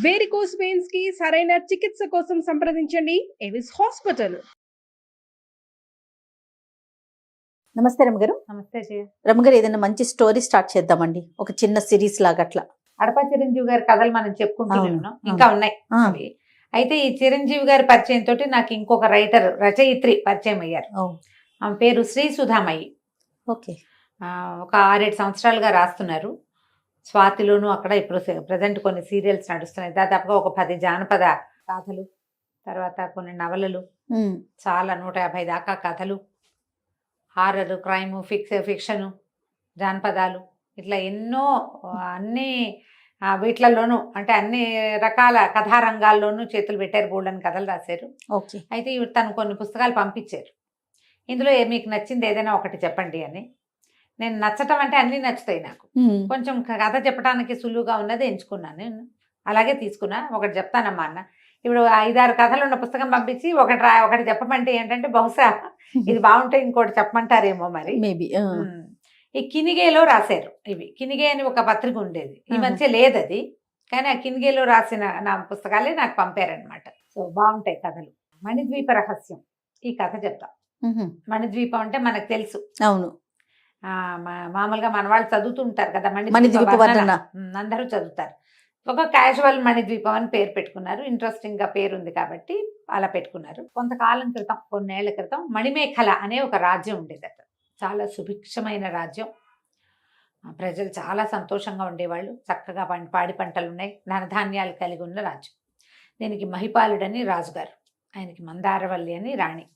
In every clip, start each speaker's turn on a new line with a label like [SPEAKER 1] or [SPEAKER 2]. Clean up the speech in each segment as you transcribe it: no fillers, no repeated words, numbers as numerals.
[SPEAKER 1] Varicose veins కి సరైన చికిత్స కోసం సంప్రదించండి ఎవిస్ హాస్పిటల్.
[SPEAKER 2] నమస్తే రమగారు.
[SPEAKER 3] నమస్తే జయ.
[SPEAKER 2] రమగారు, ఏదైనా మంచి స్టోరీ స్టార్ట్ చేద్దామండి, ఒక చిన్న సిరీస్ లాగా అట్లా.
[SPEAKER 3] అడప చిరంజీవి గారి కథలు మనం చెప్పుకుంటున్నాం, ఇంకా ఉన్నాయి అవి. అయితే ఈ చిరంజీవి గారి పరిచయం తోటి నాకు ఇంకొక రైటర్, రచయిత్రి పరిచయం అయ్యారు. ఆమె పేరు శ్రీ సుధామయ్యి.
[SPEAKER 2] ఓకే.
[SPEAKER 3] ఒక 6-7 సంవత్సరాలుగా రాస్తున్నారు. స్వాతిలోను అక్కడ ఇప్పుడు ప్రజెంట్ కొన్ని సీరియల్స్ నడుస్తున్నాయి. దాదాపుగా ఒక 10 జానపద కథలు, తర్వాత కొన్ని నవలలు, చాలా 150 దాకా కథలు, హారర్, క్రైమ్, ఫిక్షను, జానపదాలు, ఇట్లా ఎన్నో అన్ని వీటిలలోనూ, అంటే అన్ని రకాల కథారంగాల్లోనూ చేతులు పెట్టారు. బోల్డని కథలు రాశారు.
[SPEAKER 2] ఓకే.
[SPEAKER 3] అయితే తను కొన్ని పుస్తకాలు పంపించారు. ఇందులో మీకు నచ్చింది ఏదైనా ఒకటి చెప్పండి అని. నేను నచ్చటం అంటే అన్నీ నచ్చుతాయి నాకు. కొంచెం కథ చెప్పడానికి సులువుగా ఉన్నది ఎంచుకున్నాను నేను. అలాగే తీసుకున్నా. ఒకటి చెప్తానమ్మా అన్న. ఇప్పుడు 5-6 కథలు ఉన్న పుస్తకం పంపించి ఒకటి చెప్పమంటే ఏంటంటే బహుశా ఇది బాగుంటే ఇంకోటి చెప్పమంటారేమో మరి.
[SPEAKER 2] మేబీ.
[SPEAKER 3] ఈ కినిగేలో రాశారు. ఇవి కినిగే అని ఒక పత్రిక ఉండేది, ఈ మధ్య లేదు అది. కానీ ఆ కినిగేలో రాసిన నా పుస్తకాలే నాకు పంపారనమాట. సో బాగుంటాయి కథలు. మణిద్వీప రహస్యం ఈ కథ చెప్తాం. మణిద్వీపం అంటే మనకు తెలుసు.
[SPEAKER 2] అవును.
[SPEAKER 3] మామూలుగా మన వాళ్ళు చదువుతుంటారు కదా
[SPEAKER 2] మణిద్వీప వర్ణన.
[SPEAKER 3] అందరూ చదువుతారు. ఒక క్యాజువల్ మణిద్వీపం అని పేరు పెట్టుకున్నారు. ఇంట్రెస్టింగ్ గా పేరు ఉంది కాబట్టి అలా పెట్టుకున్నారు. కొంతకాలం క్రితం, కొన్నేళ్ల క్రితం మణిమేఖల అనే ఒక రాజ్యం ఉండేది. అక్కడ చాలా సుభిక్షమైన రాజ్యం. ప్రజలు చాలా సంతోషంగా ఉండేవాళ్ళు. చక్కగా పాడి పంటలు ఉన్నాయి, ధనధాన్యాలు కలిగి ఉన్న రాజ్యం. దీనికి మహిపాలుడని రాజుగారు, ఆయనకి మందారవల్లి అని రాణి.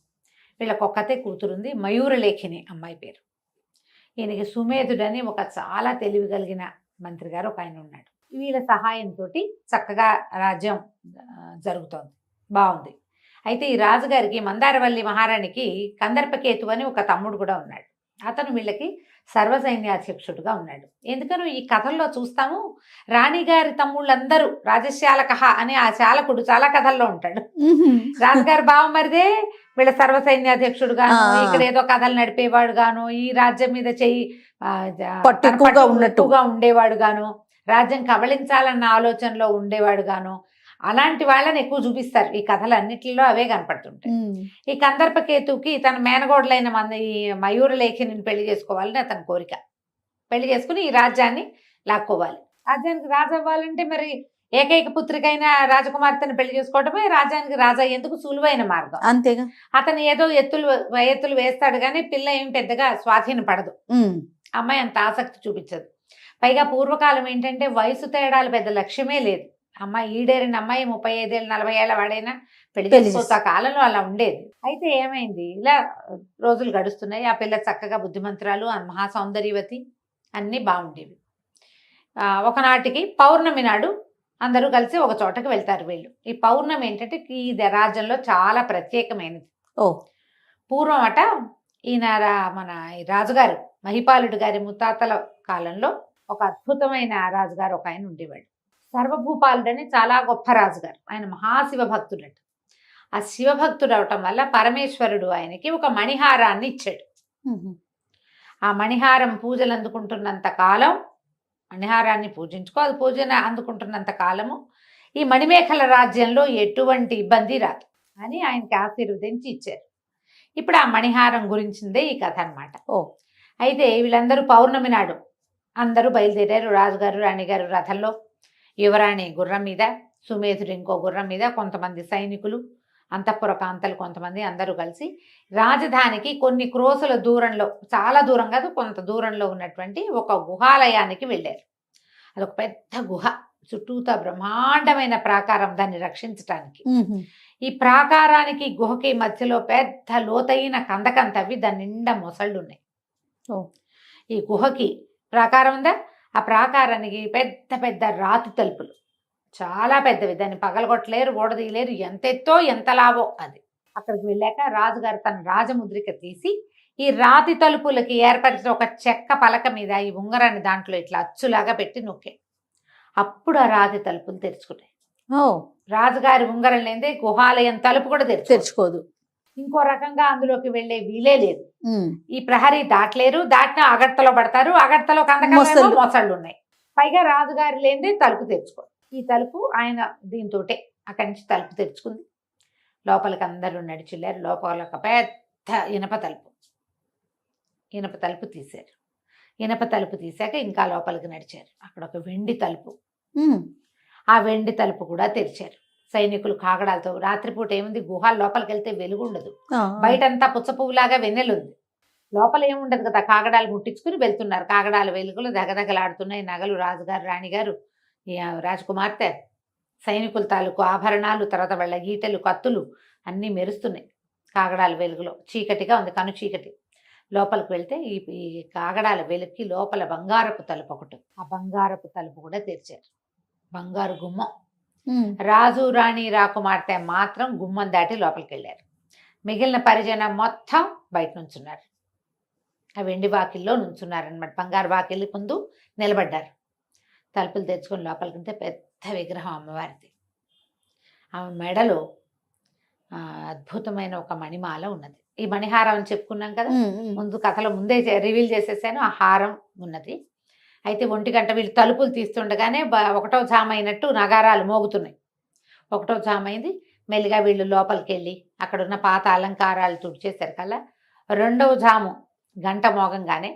[SPEAKER 3] వీళ్ళకొక్కతే కూతురుంది, మయూరలేఖిని అమ్మాయి పేరు. ఈయనకి సుమేధుడని ఒక చాలా తెలివి కలిగిన మంత్రి గారు ఒక ఆయన ఉన్నాడు. వీళ్ళ సహాయంతో చక్కగా రాజ్యం జరుగుతోంది, బాగుంది. అయితే ఈ రాజుగారికి, మందారవల్లి మహారాణికి కందర్పకేతు అని ఒక తమ్ముడు కూడా ఉన్నాడు. అతను వీళ్ళకి సర్వసైన్యాధ్యక్షుడుగా ఉన్నాడు. ఎందుకనో ఈ కథల్లో చూస్తాము, రాణిగారి తమ్ముళ్ళందరూ రాజశాలకహ అనే ఆ శాలకుడు చాలా కథల్లో ఉంటాడు. రాజుగారి బావమరిదే వీళ్ళ సర్వసైన్యాధ్యక్షుడుగాను, ఇక్కడ ఏదో కథలు నడిపేవాడు గాను, ఈ రాజ్యం మీద చెయ్యి పట్టుగా ఉండేవాడు గాను, రాజ్యం కబళించాలన్న ఆలోచనలో ఉండేవాడు గాను, అలాంటి వాళ్ళని ఎక్కువ చూపిస్తారు ఈ కథలన్నిటిలో. అవే కనపడుతుంటాయి. ఈ కందర్పకేతుకి తన మేనగోడలైన ఈ మయూరలేఖిని పెళ్లి చేసుకోవాలని అతని కోరిక. పెళ్లి చేసుకుని ఈ రాజ్యాన్ని లాక్కోవాలి. రాజ్యానికి రాజు అవ్వాలంటే మరి ఏకైక పుత్రికైన రాజకుమార్తెను పెళ్లి చేసుకోవటమే రాజ్యానికి రాజు అయ్యేందుకు సులువైన మార్గం.
[SPEAKER 2] అంతేగా.
[SPEAKER 3] అతను ఏదో ఎత్తులు వేస్తాడు కానీ పిల్ల ఏం పెద్దగా స్వాధీన పడదు. అమ్మాయి అంత ఆసక్తి చూపించదు. పైగా పూర్వకాలం ఏంటంటే వయసు తేడాలు పెద్ద లక్ష్యమే లేదు. అమ్మాయి ఈడేరిన అమ్మాయి 35 ఏళ్ళు 40 ఏళ్ళ వాడైనా పెళ్లి చేసుకోవచ్చు. ఆ కాలంలో అలా ఉండేది. అయితే ఏమైంది, ఇలా రోజులు గడుస్తున్నాయి. ఆ పిల్ల చక్కగా బుద్ధిమంతురాలు, మహా సౌందర్యవతి, అన్నీ బాగుండేవి. ఒకనాటికి పౌర్ణమి నాడు అందరూ కలిసి ఒక చోటకి వెళ్తారు వీళ్ళు. ఈ పౌర్ణమి ఏంటంటే ఈ రాజ్యంలో చాలా ప్రత్యేకమైనది. పూర్వం అట ఈయన మన రాజుగారు మహిపాలుడు గారి ముత్తాతల కాలంలో ఒక అద్భుతమైన రాజుగారు ఒక ఆయన ఉండేవాడు. సర్వభూపాలుడని చాలా గొప్ప రాజుగారు. ఆయన మహాశివ భక్తుడట. ఆ శివభక్తుడు అవటం వల్ల పరమేశ్వరుడు ఆయనకి ఒక మణిహారాన్ని ఇచ్చాడు. ఆ మణిహారం పూజలు అందుకుంటున్నంత కాలం, మణిహారాన్ని పూజించుకో, అది పూజన అందుకుంటున్నంత కాలము ఈ మణిమేఖల రాజ్యంలో ఎటువంటి ఇబ్బంది రాదు అని ఆయనకి ఆశీర్వదించి ఇచ్చారు. ఇప్పుడు ఆ మణిహారం గురించిందే ఈ కథ అనమాట. అయితే వీళ్ళందరూ పౌర్ణమి నాడు అందరూ బయలుదేరారు. రాజుగారు, రాణిగారు రథంలో, యువరాణి గుర్రం మీద, సుమేధుడు ఇంకో గుర్రం మీద, కొంతమంది సైనికులు, అంతఃపుర కాంతలు కొంతమంది, అందరూ కలిసి రాజధానికి కొన్ని క్రోసుల దూరంలో, చాలా దూరం కాదు కొంత దూరంలో ఉన్నటువంటి ఒక గుహాలయానికి వెళ్ళారు. అదొక పెద్ద గుహ, చుట్టూతా బ్రహ్మాండమైన ప్రాకారం దాన్ని రక్షించటానికి. ఈ ప్రాకారానికి గుహకి మధ్యలో పెద్ద లోతైన కందకం తవ్వి దాని నిండా మొసళ్ళు ఉన్నాయి. ఈ గుహకి ప్రాకారం ఉందా, ఆ ప్రాకారానికి పెద్ద పెద్ద రాతి తలుపులు, చాలా పెద్దవి. దాన్ని పగలగొట్టలేరు, ఓడదీయలేరు. ఎంత ఎత్తో ఎంత లావో అది. అక్కడికి వెళ్ళాక రాజుగారు తన రాజముద్రిక తీసి ఈ రాతి తలుపులకి ఏర్పరిచిన ఒక చెక్క పలక మీద ఈ ఉంగరాన్ని దాంట్లో ఇట్లా అచ్చులాగా పెట్టి నొక్కాడు. అప్పుడు ఆ రాతి తలుపులు తెరుచుకున్నాయి. రాజుగారి ఉంగరం లేదే గుహాలయం తలుపు కూడా తెరుచుకోదు. ఇంకో రకంగా అందులోకి వెళ్లే వీలే లేదు. ఈ ప్రహరీ దాటలేరు, దాటిన అగడ్తలో పడతారు, అగడ్తలో కందకాలు మొసళ్ళు ఉన్నాయి. పైగా రాజుగారి లేదే తలుపు తెరుచుకోదు. ఈ తలుపు ఆయన దీంతోటే అక్కడి నుంచి తలుపు తెరుచుకుంది. లోపలికి అందరూ నడిచిల్లారు. లోపల ఒక పెద్ద ఇనప తలుపు తీశారు. ఇనప తలుపు తీశాక ఇంకా లోపలికి నడిచారు. అక్కడ ఒక వెండి తలుపు, ఆ వెండి తలుపు కూడా తెరిచారు. సైనికులు కాగడాలతో, రాత్రిపూట ఏముంది, గుహాల లోపలికి వెళ్తే వెలుగు ఉండదు, బయటంతా పుచ్చపువ్వులాగా వెన్నెలుంది, లోపల ఏముండదు కదా, కాగడాలు ముట్టించుకుని వెళ్తున్నారు. కాగడాల వెలుగులు దగదగలాడుతున్నాయి. నగలు, రాజుగారు, రాణిగారు, రాజకుమార్తె, సైనికుల తాలూకు ఆభరణాలు, తర్వాత వాళ్ళ గీటలు, కత్తులు అన్నీ మెరుస్తున్నాయి కాగడాల వెలుగులో. చీకటిగా ఉంది, కను చీకటి. లోపలికి వెళ్తే ఈ కాగడాల వెలుగుకి లోపల బంగారపు తలుపు ఒకటి, ఆ బంగారపు తలుపు కూడా తెరిచారు. బంగారు గుమ్మం. రాజు, రాణి, రాకుమార్తె మాత్రం గుమ్మం దాటి లోపలికి వెళ్ళారు. మిగిలిన పరిజనం మొత్తం బయట నుంచున్నారు. ఆ వెండి వాకిల్లో నుంచున్నారనమాట. బంగారు వాకిలి ముందు నిలబడ్డారు. తలుపులు తెచ్చుకొని లోపలికి వెళ్తే పెద్ద విగ్రహం అమ్మవారిది. ఆమె మెడలో అద్భుతమైన ఒక మణిమాల ఉన్నది. ఈ మణిహారం అని చెప్పుకున్నాం కదా, ముందు కథలో ముందే రివీల్ చేసేసాను. ఆ హారం ఉన్నది. అయితే 1 గంట వీళ్ళు తలుపులు తీస్తుండగానే 1వ జాము అయినట్టు నగారాలు మోగుతున్నాయి. 1వ జాము అయింది. మెల్లిగా వీళ్ళు లోపలికి వెళ్ళి అక్కడున్న పాత అలంకారాలు తుడిచేశారు కల్లా 2వ జాము గంట మోగంగానే,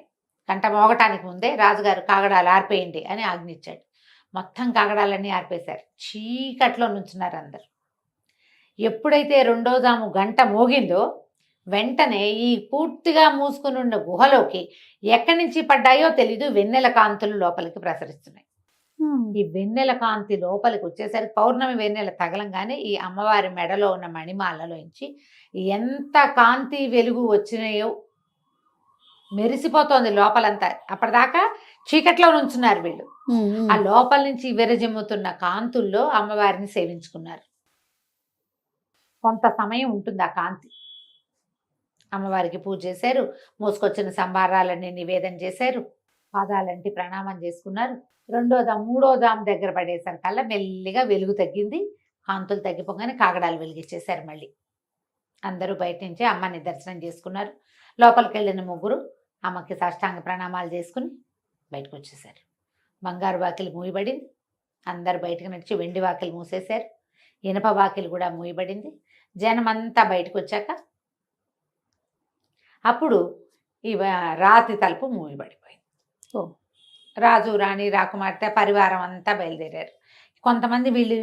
[SPEAKER 3] గంట మోగటానికి ముందే రాజుగారు కాగడాలు ఆర్పేయండి అని ఆజ్ఞించాడు. మొత్తం కాగడాలన్నీ ఆర్పేశారు. చీకట్లో నుంచున్నారు అందరు. ఎప్పుడైతే 2వ జాము గంట మోగిందో వెంటనే ఈ పూర్తిగా మూసుకుని ఉన్న గుహలోకి ఎక్కడి నుంచి పడ్డాయో తెలీదు, వెన్నెల కాంతులు లోపలికి ప్రసరిస్తున్నాయి. ఈ వెన్నెల కాంతి లోపలికి వచ్చేసరికి పౌర్ణమి వెన్నెల తగలంగానే ఈ అమ్మవారి మెడలో ఉన్న మణిమాలలోంచి ఎంత కాంతి వెలుగు వచ్చినాయో మెరిసిపోతోంది లోపలంతా. అప్పటిదాకా చీకట్లో నుంచున్నారు వీళ్ళు. ఆ లోపల నుంచి విరజిమ్ముతున్న కాంతుల్లో అమ్మవారిని సేవించుకున్నారు. కొంత సమయం ఉంటుంది ఆ కాంతి. అమ్మవారికి పూజ చేశారు. మోసుకొచ్చిన సంభారాలన్నీ నివేదన చేశారు. పాదాలంటి ప్రణామం చేసుకున్నారు. 3వ జాము దగ్గర పడేసరికల్లా మెల్లిగా వెలుగు తగ్గింది. కాంతులు తగ్గిపోగానే కాగడాలు వెలిగించేశారు. మళ్ళీ అందరూ బయట నుంచి అమ్మని దర్శనం చేసుకున్నారు. లోపలికి వెళ్ళిన ముగ్గురు అమ్మకి సాష్టాంగ ప్రణామాలు చేసుకుని బయటకు వచ్చేసారు. బంగారు వాకిలి మూయబడింది. అందరు బయటకు నడిచి వెండి వాకిలి మూసేశారు. ఇనప వాకిలి కూడా మూయబడింది. జనమంతా బయటకు వచ్చాక అప్పుడు ఈ రాతి తలుపు మూయబడిపోయింది. రాజు, రాణి, రాకుమార్తె పరివారం అంతా బయలుదేరారు. కొంతమంది వీళ్ళు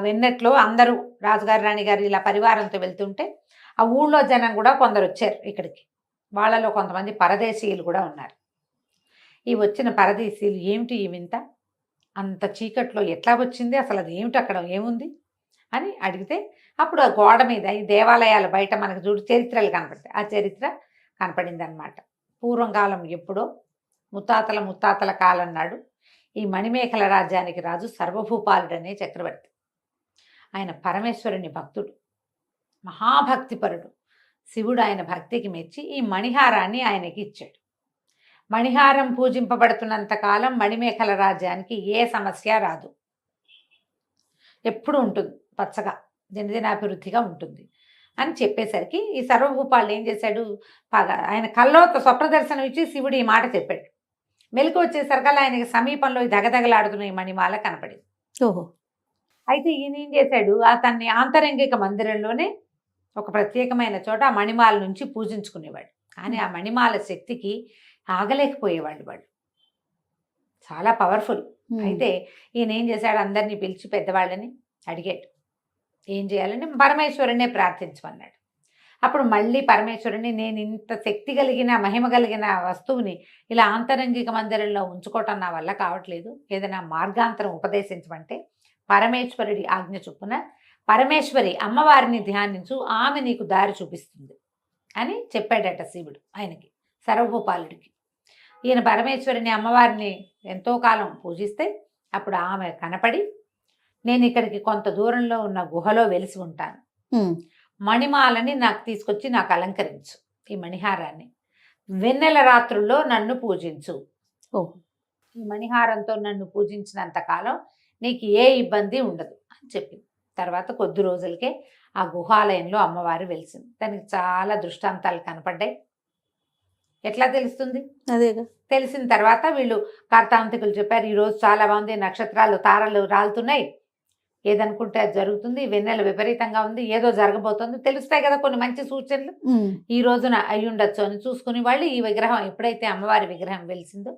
[SPEAKER 3] వెన్నెట్లో అందరూ రాజుగారు, రాణిగారు ఇలా పరివారంతో వెళ్తుంటే ఆ ఊళ్ళో జనం కూడా కొందరు వచ్చారు ఇక్కడికి. వాళ్ళలో కొంతమంది పరదేశీయులు కూడా ఉన్నారు. ఈ వచ్చిన పరదేశీయులు, ఏమిటి ఈ వింత, అంత చీకట్లో ఎట్లా వచ్చింది, అసలు అది ఏమిటి, అక్కడ ఏముంది అని అడిగితే అప్పుడు ఆ గోడ మీద ఈ దేవాలయాల బయట మనకు చూడు చరిత్రలు కనపడతాయి. ఆ చరిత్ర కనపడింది అనమాట. పూర్వం కాలం ఎప్పుడో ముత్తాతల కాలం నాడు ఈ మణిమేఖల రాజ్యానికి రాజు సర్వభూపాలుడనే చక్రవర్తి. ఆయన పరమేశ్వరుని భక్తుడు, మహాభక్తిపరుడు. శివుడు ఆయన భక్తికి మెచ్చి ఈ మణిహారాన్ని ఆయనకి ఇచ్చాడు. మణిహారం పూజింపబడుతున్నంత కాలం మణిమేఖల రాజ్యానికి ఏ సమస్య రాదు, ఎప్పుడు ఉంటుంది, పచ్చగా దినదినాభివృద్ధిగా ఉంటుంది అని చెప్పేసరికి ఈ సర్వభూపాలు ఏం చేశాడు, ఆయన కల్లో స్వప్న దర్శనం ఇచ్చి శివుడు ఈ మాట చెప్పాడు. మెలకు వచ్చేసరికల్లా ఆయనకి సమీపంలో దగదగలాడుతున్న ఈ మణిమాల కనపడింది. అయితే ఈయన ఏం చేశాడు, అతన్ని ఆంతరంగిక మందిరంలోనే ఒక ప్రత్యేకమైన చోట ఆ మణిమాల నుంచి పూజించుకునేవాడు. కానీ ఆ మణిమాల శక్తికి ఆగలేకపోయేవాళ్ళు వాళ్ళు, చాలా పవర్ఫుల్. అయితే ఈయన ఏం చేశాడు, అందరినీ పిలిచి పెద్దవాళ్ళని అడిగాడు ఏం చేయాలని. పరమేశ్వరునే ప్రార్థించమన్నాడు. అప్పుడు మళ్ళీ పరమేశ్వరుని, నేను ఇంత శక్తి కలిగిన మహిమ కలిగిన వస్తువుని ఇలా ఆంతరంగిక మందిరంలో ఉంచుకోవటం నా వల్ల కావట్లేదు, ఏదైనా మార్గాంతరం ఉపదేశించమంటే పరమేశ్వరుడి ఆజ్ఞ చొప్పున పరమేశ్వరి అమ్మవారిని ధ్యానించు, ఆమె నీకు దారి చూపిస్తుంది అని చెప్పాడట శివుడు ఆయనకి, సర్వభూపాలుడికి. ఈయన పరమేశ్వరిని అమ్మవారిని ఎంతో కాలం పూజిస్తే అప్పుడు ఆమె కనపడి, నేను ఇక్కడికి కొంత దూరంలో ఉన్న గుహలో వెలిసి ఉంటాను, మణిమాలని నాకు తీసుకొచ్చి నాకు అలంకరించు, ఈ మణిహారాన్ని వెన్నెల రాత్రుల్లో నన్ను పూజించు, ఈ మణిహారంతో నన్ను పూజించినంత కాలం నీకు ఏ ఇబ్బంది ఉండదు అని చెప్పింది. తర్వాత కొద్ది రోజులకే ఆ గుహాలయంలో అమ్మవారు వెలిసింది. దానికి చాలా దృష్టాంతాలు కనపడ్డాయి. ఎట్లా తెలుస్తుంది,
[SPEAKER 2] అదేగా
[SPEAKER 3] తెలిసిన తర్వాత వీళ్ళు కార్తాంతికులు చెప్పారు, ఈరోజు చాలా బాగుంది, నక్షత్రాలు తారలు రాలుతున్నాయి, ఏదనుకుంటే అది జరుగుతుంది, వెన్నెల విపరీతంగా ఉంది, ఏదో జరగబోతుంది, తెలుస్తాయి కదా కొన్ని మంచి సూచనలు. ఈ రోజున అయి ఉండొచ్చు అని చూసుకుని వాళ్ళు ఈ విగ్రహం ఎప్పుడైతే అమ్మవారి విగ్రహం వెలిసిందో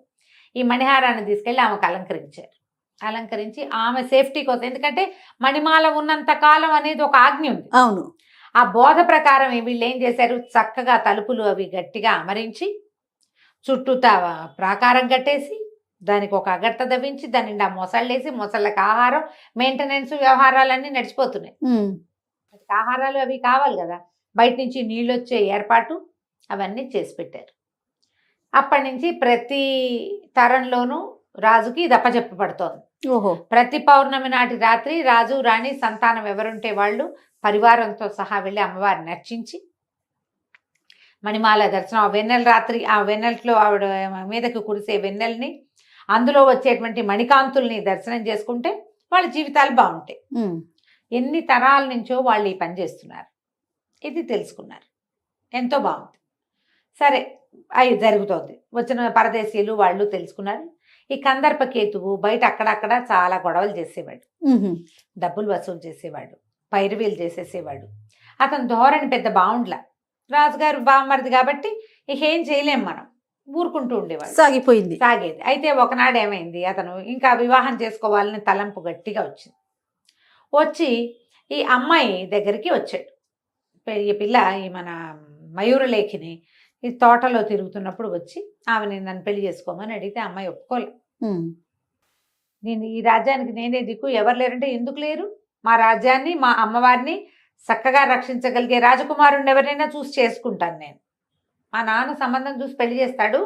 [SPEAKER 3] ఈ మణిహారాన్ని తీసుకెళ్ళి ఆమెకు అలంకరించారు. అలంకరించి ఆమె సేఫ్టీ కోసం, ఎందుకంటే మణిమాల ఉన్నంత కాలం అనేది ఒక ఆజ్ఞ ఉంది.
[SPEAKER 2] అవును.
[SPEAKER 3] ఆ బోధ ప్రకారం వీళ్ళు ఏం చేశారు, చక్కగా తలుపులు అవి గట్టిగా అమరించి చుట్టూతా ప్రాకారం కట్టేసి దానికి ఒక అగర్త దవ్వించి దాని నిండా మొసళ్ళేసి మొసళ్ళకి ఆహారం, మెయింటెనెన్స్, వ్యవహారాలన్నీ నడిచిపోతున్నాయి. ఆహారాలు అవి కావాలి కదా, బయట నుంచి నీళ్ళు వచ్చే ఏర్పాటు అవన్నీ చేసి పెట్టారు. అప్పటి నుంచి ప్రతి తరంలోనూ రాజుకి ఇది అప్పచెప్పబడుతోంది.
[SPEAKER 2] ఓహో.
[SPEAKER 3] ప్రతి పౌర్ణమి నాటి రాత్రి రాజు రాణి సంతానం ఎవరుంటే వాళ్ళు పరివారంతో సహా వెళ్ళి అమ్మవారిని అర్చించి మణిమాల దర్శనం, ఆ వెన్నెల రాత్రి ఆ వెన్నెలలో ఆవిడ మీదకి కురిసే వెన్నెల్ని, అందులో వచ్చేటువంటి మణికాంతుల్ని దర్శనం చేసుకుంటే వాళ్ళ జీవితాలు బాగుంటాయి. ఎన్ని తరాల నుంచో వాళ్ళు ఈ పని చేస్తున్నారు, ఇది తెలుసుకున్నారు, ఎంతో బాగుంది. సరే అవి జరుగుతోంది, వచ్చిన పరదేశీయులు వాళ్ళు తెలుసుకున్నారు. ఈ కందర్పకేతువు బయట అక్కడక్కడ చాలా గొడవలు చేసేవాడు, డబ్బులు వసూలు చేసేవాడు, పైరువీలు చేసేసేవాడు. అతను ధోరణి పెద్ద బాగుండ్లా, రాజుగారు బామ్మరిది కాబట్టి ఇక ఏం చేయలేం, మనం ఊరుకుంటూ ఉండేవాడు, సాగేది. అయితే ఒకనాడు ఏమైంది, అతను ఇంకా వివాహం చేసుకోవాలని తలంపు గట్టిగా వచ్చింది. వచ్చి ఈ అమ్మాయి దగ్గరికి వచ్చాడు. ఈ పిల్ల ఈ మన మయూరలేఖిని ఈ తోటలో తిరుగుతున్నప్పుడు వచ్చి ఆమెని నన్ను పెళ్లి చేసుకోమని అడిగితే అమ్మాయి ఒప్పుకోలే. నేను ఈ రాజ్యానికి నేనే దిక్కు, ఎవరు లేరంటే ఎందుకు లేరు, మా రాజ్యాన్ని మా అమ్మవారిని చక్కగా రక్షించగలిగే రాజకుమారుని ఎవరైనా చూసి చేసుకుంటాను నేను, మా నాన్న సంబంధం చూసి పెళ్లి చేస్తాడు,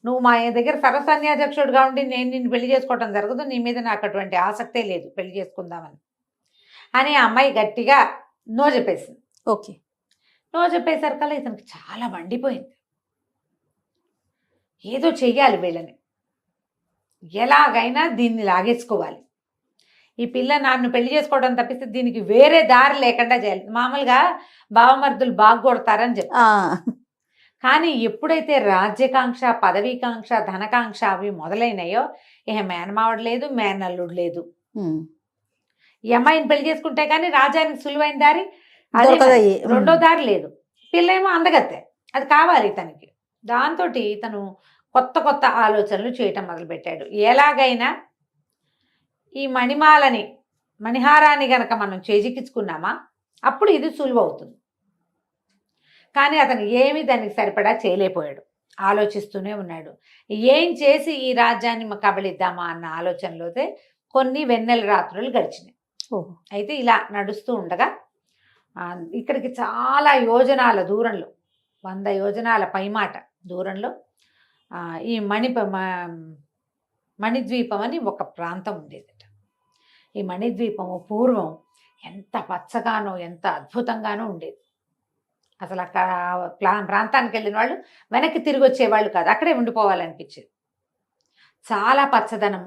[SPEAKER 3] నువ్వు మా దగ్గర సర్వసన్యాధ్యక్షుడిగా ఉండి నేను నిన్ను పెళ్లి చేసుకోవడం జరగదు, నీ మీద నాకు అటువంటి ఆసక్తే లేదు పెళ్లి చేసుకుందామని అని ఆ అమ్మాయి గట్టిగా నో చెప్పేసింది.
[SPEAKER 2] ఓకే.
[SPEAKER 3] నో చెప్పేసరికల్లా ఇతనికి చాలా మండిపోయింది. ఏదో చెయ్యాలి, వీళ్ళని ఎలాగైనా దీన్ని లాగేసుకోవాలి, ఈ పిల్ల నన్ను పెళ్లి చేసుకోవడం తప్పిస్తే దీనికి వేరే దారి లేకుండా చేయాలి. మామూలుగా బావమర్దులు బాగా కొడతారని చెప్తారు, కానీ ఎప్పుడైతే రాజ్యకాంక్ష, పదవీకాంక్ష, ధనకాంక్ష అవి మొదలైనాయో ఇక మేనమావడు లేదు, మేనల్లుడు లేదు. ఈ అమ్మాయిని పెళ్లి చేసుకుంటే కానీ రాజ్యానికి సులువైన దారి రెండో దారి లేదు. పిల్ల ఏమో అందగత్తే, అది కావాలి ఇతనికి. దాంతో ఇతను కొత్త కొత్త ఆలోచనలు చేయటం మొదలుపెట్టాడు. ఎలాగైనా ఈ మణిహారాన్ని గనక మనం చేజిక్కించుకున్నామా అప్పుడు ఇది సులువు అవుతుంది. కానీ అతను ఏమీ దానికి సరిపడా చేయలేకపోయాడు, ఆలోచిస్తూనే ఉన్నాడు. ఏం చేసి ఈ రాజ్యాన్ని కబళిద్దామా అన్న ఆలోచనలోతే కొన్ని వెన్నెల రాత్రులు గడిచినాయి. అయితే ఇలా నడుస్తూ ఉండగా ఇక్కడికి చాలా యోజనాల దూరంలో, 100 యోజనాల పైమాట దూరంలో ఈ మణిద్వీపం అని ఒక ప్రాంతం ఉండేదట. ఈ మణిద్వీపము పూర్వం ఎంత పచ్చగానో ఎంత అద్భుతంగానో ఉండేది. అసలు అక్కడ ప్రాంతానికి వెళ్ళిన వాళ్ళు వెనక్కి తిరిగి వచ్చేవాళ్ళు కాదు, అక్కడే ఉండిపోవాలనిపించేది. చాలా పచ్చదనం,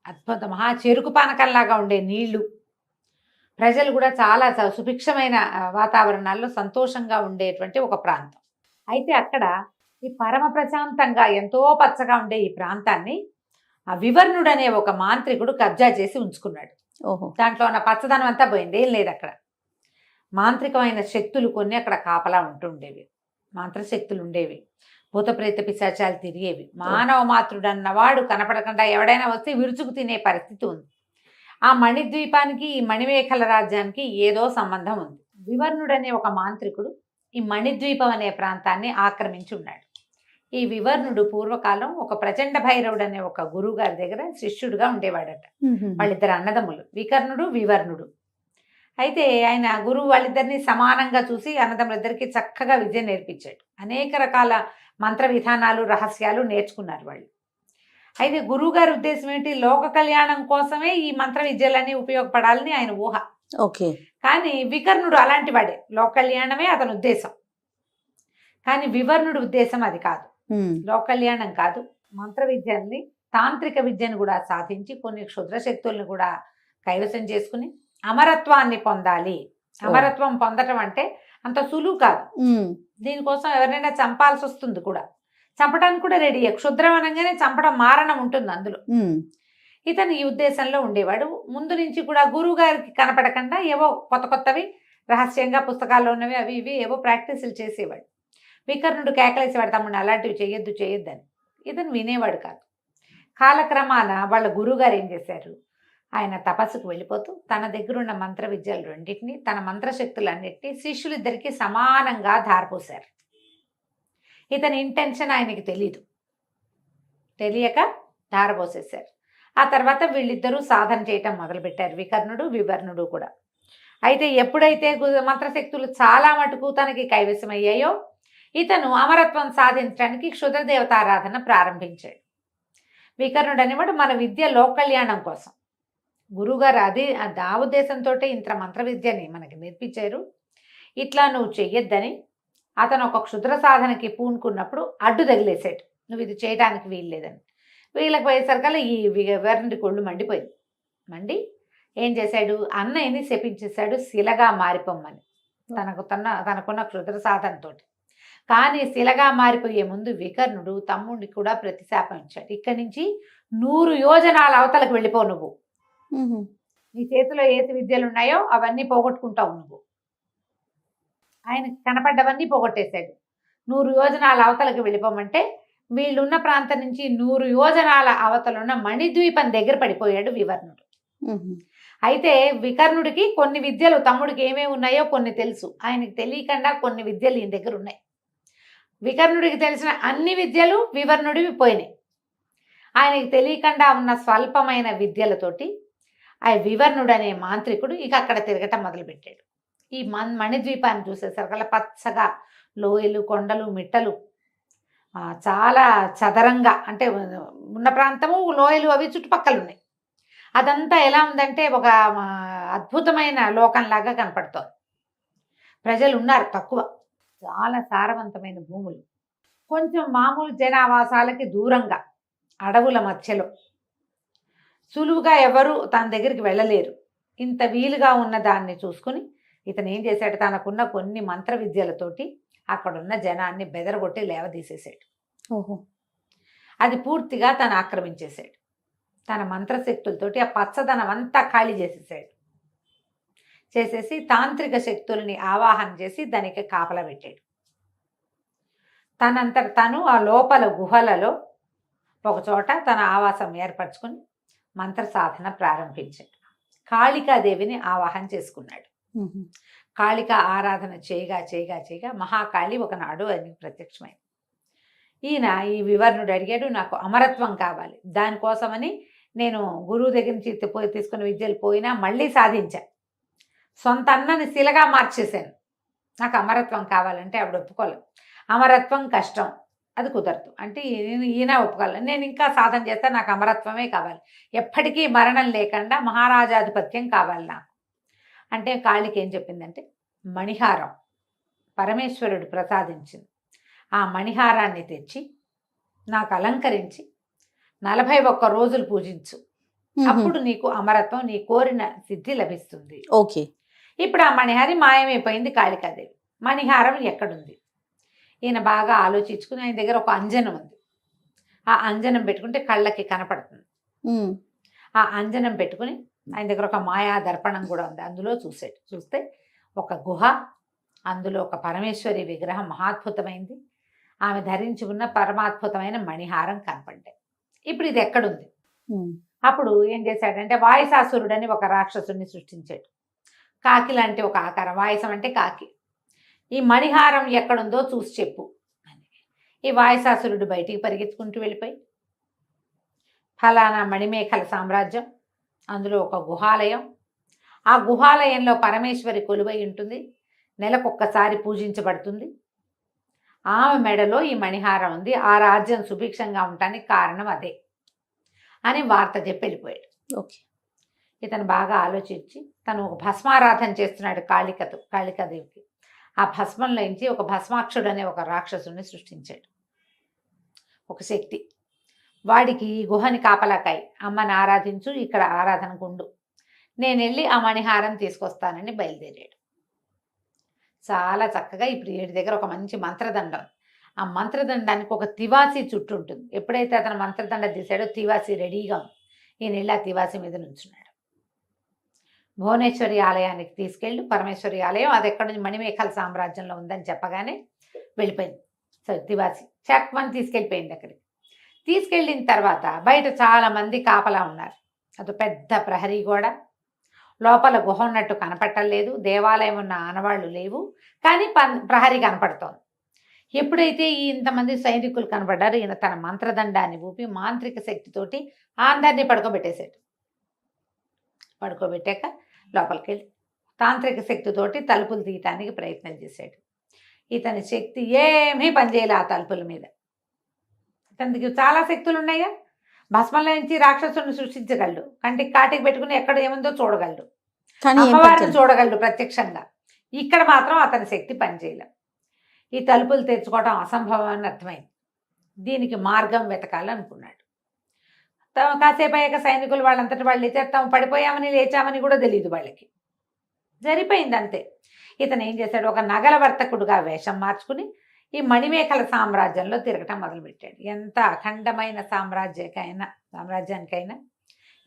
[SPEAKER 3] అద్భుత మహా చెరుకు పానకంలాగా ఉండే నీళ్లు, ప్రజలు కూడా చాలా సుభిక్షమైన వాతావరణాల్లో సంతోషంగా ఉండేటువంటి ఒక ప్రాంతం. అయితే అక్కడ ఈ పరమ ప్రశాంతంగా ఎంతో పచ్చగా ఉండే ఈ ప్రాంతాన్ని వివర్ణుడు అనే ఒక మాంత్రికుడు కబ్జా చేసి ఉంచుకున్నాడు. దాంట్లో ఉన్న పచ్చదనం అంతా పోయింది, ఏం లేదు అక్కడ. మాంత్రికమైన శక్తులు కొన్ని అక్కడ కాపలా ఉంటుండేవి, మంత్రశక్తులు ఉండేవి, భూతప్రేత పిశాచాలు తిరిగేవి. మానవ మాతృడు అన్నవాడు కనపడకుండా ఎవడైనా వస్తే విరుచుకు తినే పరిస్థితి ఉంది. ఆ మణిద్వీపానికి ఈ మణిమేఖల రాజ్యానికి ఏదో సంబంధం ఉంది. వివర్ణుడు అనే ఒక మాంత్రికుడు ఈ మణిద్వీపం అనే ప్రాంతాన్ని ఆక్రమించి ఉన్నాడు. ఈ వివర్ణుడు పూర్వకాలం ఒక ప్రచండ భైరవుడు అనే ఒక గురువు గారి దగ్గర శిష్యుడుగా ఉండేవాడట. వాళ్ళిద్దరు అన్నదమ్ములు, వికర్ణుడు వివర్ణుడు. అయితే ఆయన గురువు వాళ్ళిద్దరిని సమానంగా చూసి అన్నదమ్ములిద్దరికి చక్కగా విద్య నేర్పించాడు. అనేక రకాల మంత్ర విధానాలు, రహస్యాలు నేర్చుకున్నారు వాళ్ళు. అయితే గురువు గారి ఉద్దేశం ఏంటి, లోక కళ్యాణం కోసమే ఈ మంత్ర విద్యలన్నీ ఉపయోగపడాలని ఆయన ఊహ. కానీ వికర్ణుడు అలాంటి వాడే, లోక కళ్యాణమే అతని ఉద్దేశం. కానీ వివర్ణుడి ఉద్దేశం అది కాదు, లోక కళ్యాణం కాదు, మంత్ర విద్యల్ని, తాంత్రిక విద్యను కూడా సాధించి కొన్ని క్షుద్ర శక్తుల్ని కూడా కైవసం చేసుకుని అమరత్వాన్ని పొందాలి. అమరత్వం పొందటం అంటే అంత సులువు కాదు, దీనికోసం ఎవరినైనా చంపాల్సి వస్తుంది కూడా, చంపడానికి కూడా రెడీ. క్షుద్రం అనగానే చంపడం, మారణం ఉంటుంది అందులో. ఇతను ఈ ఉద్దేశంలో ఉండేవాడు. ముందు నుంచి కూడా గురువు గారికి కనపడకుండా ఏవో కొత్త కొత్తవి రహస్యంగా పుస్తకాల్లో ఉన్నవి అవి ఇవి ఏవో ప్రాక్టీసులు చేసేవాడు. వికర్ణుడు కేకలేసేవాడు, తమ్ముడు అలాంటివి చేయొద్దు చేయొద్దని. ఇతను వినేవాడు కాదు. కాలక్రమాన వాళ్ళ గురువుగారు ఏం చేశారు, ఆయన తపస్సుకు వెళ్ళిపోతూ తన దగ్గరున్న మంత్ర విద్యలు రెండింటినీ, తన మంత్రశక్తులన్నింటినీ శిష్యులిద్దరికీ సమానంగా ధారపోశారు. ఇతని ఇంటెన్షన్ ఆయనకి తెలియక ధారపోసేశారు. ఆ తర్వాత వీళ్ళిద్దరూ సాధన చేయటం మొదలుపెట్టారు, వికర్ణుడు వివర్ణుడు కూడా. అయితే ఎప్పుడైతే మంత్రశక్తులు చాలా మటుకు తనకి కైవశమయ్యాయో ఇతను అమరత్వం సాధించడానికి క్షుద్రదేవతారాధన ప్రారంభించాడు. వికర్ణుడు అనేవాడు మన విద్య లోకల్యాణం కోసం. గురువుగారు అది ఆ ఉద్దేశంతో ఇంత మంత్ర విద్యని మనకి నేర్పించారు. ఇట్లా నువ్వు చెయ్యొద్దని అతను ఒక క్షుద్ర సాధనకి పూనుకున్నప్పుడు అడ్డు తగిలేసాడు, నువ్వు ఇది చేయడానికి వీల్లేదని. వీళ్ళకి పోయేసరికల్లా ఈ వివర్ణుడి కొళ్ళు మండి ఏం చేశాడు, అన్నయ్యని శపించేశాడు శిలగా మారిపోమ్మని తనకున్న క్షుద్ర సాధనతో. కానీ శిలగా మారిపోయే ముందు వికర్ణుడు తమ్ముడిని కూడా ప్రతిశాపం ఇచ్చాడు, ఇక్కడి నుంచి 100 యోజనాల అవతలకు వెళ్ళిపో, నువ్వు నీ చేతిలో ఏసి విద్యలు ఉన్నాయో అవన్నీ పోగొట్టుకుంటావు నువ్వు. ఆయనకి కనపడ్డవన్నీ పోగొట్టేశాడు. 100 యోజనాల అవతలకు వెళ్ళిపోమంటే వీళ్ళున్న ప్రాంతం నుంచి 100 యోజనాల అవతలున్న మణిద్వీపం దగ్గర పడిపోయాడు వివర్ణుడు. అయితే వికర్ణుడికి కొన్ని విద్యలు తమ్ముడికి ఏమేమి ఉన్నాయో కొన్ని తెలుసు, ఆయనకి తెలియకుండా కొన్ని విద్యలు ఈయన దగ్గర ఉన్నాయి. వికర్ణుడికి తెలిసిన అన్ని విద్యలు వివర్ణుడివి పోయినాయి. ఆయనకి తెలియకుండా ఉన్న స్వల్పమైన విద్యలతోటి ఆ వివర్ణుడు అనే మాంత్రికుడు ఇక అక్కడ తిరగటం మొదలుపెట్టాడు. ఈ మణిద్వీపాన్ని చూసేసరికల్లా పచ్చగా లోయలు, కొండలు, మిట్టలు, చాలా చదరంగా అంటే ఉన్న ప్రాంతము లోయలు అవి చుట్టుపక్కల ఉన్నాయి. అదంతా ఎలా ఉందంటే ఒక అద్భుతమైన లోకంలాగా కనపడుతోంది. ప్రజలు ఉన్నారు తక్కువ, చాలా సారవంతమైన భూములు, కొంచెం మామూలు జనావాసాలకి దూరంగా అడవుల మధ్యలో, సులువుగా ఎవరు తన దగ్గరికి వెళ్ళలేరు. ఇంత వీలుగా ఉన్న దాన్ని చూసుకుని ఇతను ఏం చేశాడు, తనకున్న కొన్ని మంత్ర విద్యలతోటి అక్కడున్న జనాన్ని బెదరగొట్టి లేవదీసేసాడు. అది పూర్తిగా తను ఆక్రమించేశాడు. తన మంత్రశక్తులతోటి ఆ పచ్చదనం అంతా ఖాళీ చేసేసి తాంత్రిక శక్తుల్ని ఆవాహన చేసి దానికి కాపలా పెట్టాడు. తనంతట తను ఆ లోపల గుహలలో ఒకచోట తన ఆవాసం ఏర్పరచుకుని మంత్ర సాధన ప్రారంభించాడు. కాళికాదేవిని ఆవాహన చేసుకున్నాడు. కాళిక ఆరాధన చేయగా మహాకాళి ఒకనాడు ఆయనకు ప్రత్యక్షమైంది. ఈయన ఈ వివర్ణుడు అడిగాడు, నాకు అమరత్వం కావాలి, దానికోసమని నేను గురువు దగ్గర నుంచి తీసుకున్న విద్యలు పోయినా మళ్ళీ సాధించా, సొంత అన్నని శిలగా మార్చేశాను, నాకు అమరత్వం కావాలంటే ఆవిడ ఒప్పుకోలేదు. అమరత్వం కష్టం, అది కుదరదు అంటే ఈయన ఒప్పుకోవాలి, నేను ఇంకా సాధన చేస్తాను, నాకు అమరత్వమే కావాలి, ఎప్పటికీ మరణం లేకుండా మహారాజాధిపత్యం కావాలి నాకు అంటే. కాళికి ఏం చెప్పిందంటే, మణిహారం పరమేశ్వరుడు ప్రసాదించింది, ఆ మణిహారాన్ని తెచ్చి నాకు అలంకరించి 41 రోజులు పూజించు, అప్పుడు నీకు అమరత్వం, నీ కోరిన సిద్ధి లభిస్తుంది.
[SPEAKER 2] ఓకే.
[SPEAKER 3] ఇప్పుడు ఆ మణిహారి మాయమైపోయింది కాళికాదేవి. మణిహారం ఎక్కడుంది? ఈయన బాగా ఆలోచించుకుని ఆయన దగ్గర ఒక అంజనం ఉంది. ఆ అంజనం పెట్టుకుంటే కళ్ళకి కనపడుతుంది. ఆ అంజనం పెట్టుకుని ఆయన దగ్గర ఒక మాయా దర్పణం కూడా ఉంది, అందులో చూస్తే ఒక గుహ, అందులో ఒక పరమేశ్వరి విగ్రహం మహాద్భుతమైంది, ఆమె ధరించి ఉన్న పరమాద్భుతమైన మణిహారం కనపడ్డాయి. ఇప్పుడు ఇది ఎక్కడుంది? అప్పుడు ఏం చేశాడంటే, వాయుసాసురుడని ఒక రాక్షసుడిని సృష్టించాడు. కాకి లాంటి ఒక ఆకారం, వాయసం అంటే కాకి. ఈ మణిహారం ఎక్కడుందో చూసి చెప్పు అని. ఈ వాయుసాసురుడు బయటికి పరిగెత్తుకుంటూ వెళ్ళిపోయి, ఫలానా మణిమేఖల సామ్రాజ్యం, అందులో ఒక గుహాలయం, ఆ గుహాలయంలో పరమేశ్వరి కొలువై ఉంటుంది, నెలకొక్కసారి పూజించబడుతుంది, ఆమె మెడలో ఈ మణిహారం ఉంది, ఆ రాజ్యం సుభిక్షంగా ఉండటానికి కారణం అదే అని వార్త చెప్పి వెళ్ళిపోయాడు.
[SPEAKER 2] ఓకే.
[SPEAKER 3] ఇతను బాగా ఆలోచించి తను ఒక భస్మారాధన చేస్తున్నాడు కాళికాదేవికి. ఆ భస్మంలో నుంచి ఒక భస్మాక్షుడు అనే ఒక రాక్షసుని సృష్టించాడు, ఒక శక్తి. వాడికి గుహని కాపలాకాయి, అమ్మని ఆరాధించు, ఇక్కడ ఆరాధనకు ఉండు, నేను వెళ్ళి ఆ మణిహారం తీసుకొస్తానని బయలుదేరాడు. చాలా చక్కగా ఇప్పుడు వీడి దగ్గర ఒక మంచి మంత్రదండం, ఆ మంత్రదండానికి ఒక తివాసి చుట్టూ ఉంటుంది. ఎప్పుడైతే అతను మంత్రదండ తీసాడో తివాసి రెడీగా ఉంది. ఈయన వెళ్ళి ఆ తివాసి మీద నుంచున్నాడు. భువనేశ్వరి ఆలయానికి తీసుకెళ్ళి, పరమేశ్వరి ఆలయం అది ఎక్కడి నుంచి మణిమేఖల సామ్రాజ్యంలో ఉందని చెప్పగానే వెళ్ళిపోయింది. సో తివాసి చక్మని తీసుకెళ్ళిపోయింది అక్కడికి. తీసుకెళ్ళిన తర్వాత బయట చాలా మంది కాపలా ఉన్నారు. అది పెద్ద ప్రహరీ గోడ, లోపల గుహ ఉన్నట్టు కనపట్టలేదు, దేవాలయం ఉన్న ఆనవాళ్ళు లేవు, కానీ ప్రహరీ కనపడుతోంది. ఎప్పుడైతే ఈ ఇంతమంది సైనికులు కనబడ్డారు, ఈయన తన మంత్రదండాన్ని ఊపి మాంత్రిక శక్తితోటి అందరినీ పడుకోబెట్టేశాడు. పడుకోబెట్టాక లోపలికి వెళ్ళి తాంత్రిక శక్తితోటి తలుపులు తీయటానికి ప్రయత్నం చేశాడు. ఇతని శక్తి ఏమీ పనిచేయలే ఆ తలుపుల మీద. ఇతనికి చాలా శక్తులు ఉన్నాయా, భస్మంలో నుంచి రాక్షసుని సృష్టించగలడు, కంటికి కాటికి పెట్టుకుని ఎక్కడ ఏముందో చూడగలడు, అమ్మవారిని చూడగలడు ప్రత్యక్షంగా. ఇక్కడ మాత్రం అతని శక్తి పనిచేయలేదు. ఈ తలుపులు తెచ్చుకోవడం అసంభవం అని అర్థమైంది. దీనికి మార్గం వెతకాలనుకున్నాడు. కాసేపు అయ్యాక సైనికులు వాళ్ళంతటి వాళ్ళు లేచారు. తాము పడిపోయామని లేచామని కూడా తెలియదు వాళ్ళకి. జరిపోయింది అంతే. ఇతను ఏం చేశాడు, ఒక నగల వర్తకుడుగా వేషం మార్చుకుని ఈ మణిమేఖల సామ్రాజ్యంలో తిరగటం మొదలుపెట్టాడు. ఎంత అఖండమైన సామ్రాజ్యానికైనా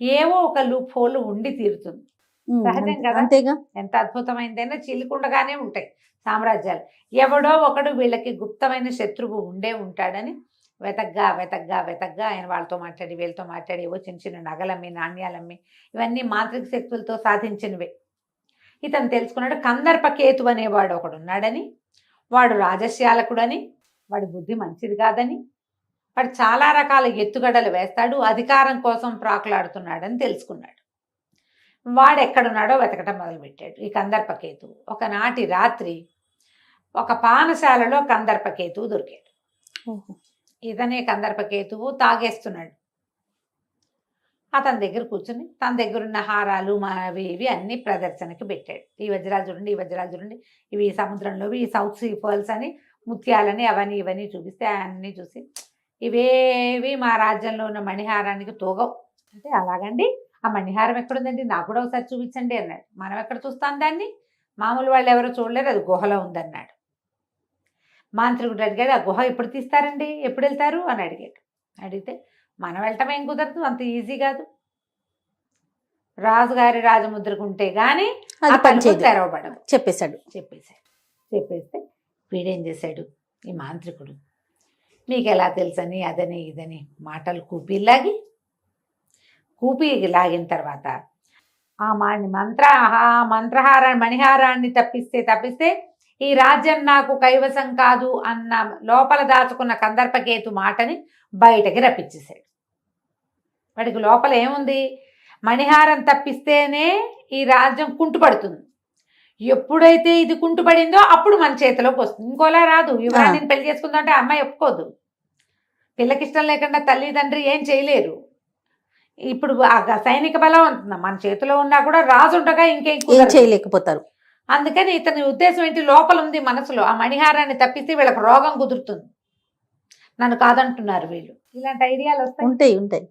[SPEAKER 3] ఏవో ఒక లూప్ హోల్ ఉండి తీరుతుంది. సహజం కదా.
[SPEAKER 2] అంతేగా.
[SPEAKER 3] ఎంత అద్భుతమైనదైనా చీలికుండగానే ఉంటాయి సామ్రాజ్యాలు. ఎవడో ఒకడు వీళ్ళకి గుప్తమైన శత్రువు ఉండే ఉంటాడని వెతగ్గా ఆయన వాళ్ళతో మాట్లాడి వీళ్ళతో మాట్లాడి ఏవో చిన్న చిన్న నగలమ్మి, నాణ్యాలమ్మి, ఇవన్నీ మాంత్రిక శక్తులతో సాధించినవే. ఇతను తెలుసుకున్నాడు కందర్పకేతు అనేవాడు ఒకడు ఉన్నాడని, వాడు రాజశ్యాలకుడని, వాడి బుద్ధి మంచిది కాదని, వాడు చాలా రకాల ఎత్తుగడలు వేస్తాడు, అధికారం కోసం ప్రాకులాడుతున్నాడని తెలుసుకున్నాడు. వాడు ఎక్కడున్నాడో వెతకటం మొదలుపెట్టాడు. ఈ కందర్పకేతు ఒకనాటి రాత్రి ఒక పానశాలలో కందర్పకేతువు దొరికాడు. ఇతనే కందర్పకేతువు తాగేస్తున్నాడు. అతని దగ్గర కూర్చుని తన దగ్గర ఉన్న హారాలు అవి ఇవి అన్ని ప్రదర్శనకి పెట్టాడు. ఈ వజ్రాలు చూడండి, ఈ వజ్రాలు చూడండి, ఇవి సముద్రంలోవి, ఈ సౌత్ సీ పర్ల్స్ అని, ముత్యాలని, అవన్నీ ఇవన్నీ చూపిస్తే అన్నీ చూసి ఇవేవి మా రాజ్యంలో ఉన్న మణిహారానికి తోగవు అంటే, అలాగండి ఆ మణిహారం ఎక్కడుందండి, నాకు కూడా ఒకసారి చూపించండి అన్నాడు. మనం ఎక్కడ చూస్తాం దాన్ని, మామూలు వాళ్ళు ఎవరో చూడలేరు, అది గుహలో ఉందన్నాడు. మాంత్రికుడు అడిగాడు, ఆ గుహ ఎప్పుడు తీస్తారండి, ఎప్పుడు వెళ్తారు అని అడిగాడు. అడిగితే మనం వెళ్ళటం ఏం కుదరదు, అంత ఈజీ కాదు, రాజుగారి రాజముద్రకు ఉంటే గానీ తెరవబడదు చెప్పేస్తే వీడేం చేశాడు, ఈ మాంత్రికుడు మీకు ఎలా తెలుసని అదని ఇదని మాటలు కూపి లాగిన తర్వాత ఆ మణిహారాన్ని తప్పిస్తే ఈ రాజ్యం నాకు కైవసం కాదు అన్న లోపల దాచుకున్న కందర్పకేతు మాటని బయటకి రప్పించేశాడు. వాడికి లోపల ఏముంది, మణిహారం తప్పిస్తేనే ఈ రాజ్యం కుంటుపడుతుంది, ఎప్పుడైతే ఇది కుంటుపడిందో అప్పుడు మన చేతిలోకి వస్తుంది, ఇంకోలా రాదు. యువరాణిని పెళ్లి చేసుకుందంటే అమ్మాయి ఒప్పుకోదు, పిల్లకి ఇష్టం లేకుండా తల్లిదండ్రి ఏం చేయలేరు. ఇప్పుడు సైనిక బలం అంటున్నా మన చేతిలో ఉన్నా కూడా రాజు ఉండగా ఇంకేం
[SPEAKER 2] చేయలేకపోతారు.
[SPEAKER 3] అందుకని ఇతని ఉద్దేశం ఏంటి, లోపల ఉంది మనసులో, ఆ మణిహారాన్ని తప్పిస్తే వీళ్ళకి రోగం కుదురుతుంది, నన్ను కాదంటున్నారు వీళ్ళు, ఇలాంటి ఐడియాలు
[SPEAKER 2] ఉంటాయి.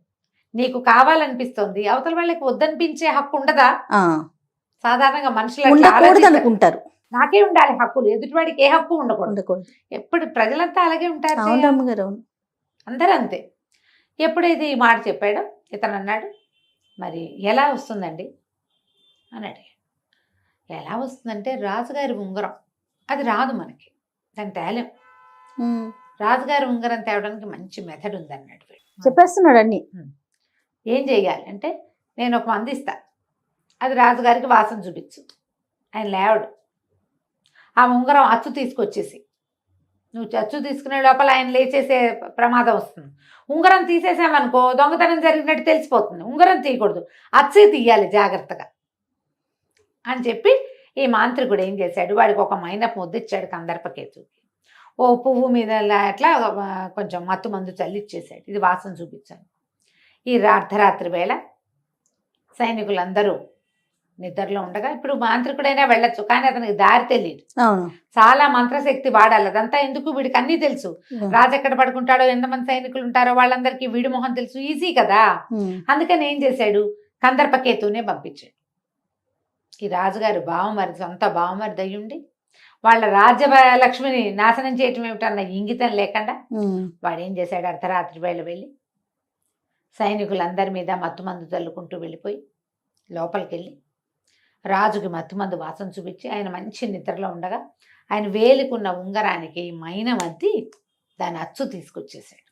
[SPEAKER 3] నీకు కావాలనిపిస్తుంది, అవతల వాళ్ళకి వద్దనిపించే హక్కు ఉండదా? సాధారణంగా మనుషులు
[SPEAKER 2] అనుకుంటారు,
[SPEAKER 3] నాకే ఉండాలి హక్కులు, ఎదుటివాడికి ఏ హక్కు ఉండకూడదు. ఎప్పుడు ప్రజలంతా అలాగే ఉంటారు, అందరూ అంతే. ఎప్పుడైతే ఈ మాట చెప్పాడో ఇతను అన్నాడు, మరి ఎలా వస్తుందండి అని అడిగాడు. ఎలా వస్తుందంటే, రాజుగారి ఉంగరం అది రాదు మనకి, దాన్ని తేలేం, రాజుగారి ఉంగరం తేవడానికి మంచి మెథడ్ ఉందన్నాడు.
[SPEAKER 2] చెప్పేస్తున్నాడు అన్ని.
[SPEAKER 3] ఏం చెయ్యాలి అంటే, నేను ఒక మంది ఇస్తా, అది రాజుగారికి వాసన చూపించు, ఆయన లేవడు, ఆ ఉంగరం అచ్చు తీసుకొచ్చేసి, నువ్వు అచ్చు తీసుకునే లోపల ఆయన లేచేసే ప్రమాదం వస్తుంది. ఉంగరం తీసేసామనుకో దొంగతనం జరిగినట్టు తెలిసిపోతుంది, ఉంగరం తీయకూడదు, అచ్చే తీయాలి జాగ్రత్తగా అని చెప్పి ఈ మాంత్రికుడు ఏం చేశాడు, వాడికి ఒక మైనపు ముద్ద ఇచ్చాడు కందర్పకేతుకి. ఓ పువ్వు మీద అట్లా కొంచెం మత్తు మందు చల్లిచ్చేసాడు, ఇది వాసన చూపించాను. ఈ అర్ధరాత్రి వేళ సైనికులందరూ నిద్రలో ఉండగా, ఇప్పుడు మాంత్రికుడైనా వెళ్ళొచ్చు కానీ అతనికి దారి తెలియదు, చాలా మంత్రశక్తి వాడాలి, అదంతా ఎందుకు, వీడికి అన్నీ తెలుసు, రాజు ఎక్కడ పడుకుంటాడో, ఎంతమంది సైనికులు ఉంటారో వాళ్ళందరికీ వీడి మొహం తెలుసు, ఈజీ కదా. అందుకని ఏం చేశాడు, కందర్పకేతునే పంపించాడు. ఈ రాజుగారు బావమరిది, సొంత బావమరిది అయ్యుండి వాళ్ళ రాజ్య లక్ష్మిని నాశనం చేయటం ఏమిటన్న ఇంగితం లేకుండా వాడు ఏం చేశాడు, అర్ధరాత్రి వేళ వెళ్ళి సైనికులందరి మీద మత్తుమందు చల్లుకుంటూ వెళ్ళిపోయి లోపలికి వెళ్ళి రాజుకి మత్తుమందు వాసన చూపించి ఆయన మంచి నిద్రలో ఉండగా ఆయన వేలికున్న ఉంగరానికి మైనం అద్ది దాని అచ్చు తీసుకొచ్చేసాడు.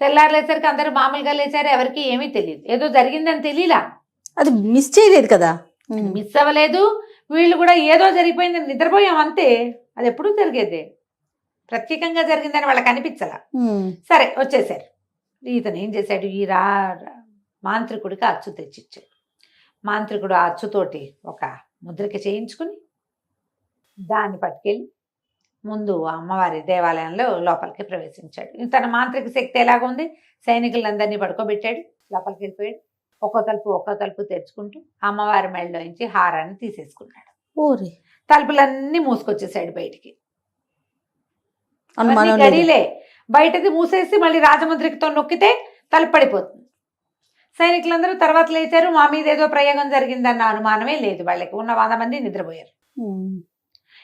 [SPEAKER 3] తెల్లారులేసరికి అందరూ మామూలుగా లేచారు, ఎవరికి ఏమీ తెలియదు. ఏదో జరిగిందని తెలియలా,
[SPEAKER 2] అది మిస్ చేయలేదు కదా.
[SPEAKER 3] మిస్ అవ్వలేదు. వీళ్ళు కూడా ఏదో జరిగిపోయిందని నిద్రపోయాం అంతే. అది ఎప్పుడూ జరిగేదే, ప్రత్యేకంగా జరిగిందని వాళ్ళకి అనిపించలా. సరే వచ్చేసారు. ఇతను ఏం చేశాడు, ఈ మాంత్రికుడికి అచ్చు తెచ్చిచ్చాడు. మాంత్రికుడు ఆ అచ్చుతోటి ఒక ముద్రిక చేయించుకుని దాన్ని పట్టుకెళ్ళి ముందు అమ్మవారి దేవాలయంలో లోపలికి ప్రవేశించాడు. తన మాంత్రిక శక్తి ఎలాగుంది, సైనికులందరినీ పడుకోబెట్టాడు, లోపలికి వెళ్ళిపోయాడు. ఒక్కో తలుపు తెరుచుకుంటూ అమ్మవారి మెడలోంచి హారాన్ని తీసేసుకున్నాడు. తలుపులన్నీ మూసుకొచ్చేసాడు బయటికి. గడిలే బయటది మూసేసి మళ్ళీ రాజముద్రికతో నొక్కితే తలుపు పడిపోతుంది. సైనికులందరూ తర్వాత లేచారు. మా మీద ఏదో ప్రయోగం జరిగిందన్న అనుమానమే లేదు వాళ్ళకి. ఉన్న 100 మంది నిద్రపోయారు.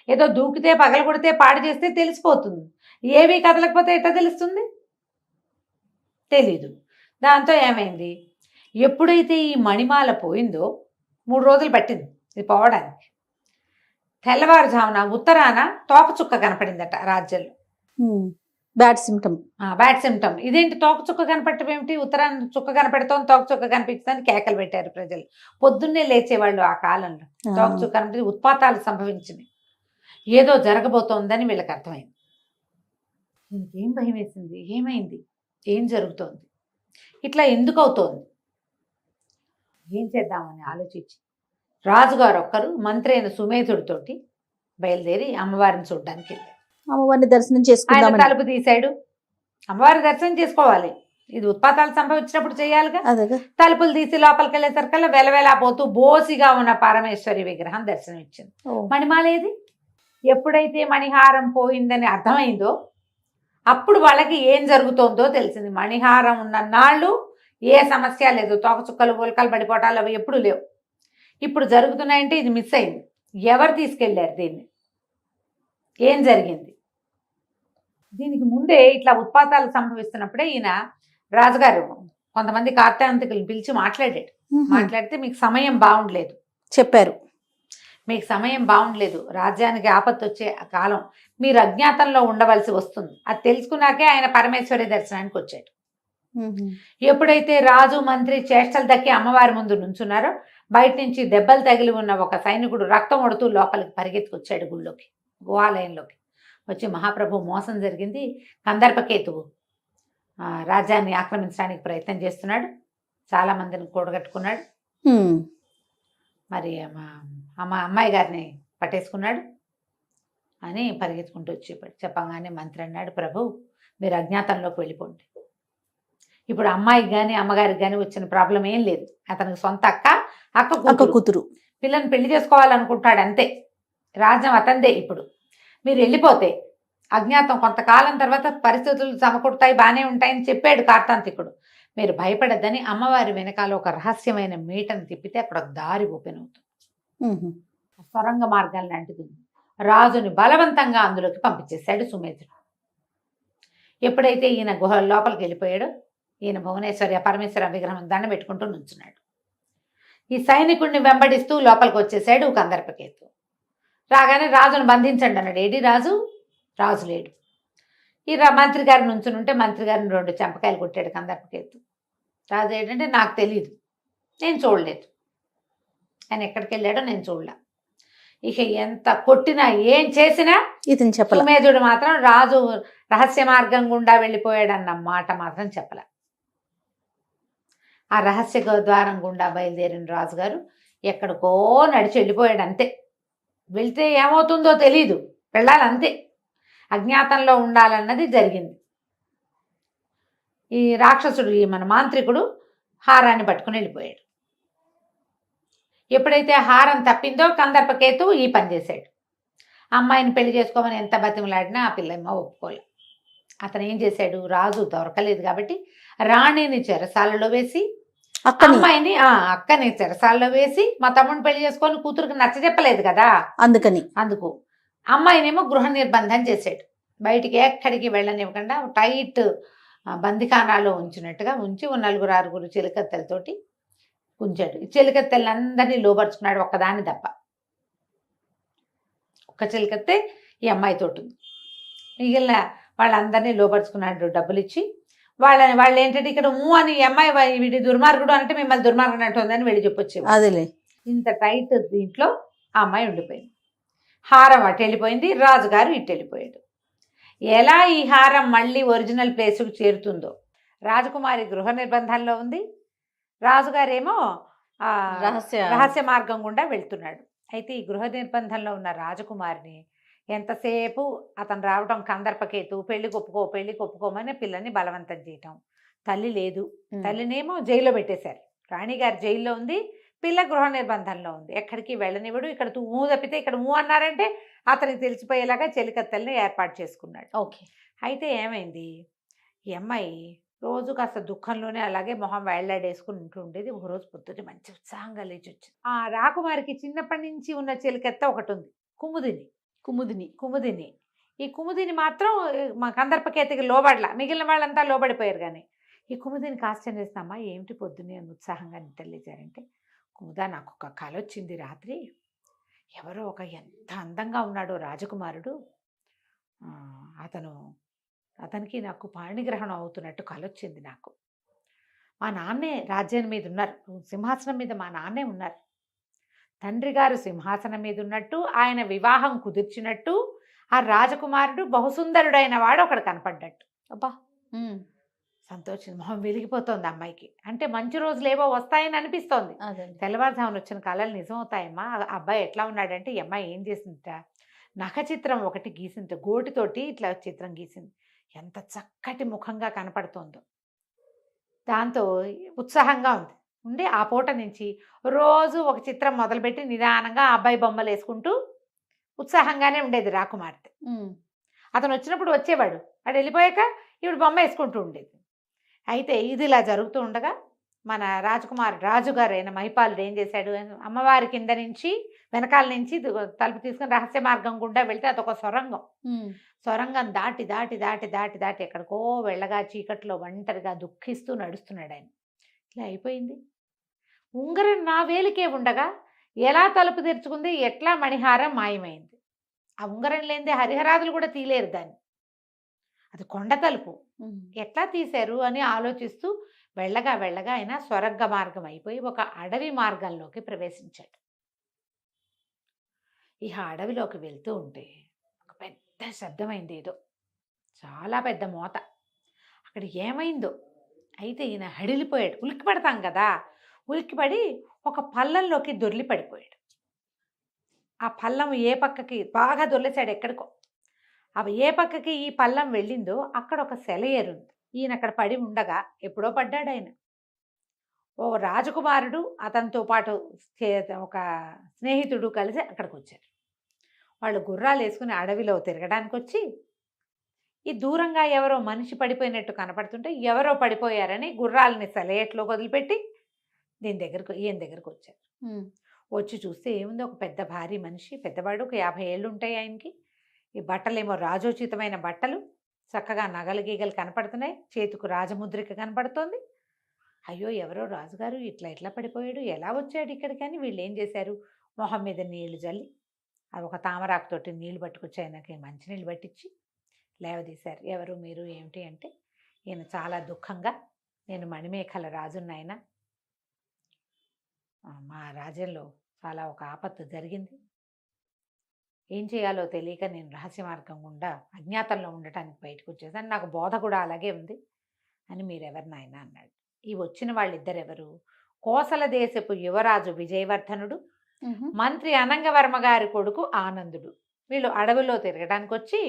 [SPEAKER 3] ఏదో దూకితే పగల కొడితే పాడు చేస్తే తెలిసిపోతుంది, ఏవి కదలకపోతే ఎట్లా తెలుస్తుంది, తెలీదు. దాంతో ఏమైంది, ఎప్పుడైతే ఈ మణిమాల పోయిందో 3 రోజులు పట్టింది ఇది పోవడానికి. తెల్లవారుజామున ఉత్తరాన తోకచుక్క కనపడిందట రాజ్యంలో.
[SPEAKER 2] Bad symptom.
[SPEAKER 3] ఇదేంటి తోకచుక్క కనపడటం ఏమిటి, ఉత్తరాన చుక్క కనపడతాం తోకచుక్క కనిపించడానికి కేకలు పెట్టారు ప్రజలు. పొద్దున్నే లేచేవాళ్ళు ఆ కాలంలో. తోకచుక్క కనపడి ఉత్పాతాలు సంభవించింది, ఏదో జరగబోతోందని వీళ్ళకి అర్థమైంది. ఏం భయం వేసింది, ఏమైంది, ఏం జరుగుతోంది, ఇట్లా ఎందుకు అవుతోంది, ఏం చేద్దామని ఆలోచించి రాజుగారు ఒక్కరు మంత్రి అయిన సుమేధుడితోటి బయలుదేరి అమ్మవారిని చూడడానికి వెళ్ళారు.
[SPEAKER 2] అమ్మవారిని దర్శనం
[SPEAKER 3] ఆయన
[SPEAKER 2] చేసుకుందాం.
[SPEAKER 3] తలుపు తీశాడు. అమ్మవారి దర్శనం చేసుకోవాలి, ఇది ఉత్పాతాలు సంభవించినప్పుడు చేయాలిగా. తలుపులు తీసి లోపలికి వెళ్ళేసరికల్లా వెలవెలా పోతూ బోసిగా ఉన్న పరమేశ్వరి విగ్రహం దర్శనం ఇచ్చింది. మణిమాల ఏది, ఎప్పుడైతే మణిహారం పోయిందని అర్థమైందో అప్పుడు వాళ్ళకి ఏం జరుగుతోందో తెలిసింది. మణిహారం ఉన్న నాళ్ళు ఏ సమస్య లేదు, తోకచుక్కలు ఉల్కలు పడిపోవటాలు అవి ఎప్పుడు లేవు. ఇప్పుడు జరుగుతున్నాయంటే ఇది మిస్ అయింది. ఎవరు తీసుకెళ్లారు దీన్ని, ఏం జరిగింది, దీనికి ముందే ఇట్లా ఉత్పాతాలు సంభవిస్తున్నప్పుడే ఈయన రాజుగారు కొంతమంది కార్తాంతికులను పిలిచి మాట్లాడితే మీకు సమయం బాగుండలేదు
[SPEAKER 2] చెప్పారు.
[SPEAKER 3] మీకు సమయం బాగుండలేదు, రాజ్యానికి ఆపత్తు వచ్చే కాలం, మీరు అజ్ఞాతంలో ఉండవలసి వస్తుంది. అది తెలుసుకున్నాకే ఆయన పరమేశ్వరి దర్శనానికి వచ్చాడు. ఎప్పుడైతే రాజు మంత్రి చేష్టలు దక్కి అమ్మవారి ముందు నుంచున్నారో బయట నుంచి దెబ్బలు తగిలి ఉన్న ఒక సైనికుడు రక్తం ఒడుతూ లోపలికి పరిగెత్తుకొచ్చాడు గుళ్ళోకి, గుహాలయంలోకి వచ్చి, మహాప్రభు మోసం జరిగింది, కందర్పకేతువు రాజ్యాన్ని ఆక్రమించడానికి ప్రయత్నం చేస్తున్నాడు, చాలా మందిని కూడగట్టుకున్నాడు, మరి అమ్మాయి గారిని పట్టేసుకున్నాడు అని పరిగెత్తుకుంటూ వచ్చి చెప్పగానే మంత్రి అన్నాడు, ప్రభు మీరు అజ్ఞాతంలోకి వెళ్ళిపోండి. ఇప్పుడు అమ్మాయికి కానీ అమ్మగారికి కానీ వచ్చిన ప్రాబ్లం ఏం లేదు. అతనికి సొంత అక్క కూతురు పిల్లని పెళ్లి చేసుకోవాలనుకుంటాడు అంతే. రాజ్యం అతందే. ఇప్పుడు మీరు వెళ్ళిపోతే అజ్ఞాతం కొంతకాలం తర్వాత పరిస్థితులు సమకూడతాయి, బాగానే ఉంటాయని చెప్పాడు కార్తాంతికుడు. మీరు భయపడద్దని అమ్మవారి వెనకాల ఒక రహస్యమైన మీటను తిప్పితే అక్కడ ఒక దారి ఓపెన్ అవుతుంది, సొరంగ మార్గం లాంటిది. రాజుని బలవంతంగా అందులోకి పంపించేశాడు సుమేధుడు. ఎప్పుడైతే ఈయన గుహ లోపలికి వెళ్ళిపోయాడో ఈయన భువనేశ్వరి పరమేశ్వర విగ్రహం దండ పెట్టుకుంటూ నుంచున్నాడు. ఈ సైనికుడిని వెంబడిస్తూ లోపలికి వచ్చేసాడు కందర్పకేతు. రాగానే రాజును బంధించండి అన్నాడు. ఏడి రాజు లేడు. ఈ మంత్రి గారి నుంచుని ఉంటే మంత్రి గారిని 2 చెంపకాయలు కొట్టాడు కందర్పకేతు. రాజు ఏంటంటే నాకు తెలియదు, నేను చూడలేదు, ఆయన ఎక్కడికి వెళ్ళాడో నేను చూడలే. ఇక ఎంత కొట్టినా ఏం చేసినా
[SPEAKER 2] ఇతను చెప్పలేదు.
[SPEAKER 3] సుమేధుడు మాత్రం రాజు రహస్య మార్గం గుండా వెళ్ళిపోయాడన్న మాట మాత్రం చెప్పలే. ఆ రహస్య ద్వారం గుండా బయలుదేరిన రాజుగారు ఎక్కడికో నడిచి వెళ్ళిపోయాడు అంతే. వెళ్తే ఏమవుతుందో తెలీదు, వెళ్ళాలంతే, అజ్ఞాతంలో ఉండాలన్నది జరిగింది. ఈ రాక్షసుడు మన మాంత్రికుడు హారాన్ని పట్టుకుని వెళ్ళిపోయాడు. ఎప్పుడైతే హారం తప్పిందో కందర్పకేతు ఈ పని చేశాడు. అమ్మాయిని పెళ్లి చేసుకోమని ఎంత బతిమలాడినా ఆ పిల్లమ్మ ఒప్పుకోలే. అతను ఏం చేశాడు, రాజు దొరకలేదు కాబట్టి రాణిని చెరసాలలో వేసి అమ్మాయిని అక్కని చెరసాలలో వేసి, మా తమ్ముడిని పెళ్లి చేసుకొని కూతురికి నచ్చజెప్పలేదు కదా అందుకు అమ్మాయినేమో గృహ నిర్బంధం చేశాడు. బయటికి ఎక్కడికి వెళ్ళనివ్వకుండా టైట్ బందిఖానాలో ఉంచినట్టుగా ఉంచి ఓ 4-6 చెలికత్తెలతోటి ఉంచాడు. ఈ చెలికత్తెలను అందరినీ లోపరుచుకున్నాడు, ఒక్కదాన్ని తప్ప. ఒక్క చెలికత్తే ఈ అమ్మాయితోటి ఉంది. మిగిలిన వాళ్ళందరినీ లోపరుచుకున్నాడు డబ్బులు ఇచ్చి. వాళ్ళు ఏంటంటే ఇక్కడ అని ఈ అమ్మాయి వీడి దుర్మార్గుడు అంటే మిమ్మల్ని దుర్మార్గుడు అంటుందని వెళ్ళి చెప్పొచ్చేది.
[SPEAKER 2] అదేలే.
[SPEAKER 3] ఇంత టైట్ దీంట్లో ఆ అమ్మాయి ఉండిపోయింది. హారం అటు వెళ్ళిపోయింది, రాజుగారు ఇటు వెళ్ళిపోయాడు. ఎలా ఈ హారం మళ్ళీ ఒరిజినల్ ప్లేస్కు చేరుతుందో. రాజకుమారి గృహ నిర్బంధంలో ఉంది, రాజుగారేమో రహస్య మార్గం గుండా వెళ్తున్నాడు. అయితే ఈ గృహ నిర్బంధంలో ఉన్న రాజకుమారిని ఎంతసేపు అతను రావడం కందర్పకేతు, పెళ్లి కొప్పుకోమని పిల్లని బలవంతం చేయటం. తల్లి లేదు, తల్లినేమో జైల్లో పెట్టేశారు. రాణిగారు జైల్లో ఉంది, పిల్ల గృహ నిర్బంధంలో ఉంది, ఎక్కడికి వెళ్ళనివ్వడు. ఇక్కడ తప్పితే ఇక్కడ అన్నారంటే అతనికి తెలిసిపోయేలాగా చెలికత్తెల్ని ఏర్పాటు చేసుకున్నాడు.
[SPEAKER 2] ఓకే.
[SPEAKER 3] అయితే ఏమైంది, ఈ అమ్మాయి రోజు కాస్త దుఃఖంలోనే అలాగే మొహం వేళ్లాడేసుకుని ఉంటుండేది. ఒకరోజు పొద్దున్న మంచి ఉత్సాహంగా లేచి వచ్చింది. ఆ రాకుమారికి చిన్నప్పటి నుంచి ఉన్న చెలికత్త ఒకటి ఉంది, కుముదిని. ఈ కుముదిని మాత్రం మా కందర్పకేతకి లోబడలా, మిగిలిన వాళ్ళంతా లోబడిపోయారు. కానీ ఈ కుముదినికి ఆశ్చర్యం చేస్తామా, ఏమిటి పొద్దున్నే ఉత్సాహంగా నిద్రలేచారంటే, కుముదా నాకు ఒక కల వచ్చింది రాత్రి. ఎవరో ఎంత అందంగా ఉన్నాడో రాజకుమారుడు, అతనికి నాకు పాణిగ్రహణం అవుతున్నట్టు కల వచ్చింది నాకు. మా నాన్నే రాజ్యం మీద ఉన్నారు, సింహాసనం మీద మా నాన్నే ఉన్నారు. తండ్రి గారు సింహాసనం మీద ఉన్నట్టు, ఆయన వివాహం కుదిర్చినట్టు, ఆ రాజకుమారుడు బహుసుందరుడైన వాడు ఒకడు కనపడ్డట్టు.
[SPEAKER 2] అబ్బా,
[SPEAKER 3] సంతోషం, మొహం వెలిగిపోతుంది అమ్మాయికి. అంటే మంచి రోజులు ఏవో వస్తాయని అనిపిస్తోంది. తెల్లవారుజామున వచ్చిన కళలు నిజమవుతాయమ్మా. అబ్బాయి ఎట్లా ఉన్నాడంటే, ఈ అమ్మాయి ఏం చేసిందిట, నఖ చిత్రం ఒకటి గీసింది, గోటితోటి ఇట్లా చిత్రం గీసింది. ఎంత చక్కటి ముఖంగా కనపడుతోందో. దాంతో ఉత్సాహంగా ఉండి ఆ పూట నుంచి రోజు ఒక చిత్రం మొదలుపెట్టి నిదానంగా ఆ అబ్బాయి బొమ్మలు వేసుకుంటూ ఉత్సాహంగానే ఉండేది రాకుమార్తె. అతను వచ్చినప్పుడు వచ్చేవాడు, వాడు వెళ్ళిపోయాక ఈవిడ బొమ్మ వేసుకుంటూ ఉండేది. అయితే ఇది ఇలా జరుగుతూ ఉండగా మన రాజుగారు అయిన మహిపాలుడు ఏం చేశాడు, అమ్మవారి కింద నుంచి వెనకాల నుంచి తలుపు తీసుకుని రహస్య మార్గం గుండా వెళ్తే అదొక సొరంగం దాటి దాటి దాటి దాటి దాటి ఎక్కడికో వెళ్ళగా చీకట్లో ఒంటరిగా దుఃఖిస్తూ నడుస్తున్నాడు ఆయన. ఇలా అయిపోయింది. ఉంగరం నా వేలికే ఉండగా ఎలా తలుపు తెరుచుకుంది, ఎట్లా మణిహారం మాయమైంది. ఆ ఉంగరం లేనిదే హరిహరాదులు కూడా తీలేరు దాన్ని, అది కొండ తలుపు, ఎట్లా తీశారు అని ఆలోచిస్తూ వెళ్ళగా ఆయన స్వర్గ మార్గం అయిపోయి ఒక అడవి మార్గంలోకి ప్రవేశించాడు. ఇక అడవిలోకి వెళ్తూ ఉంటే ఒక పెద్ద శబ్దమైంది, ఏదో చాలా పెద్ద మోత. అక్కడ ఏమైందో, అయితే ఈయన హడిలిపోయాడు. ఉలిక్కి పడతాం కదా, ఉలిక్కిపడి ఒక పల్లంలోకి దొర్లి పడిపోయాడు. ఆ పల్లం ఏ పక్కకి బాగా దొర్లేశాడు ఎక్కడికో. అవి ఏ పక్కకి ఈ పల్లం వెళ్ళిందో అక్కడ ఒక సెలయేరుంది. ఈయన అక్కడ పడి ఉండగా ఎప్పుడో పడ్డాడు ఆయన. ఓ రాజకుమారుడు అతనితో పాటు ఒక స్నేహితుడు కలిసి అక్కడికి వచ్చారు. వాళ్ళు గుర్రాలు వేసుకుని అడవిలో తిరగడానికి వచ్చి, ఈ దూరంగా ఎవరో మనిషి పడిపోయినట్టు కనపడుతుంటే ఎవరో పడిపోయారని గుర్రాలని సెలయేట్లో వదిలిపెట్టి ఈయన దగ్గరకు వచ్చారు. వచ్చి చూస్తే ఏముంది, ఒక పెద్ద భారీ మనిషి, పెద్దవాడు, ఒక 50 ఏళ్ళు ఉంటాయి ఆయనకి. ఈ బట్టలేమో రాజోచితమైన బట్టలు, చక్కగా నగలు గీగలు కనపడుతున్నాయి, చేతికి రాజముద్రిక కనపడుతోంది. అయ్యో ఎవరో రాజుగారు ఇట్లా పడిపోయాడు, ఎలా వచ్చాడు ఇక్కడికి అని వీళ్ళు ఏం చేశారు, మొహం మీద నీళ్లు జల్లి అది ఒక తామరాకుతోటి నీళ్లు పట్టుకొచ్చి ఆయనకి మంచినీళ్ళు పట్టించి లేవదీశారు. ఎవరు మీరు ఏమిటి అంటే, ఈయన చాలా దుఃఖంగా, నేను మణిమేఖల రాజున్నాయన, మా రాజ్యంలో చాలా ఒక ఆపత్తు జరిగింది, ఏం చేయాలో తెలియక నేను రహస్య మార్గం గుండా అజ్ఞాతంలో ఉండటానికి బయటకు వచ్చేసాను, నాకు బోధ కూడా అలాగే ఉంది అని మీరెవరు నాయన అన్నాడు. ఈ వచ్చిన వాళ్ళిద్దరెవరు, కోసల దేశపు యువరాజు విజయవర్ధనుడు, మంత్రి అనంగవర్మ గారి కొడుకు ఆనందుడు. వీళ్ళు అడవిలో తిరగడానికి వచ్చి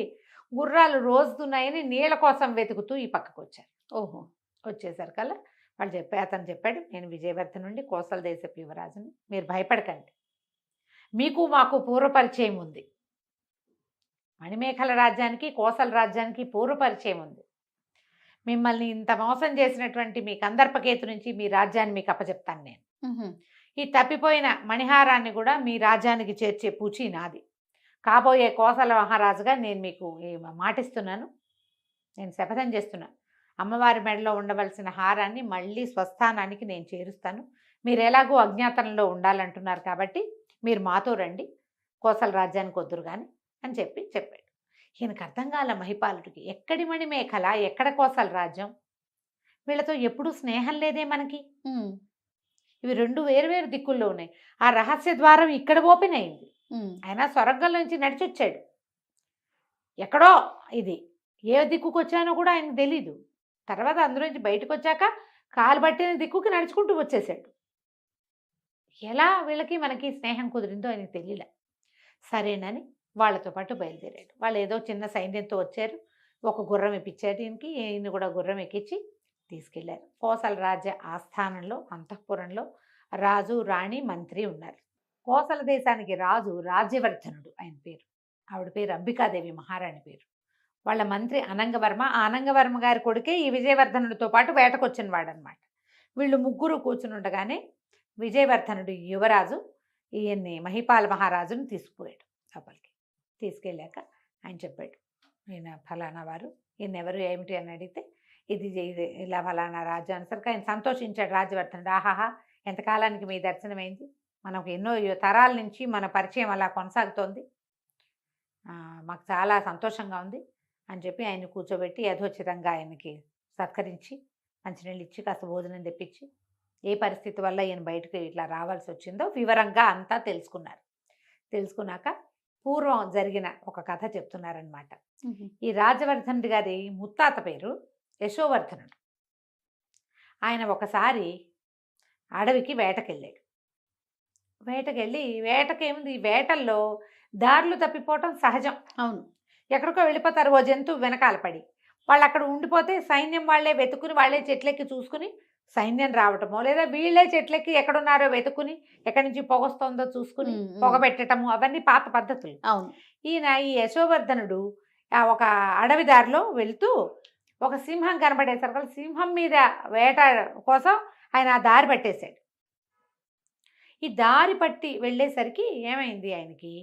[SPEAKER 3] గుర్రాలు రోజుతున్నాయని నీళ్ళ కోసం వెతుకుతూ ఈ పక్కకు వచ్చారు. వచ్చేసరి కల్లా అతను చెప్పాడు, నేను విజయవర్ధనుండి, కోసల దేశపు యువరాజుని, మీరు భయపడకండి, మీకు మాకు పూర్వపరిచయం ఉంది, మణిమేఖల రాజ్యానికి కోసల రాజ్యానికి పూర్వపరిచయం ఉంది, మిమ్మల్ని ఇంత మోసం చేసినటువంటి మీ కందర్పకేతు నుంచి మీ రాజ్యాన్ని మీకు అప్పచెప్తాను నేను, ఈ తప్పిపోయిన మణిహారాన్ని కూడా మీ రాజ్యానికి చేర్చే పూచి నాది, కాబోయే కోసల మహారాజుగా నేను మీకు మాటిస్తున్నాను, నేను శపథం చేస్తున్నాను, అమ్మవారి మెడలో ఉండవలసిన హారాన్ని మళ్ళీ స్వస్థానానికి నేను చేరుస్తాను. మీరు ఎలాగో అజ్ఞాతంలో ఉండాలంటున్నారు కాబట్టి మీరు మాతో రండి, కోసల రాజ్యానికి వద్దురు కానీ అని చెప్పాడు. ఈయనకు అర్థం కాల మహిపాలుడికి, ఎక్కడి మణిమేఖల, ఎక్కడ కోసల రాజ్యం, వీళ్ళతో ఎప్పుడూ స్నేహం లేదే మనకి, ఇవి రెండు వేరు దిక్కుల్లో ఉన్నాయి. ఆ రహస్య ద్వారం ఇక్కడ ఓపెన్ అయింది, ఆయన స్వర్గంలో నుంచి నడిచొచ్చాడు. ఎక్కడో ఇది ఏ దిక్కుకు వచ్చానో కూడా ఆయనకు తెలీదు. తర్వాత అందులోంచి బయటకు వచ్చాక కాలు పట్టిన దిక్కుకి నడుచుకుంటూ వచ్చేసాడు. ఎలా వీళ్ళకి మనకి స్నేహం కుదిరిందో ఆయనకు తెలియలే. సరేనని వాళ్ళతో పాటు బయలుదేరాడు. వాళ్ళు ఏదో చిన్న సైన్యంతో వచ్చారు. ఒక గుర్రం ఎక్కించారు ఈయనకి, ఈయన కూడా గుర్రం ఎక్కించి తీసుకెళ్లారు. కోసల రాజ్య ఆస్థానంలో అంతఃపురంలో రాజు, రాణి, మంత్రి ఉన్నారు. కోసల దేశానికి రాజు రాజ్యవర్ధనుడు ఆయన పేరు, ఆవిడ పేరు అంబికాదేవి మహారాణి పేరు. వాళ్ళ మంత్రి అనంగవర్మ, ఆ అనంగవర్మ గారి కొడుకే ఈ విజయవర్ధనుడితో పాటు వేటకొచ్చిన వాడనమాట. వీళ్ళు ముగ్గురు కూర్చుని ఉండగానే విజయవర్ధనుడు యువరాజు ఈయన్ని మహిపాల మహారాజును తీసుకుపోయాడు. లోపలికి తీసుకెళ్ళాక ఆయన చెప్పాడు, ఈయన ఫలానా వారు, ఈయన ఎవరు ఏమిటి అని అడిగితే ఇది ఇలా ఫలానా రాజు అనేసరికి ఆయన సంతోషించాడు రాజ్యవర్ధనుడు. ఆహాహా, ఎంతకాలానికి మీ దర్శనమైంది, మనకు ఎన్నో తరాల నుంచి మన పరిచయం అలా కొనసాగుతోంది, మాకు చాలా సంతోషంగా ఉంది అని చెప్పి ఆయన కూర్చోబెట్టి యథోచితంగా ఆయనకి సత్కరించి మంచినీళ్ళు ఇచ్చి కాస్త భోజనం తెప్పించి ఏ పరిస్థితి వల్ల ఈయన బయటకు ఇట్లా రావాల్సి వచ్చిందో వివరంగా అంతా తెలుసుకున్నారు. తెలుసుకున్నాక పూర్వం జరిగిన ఒక కథ చెప్తున్నారనమాట. ఈ రాజవర్ధనుడి గారి ముత్తాత పేరు యశోవర్ధనుడు. ఆయన ఒకసారి అడవికి వేటకెళ్ళాడు. వేటకెళ్ళి వేటకేముంది, వేటల్లో దారులు తప్పిపోవటం సహజం.
[SPEAKER 2] అవును,
[SPEAKER 3] ఎక్కడికో వెళ్ళిపోతారు ఓ జంతువు వెనకాల పడి. వాళ్ళు అక్కడ ఉండిపోతే సైన్యం వాళ్ళే వెతుకుని వాళ్ళే చెట్లెక్కి చూసుకుని సైన్యం రావటమో, లేదా వీళ్ళే చెట్లెక్కి ఎక్కడున్నారో వెతుకుని ఎక్కడి నుంచి పొగొస్తుందో చూసుకుని పొగ పెట్టడము, అవన్నీ పాత పద్ధతులు.
[SPEAKER 2] అవును.
[SPEAKER 3] ఈయన ఈ యశోవర్ధనుడు ఒక అడవి దారిలో వెళ్తూ ఒక సింహం కనబడేసరికి సింహం మీద వేట కోసం ఆయన ఆ దారి పట్టేశాడు. ఈ దారి పట్టి వెళ్ళేసరికి ఏమైంది, ఆయనకి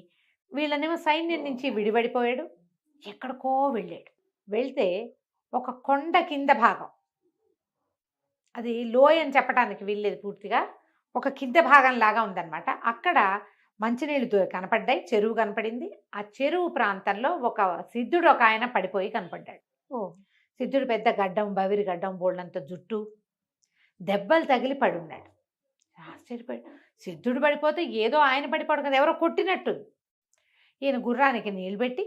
[SPEAKER 3] వీళ్ళనేమో సైన్యం నుంచి విడిపడిపోయాడు, ఎక్కడికో వెళ్ళాడు. వెళ్తే ఒక కొండ కింద భాగం, అది లోయ అని చెప్పడానికి వీల్లేదు, పూర్తిగా ఒక కింద భాగం లాగా ఉందన్నమాట. అక్కడ మంచినీళ్ళు కనపడ్డాయి, చెరువు కనపడింది. ఆ చెరువు ప్రాంతంలో ఒక సిద్ధుడు ఒక ఆయన పడిపోయి కనపడ్డాడు. సిద్ధుడు పెద్ద గడ్డం, బవిరి గడ్డం, బోళ్ళంత జుట్టు, దెబ్బలు తగిలి పడున్నాడు. ఆశ్చర్యపోయాడు, సిద్ధుడు పడిపోతే ఏదో ఆయన పడిపోవడం కదా, ఎవరో కొట్టినట్టు. ఈయన గుర్రానికి నీళ్ళు పెట్టి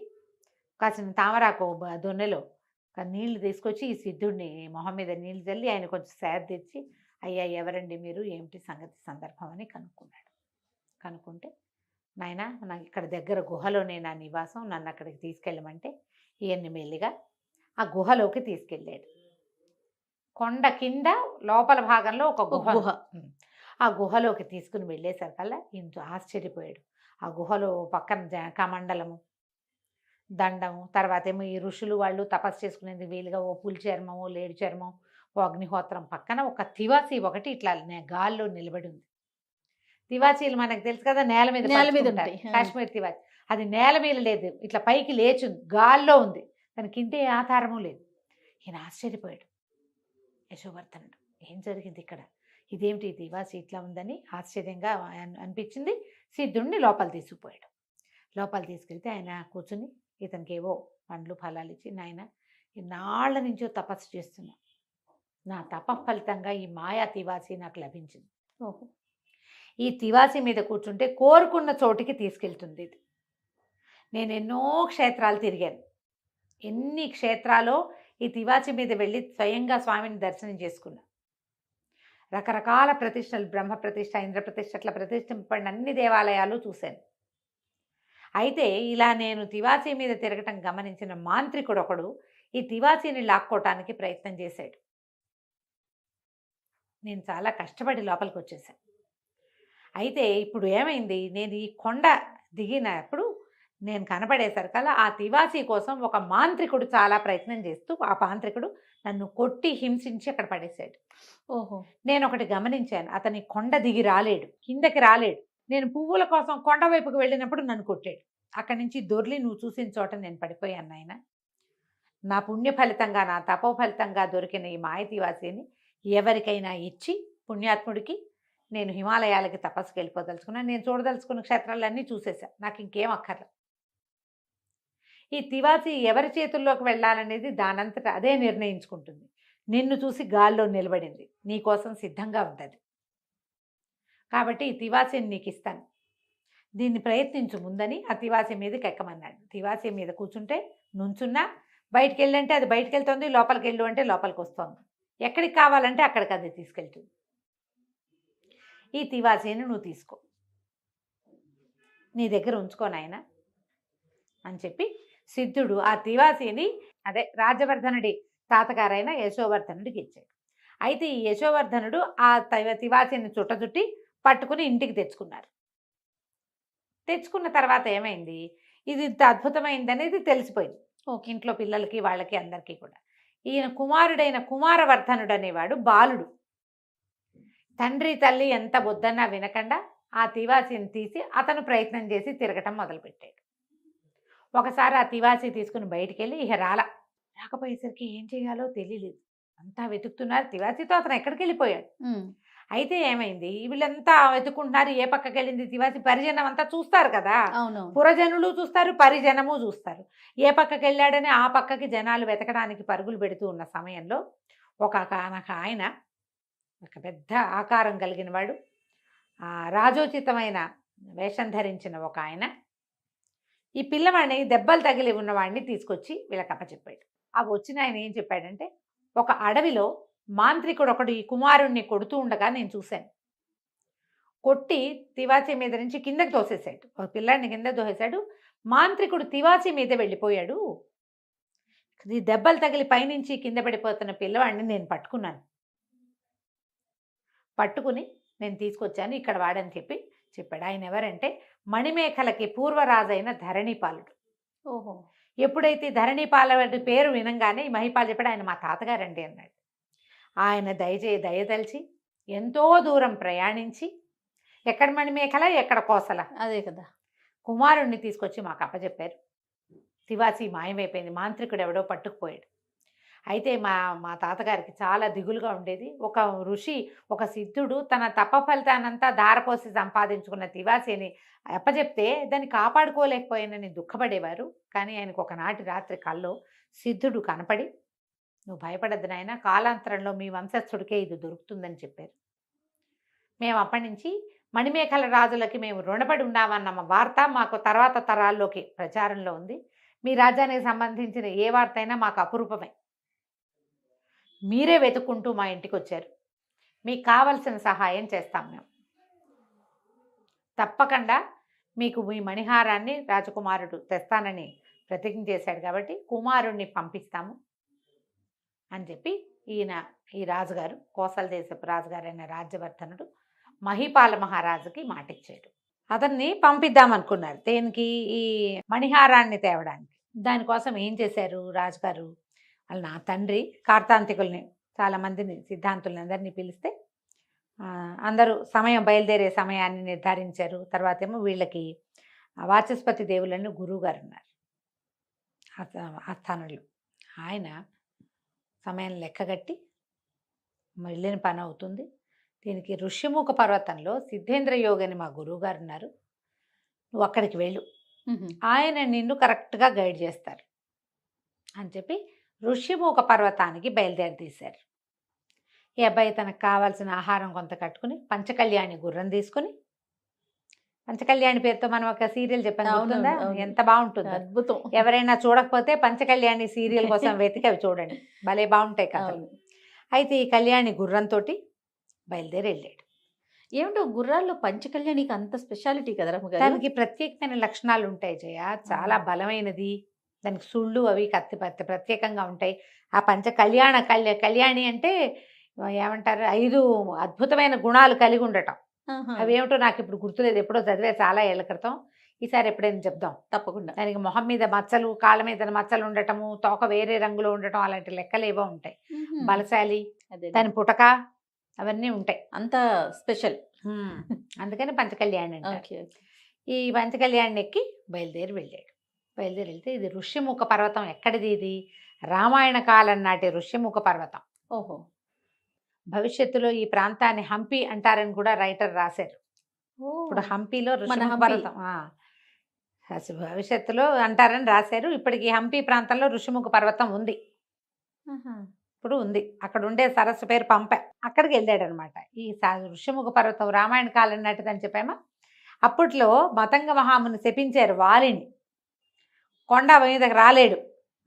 [SPEAKER 3] కాసిన తామరాకు దొన్నెలో నీళ్లు తీసుకొచ్చి ఈ సిద్ధుడిని మొహం మీద నీళ్ళు చల్లి ఆయన కొంచెం సేద తెచ్చి, అయ్యా ఎవరండి మీరు, ఏమిటి సంగతి సందర్భం అని కనుక్కున్నాడు. కనుక్కుంటే, నాయన నాకు ఇక్కడ దగ్గర గుహలోనే నా నివాసం, నన్ను అక్కడికి తీసుకెళ్ళమంటే ఈయన్ని మెల్లిగా ఆ గుహలోకి తీసుకెళ్ళాడు. కొండ కింద లోపల భాగంలో ఒక గుహ. ఆ గుహలోకి తీసుకుని వెళ్ళేసరికల్లా ఇంత ఆశ్చర్యపోయాడు. ఆ గుహలో పక్కన కమండలము, దండము, తర్వాత ఏమో ఈ ఋషులు వాళ్ళు తపస్సు చేసుకునేది వీలుగా ఓ పులి చర్మం, ఓ లేడి చర్మం, ఓ అగ్నిహోత్రం, పక్కన ఒక తివాసి ఒకటి ఇట్లా గాల్లో నిలబడి ఉంది. తివాచీలు మనకు తెలుసు కదా, నేల మీద ఉంటాయి, కాశ్మీర్ తివాచి. అది నేల మీద లేదు, ఇట్లా పైకి లేచుంది, గాల్లో ఉంది, దానికి ఇంతే ఆధారము లేదు. ఈయన ఆశ్చర్యపోయాడు యశోవర్ధనుడు, ఏం జరిగింది ఇక్కడ, ఇదేమిటి తివాసి ఇట్లా ఉందని ఆశ్చర్యంగా అనిపించింది. సిద్ధుడిని లోపల తీసుకుపోయాడు. లోపల తీసుకెళ్తే ఆయన కూర్చుని ఇతనికి ఏవో పండ్లు ఫలాలు ఇచ్చి, నాయన ఇన్నాళ్ల నుంచో తపస్సు చేస్తున్నా, నా తప ఫలితంగా ఈ మాయా తివాసి నాకు లభించింది. ఓహో, ఈ తివాసి మీద కూర్చుంటే కోరుకున్న చోటికి తీసుకెళ్తుంది ఇది. నేను ఎన్నో క్షేత్రాలు తిరిగాను, ఎన్ని క్షేత్రాలో ఈ తివాచి మీద వెళ్ళి స్వయంగా స్వామిని దర్శనం చేసుకున్నా. రకరకాల ప్రతిష్టలు, బ్రహ్మ ప్రతిష్ట, ఇంద్ర ప్రతిష్ట, అట్లా ప్రతిష్ఠింపబడిన అన్ని దేవాలయాలు చూశాను. అయితే ఇలా నేను తివాచీ మీద తిరగటం గమనించిన మాంత్రికుడు ఒకడు ఈ తివాచీని లాక్కోవటానికి ప్రయత్నం చేశాడు. నేను చాలా కష్టపడి లోపలికి వచ్చేసాను. అయితే ఇప్పుడు ఏమైంది, నేను ఈ కొండ దిగినప్పుడు నేను కనపడేసరికల్లా ఆ తివాచీ కోసం ఒక మాంత్రికుడు చాలా ప్రయత్నం చేస్తూ ఆ మాంత్రికుడు నన్ను కొట్టి హింసించి అక్కడ పడేశాడు.
[SPEAKER 2] ఓహో, నేను
[SPEAKER 3] ఒకటి గమనించాను, అతని కొండ దిగి రాలేడు, కిందకి రాలేడు. నేను పువ్వుల కోసం కొండ వైపుకి వెళ్ళినప్పుడు నన్ను కొట్టాడు. అక్కడి నుంచి దొర్లి నువ్వు చూసిన చోట నేను పడిపోయాను నాయన, నా పుణ్య ఫలితంగా నా తపో ఫలితంగా దొరికిన ఈ మాయ తివాసీని ఎవరికైనా ఇచ్చి పుణ్యాత్ముడికి నేను హిమాలయాలకి తపస్సుకి వెళ్ళిపోదలుచుకున్నాను. నేను చూడదలుచుకున్న క్షేత్రాలన్నీ చూసేశాను, నాకు ఇంకేం అక్కర్లేదు. ఈ తివాసి ఎవరి చేతుల్లోకి వెళ్ళాలనేది దానంతట అదే నిర్ణయించుకుంటుంది. నిన్ను చూసి గాల్లో నిలబడింది, నీకోసం సిద్ధంగా ఉంటుంది. కాబట్టి ఈ తివాసిని నీకు ఇస్తాను, దీన్ని ప్రయత్నించు ముందని ఆ తివాసి మీదకి ఎక్కమన్నాడు. తివాసి మీద కూర్చుంటే నుంచున్నా, బయటికి వెళ్ళంటే అది బయటికి వెళ్తుంది, లోపలికి వెళ్ళు అంటే లోపలికి వస్తుంది, ఎక్కడికి కావాలంటే అక్కడికి అది తీసుకెళ్తుంది. ఈ తివాసిని నువ్వు తీసుకో, నీ దగ్గర ఉంచుకో నాయన అని చెప్పి సిద్ధుడు ఆ తివాసిని అదే రాజవర్ధనుడి తాతగారైన యశోవర్ధనుడికి ఇచ్చాడు. అయితే ఈ యశోవర్ధనుడు ఆ తివాసిని చుట్టచుట్టి పట్టుకుని ఇంటికి తెచ్చుకున్నారు. తెచ్చుకున్న తర్వాత ఏమైంది, ఇది ఇంత అద్భుతమైంది అనేది తెలిసిపోయింది ఇంట్లో పిల్లలకి వాళ్ళకి అందరికీ కూడా. ఈయన కుమారుడైన కుమారవర్ధనుడు అనేవాడు బాలుడు. తండ్రి తల్లి ఎంత వద్దన్నా వినకుండా ఆ తివాసిని తీసి అతను ప్రయత్నం చేసి తిరగటం మొదలుపెట్టాడు. ఒకసారి ఆ తివాసి తీసుకుని బయటికి వెళ్ళి ఇక రాకపోయేసరికి ఏం చేయాలో తెలియలేదు, అంతా వెతుకుతున్నారు. తివాసితో అతను ఎక్కడికి వెళ్ళిపోయాడు. అయితే ఏమైంది, వీళ్ళంతా వెతుకుంటున్నారు, ఏ పక్కకి వెళ్ళింది తివాసి. పరిజనం అంతా చూస్తారు కదా, పురజనులు చూస్తారు, పరిజనము చూస్తారు. ఏ పక్కకి వెళ్ళాడని ఆ పక్కకి జనాలు వెతకడానికి పరుగులు పెడుతూ ఉన్న సమయంలో ఒక ఆయన, ఒక పెద్ద ఆకారం కలిగిన వాడు, రాజోచితమైన వేషం ధరించిన ఒక ఆయన ఈ పిల్లవాడిని దెబ్బలు తగిలి ఉన్నవాడిని తీసుకొచ్చి వీళ్ళకి అప్పచెప్పాడు. ఆ వచ్చిన ఆయన ఏం చెప్పాడంటే, ఒక అడవిలో మాంత్రికుడు ఒకడు ఈ కుమారుణ్ణి కొడుతూ ఉండగా నేను చూశాను. కొట్టి తివాసి మీద నుంచి కిందకి తోసేశాడు, ఒక పిల్లాడిని కింద తోసేశాడు. మాంత్రికుడు తివాసి మీద వెళ్ళిపోయాడు. ఈ దెబ్బలు తగిలి పైనుంచి కింద పడిపోతున్న పిల్లవాడిని నేను పట్టుకుని నేను తీసుకొచ్చాను, ఇక్కడ వాడని చెప్పాడు. ఆయన ఎవరంటే మణిమేఖలకి పూర్వరాజైన ధరణిపాలుడు.
[SPEAKER 2] ఓహో.
[SPEAKER 3] ఎప్పుడైతే ధరణిపాలుడి పేరు వినంగానే ఈ మహిపాలు చెప్పాడు, ఆయన మా తాతగారండి అన్నాడు. ఆయన దయతలిచి ఎంతో దూరం ప్రయాణించి, ఎక్కడ మణిమేఖల ఎక్కడ కోసల,
[SPEAKER 2] అదే కదా,
[SPEAKER 3] కుమారుణ్ణి తీసుకొచ్చి మాకు అప్పచెప్పారు. తివాసి మాయమైపోయింది, మాంత్రికుడు ఎవడో పట్టుకుపోయాడు. అయితే మా తాతగారికి చాలా దిగులుగా ఉండేది. ఒక ఋషి, ఒక సిద్ధుడు తన తప ఫలితానంతా ధారపోసి సంపాదించుకున్న తివాసిని అప్పచెప్తే దాన్ని కాపాడుకోలేకపోయానని దుఃఖపడేవారు. కానీ ఆయనకు ఒకనాటి రాత్రి కల్లో సిద్ధుడు కనపడి, నువ్వు భయపడద్దు నాయన, కాలాంతరంలో మీ వంశస్థుడికే ఇది దొరుకుతుందని చెప్పారు. మేము అప్పటి నుంచి మణిమేఖల రాజులకి మేము రుణపడి ఉన్నామన్న వార్త మాకు తర్వాత తరాల్లోకి ప్రచారంలో ఉంది. మీ రాజ్యానికి సంబంధించిన ఏ వార్త అయినా మాకు అపురూపమే. మీరే వెతుక్కుంటూ మా ఇంటికి వచ్చారు, మీకు కావలసిన సహాయం చేస్తాం మేము. తప్పకుండా మీకు మీ మణిహారాన్ని రాజకుమారుడు తెస్తానని ప్రతిజ్ఞ చేశాడు కాబట్టి కుమారుణ్ణి పంపిస్తాము అని చెప్పి ఈ రాజుగారు, కోసల దేశపు రాజుగారైన రాజ్యవర్ధనుడు మహిపాల మహారాజుకి మాటిచ్చాడు. అతన్ని పంపిద్దామనుకున్నారు. దేనికి? ఈ మణిహారాన్ని తేవడానికి. దానికోసం ఏం చేశారు రాజుగారు, వాళ్ళ నా తండ్రి కార్తాంతికుల్ని, చాలామందిని సిద్ధాంతుల్ని అందరినీ పిలిస్తే అందరూ బయలుదేరే సమయాన్ని నిర్ధారించారు. తర్వాత ఏమో వీళ్ళకి వాచస్పతి దేవులని గురువు గారు ఉన్నారు ఆస్థానంలో. ఆయన సమయం లెక్కగట్టి వెళ్ళిన పని అవుతుంది. దీనికి ఋష్యముఖ పర్వతంలో సిద్ధేంద్ర యోగని మా గురువు గారు ఉన్నారు, నువ్వు అక్కడికి వెళ్ళు, ఆయన నిన్ను కరెక్ట్గా గైడ్ చేస్తారు అని చెప్పి ఋష్యముఖ పర్వతానికి బయలుదేరి. ఈ అబ్బాయి తనకు కావాల్సిన ఆహారం కొంత కట్టుకుని పంచకళ్యాణి గుర్రం తీసుకుని, పంచకళ్యాణి పేరుతో మనం ఒక సీరియల్ చెప్పాను, ఎంత బాగుంటుంది,
[SPEAKER 2] అద్భుతం.
[SPEAKER 3] ఎవరైనా చూడకపోతే పంచకళ్యాణి సీరియల్ కోసం వెతికి అవి చూడండి, భలే బాగుంటాయి కథలు. అయితే ఈ కళ్యాణి గుర్రంతో బయలుదేరి వెళ్ళాడు.
[SPEAKER 2] ఏమిటో గుర్రాల్లో పంచకళ్యాణికి అంత స్పెషాలిటీ కదా రమ్మగారు?
[SPEAKER 3] దానికి ప్రత్యేకమైన లక్షణాలు ఉంటాయి జయ, చాలా బలమైనది. దానికి సుళ్ళు అవి కత్తి ప్రత్యేకంగా ఉంటాయి. ఆ కళ్యాణి అంటే ఏమంటారు, 5 అద్భుతమైన గుణాలు కలిగి ఉండటం. అవి ఏమిటో నాకు ఇప్పుడు గుర్తులేదు, ఎప్పుడో చదివే చాలా ఏళ్ల క్రితం. ఈసారి ఎప్పుడైనా చెప్దాం తప్పకుండా. దానికి మొహం మీద మచ్చలు, కాళ్ళ మీద మచ్చలు ఉండటము, తోక వేరే రంగులో ఉండటం, అలాంటి లెక్కలు ఏవో ఉంటాయి. బలశాలి, దాని పుటక అవన్నీ ఉంటాయి, అంత స్పెషల్. అందుకని పంచకళ్యాణి అంటారు. ఈ పంచకళ్యాణి ఎక్కి బయలుదేరి వెళ్ళాడు. బయలుదేరి వెళ్తే ఇది ఋష్యముఖ పర్వతం. ఎక్కడిది ఇది? రామాయణ కాలం నాటి ఋష్యముఖ పర్వతం.
[SPEAKER 2] ఓహో.
[SPEAKER 3] భవిష్యత్తులో ఈ ప్రాంతాన్ని హంపి అంటారని కూడా రైటర్ రాశారు. ఇప్పుడు హంపిలో ఋష్యముఖ
[SPEAKER 2] హంపి.
[SPEAKER 3] పర్వతం భవిష్యత్తులో అంటారని రాశారు. ఇప్పటికి హంపి ప్రాంతంలో ఋష్యముఖ పర్వతం ఉంది. ఇప్పుడు ఉంది. అక్కడ ఉండే సరస్సు పేరు పంప. అక్కడికి వెళ్ళాడు అనమాట. ఈ ఋష్యముఖ పర్వతం రామాయణ కాలం నాటిదని చెప్పామా. అప్పట్లో మతంగ మహాముని శపించారు వాలిని, కొండ మీదకి రాలేడు,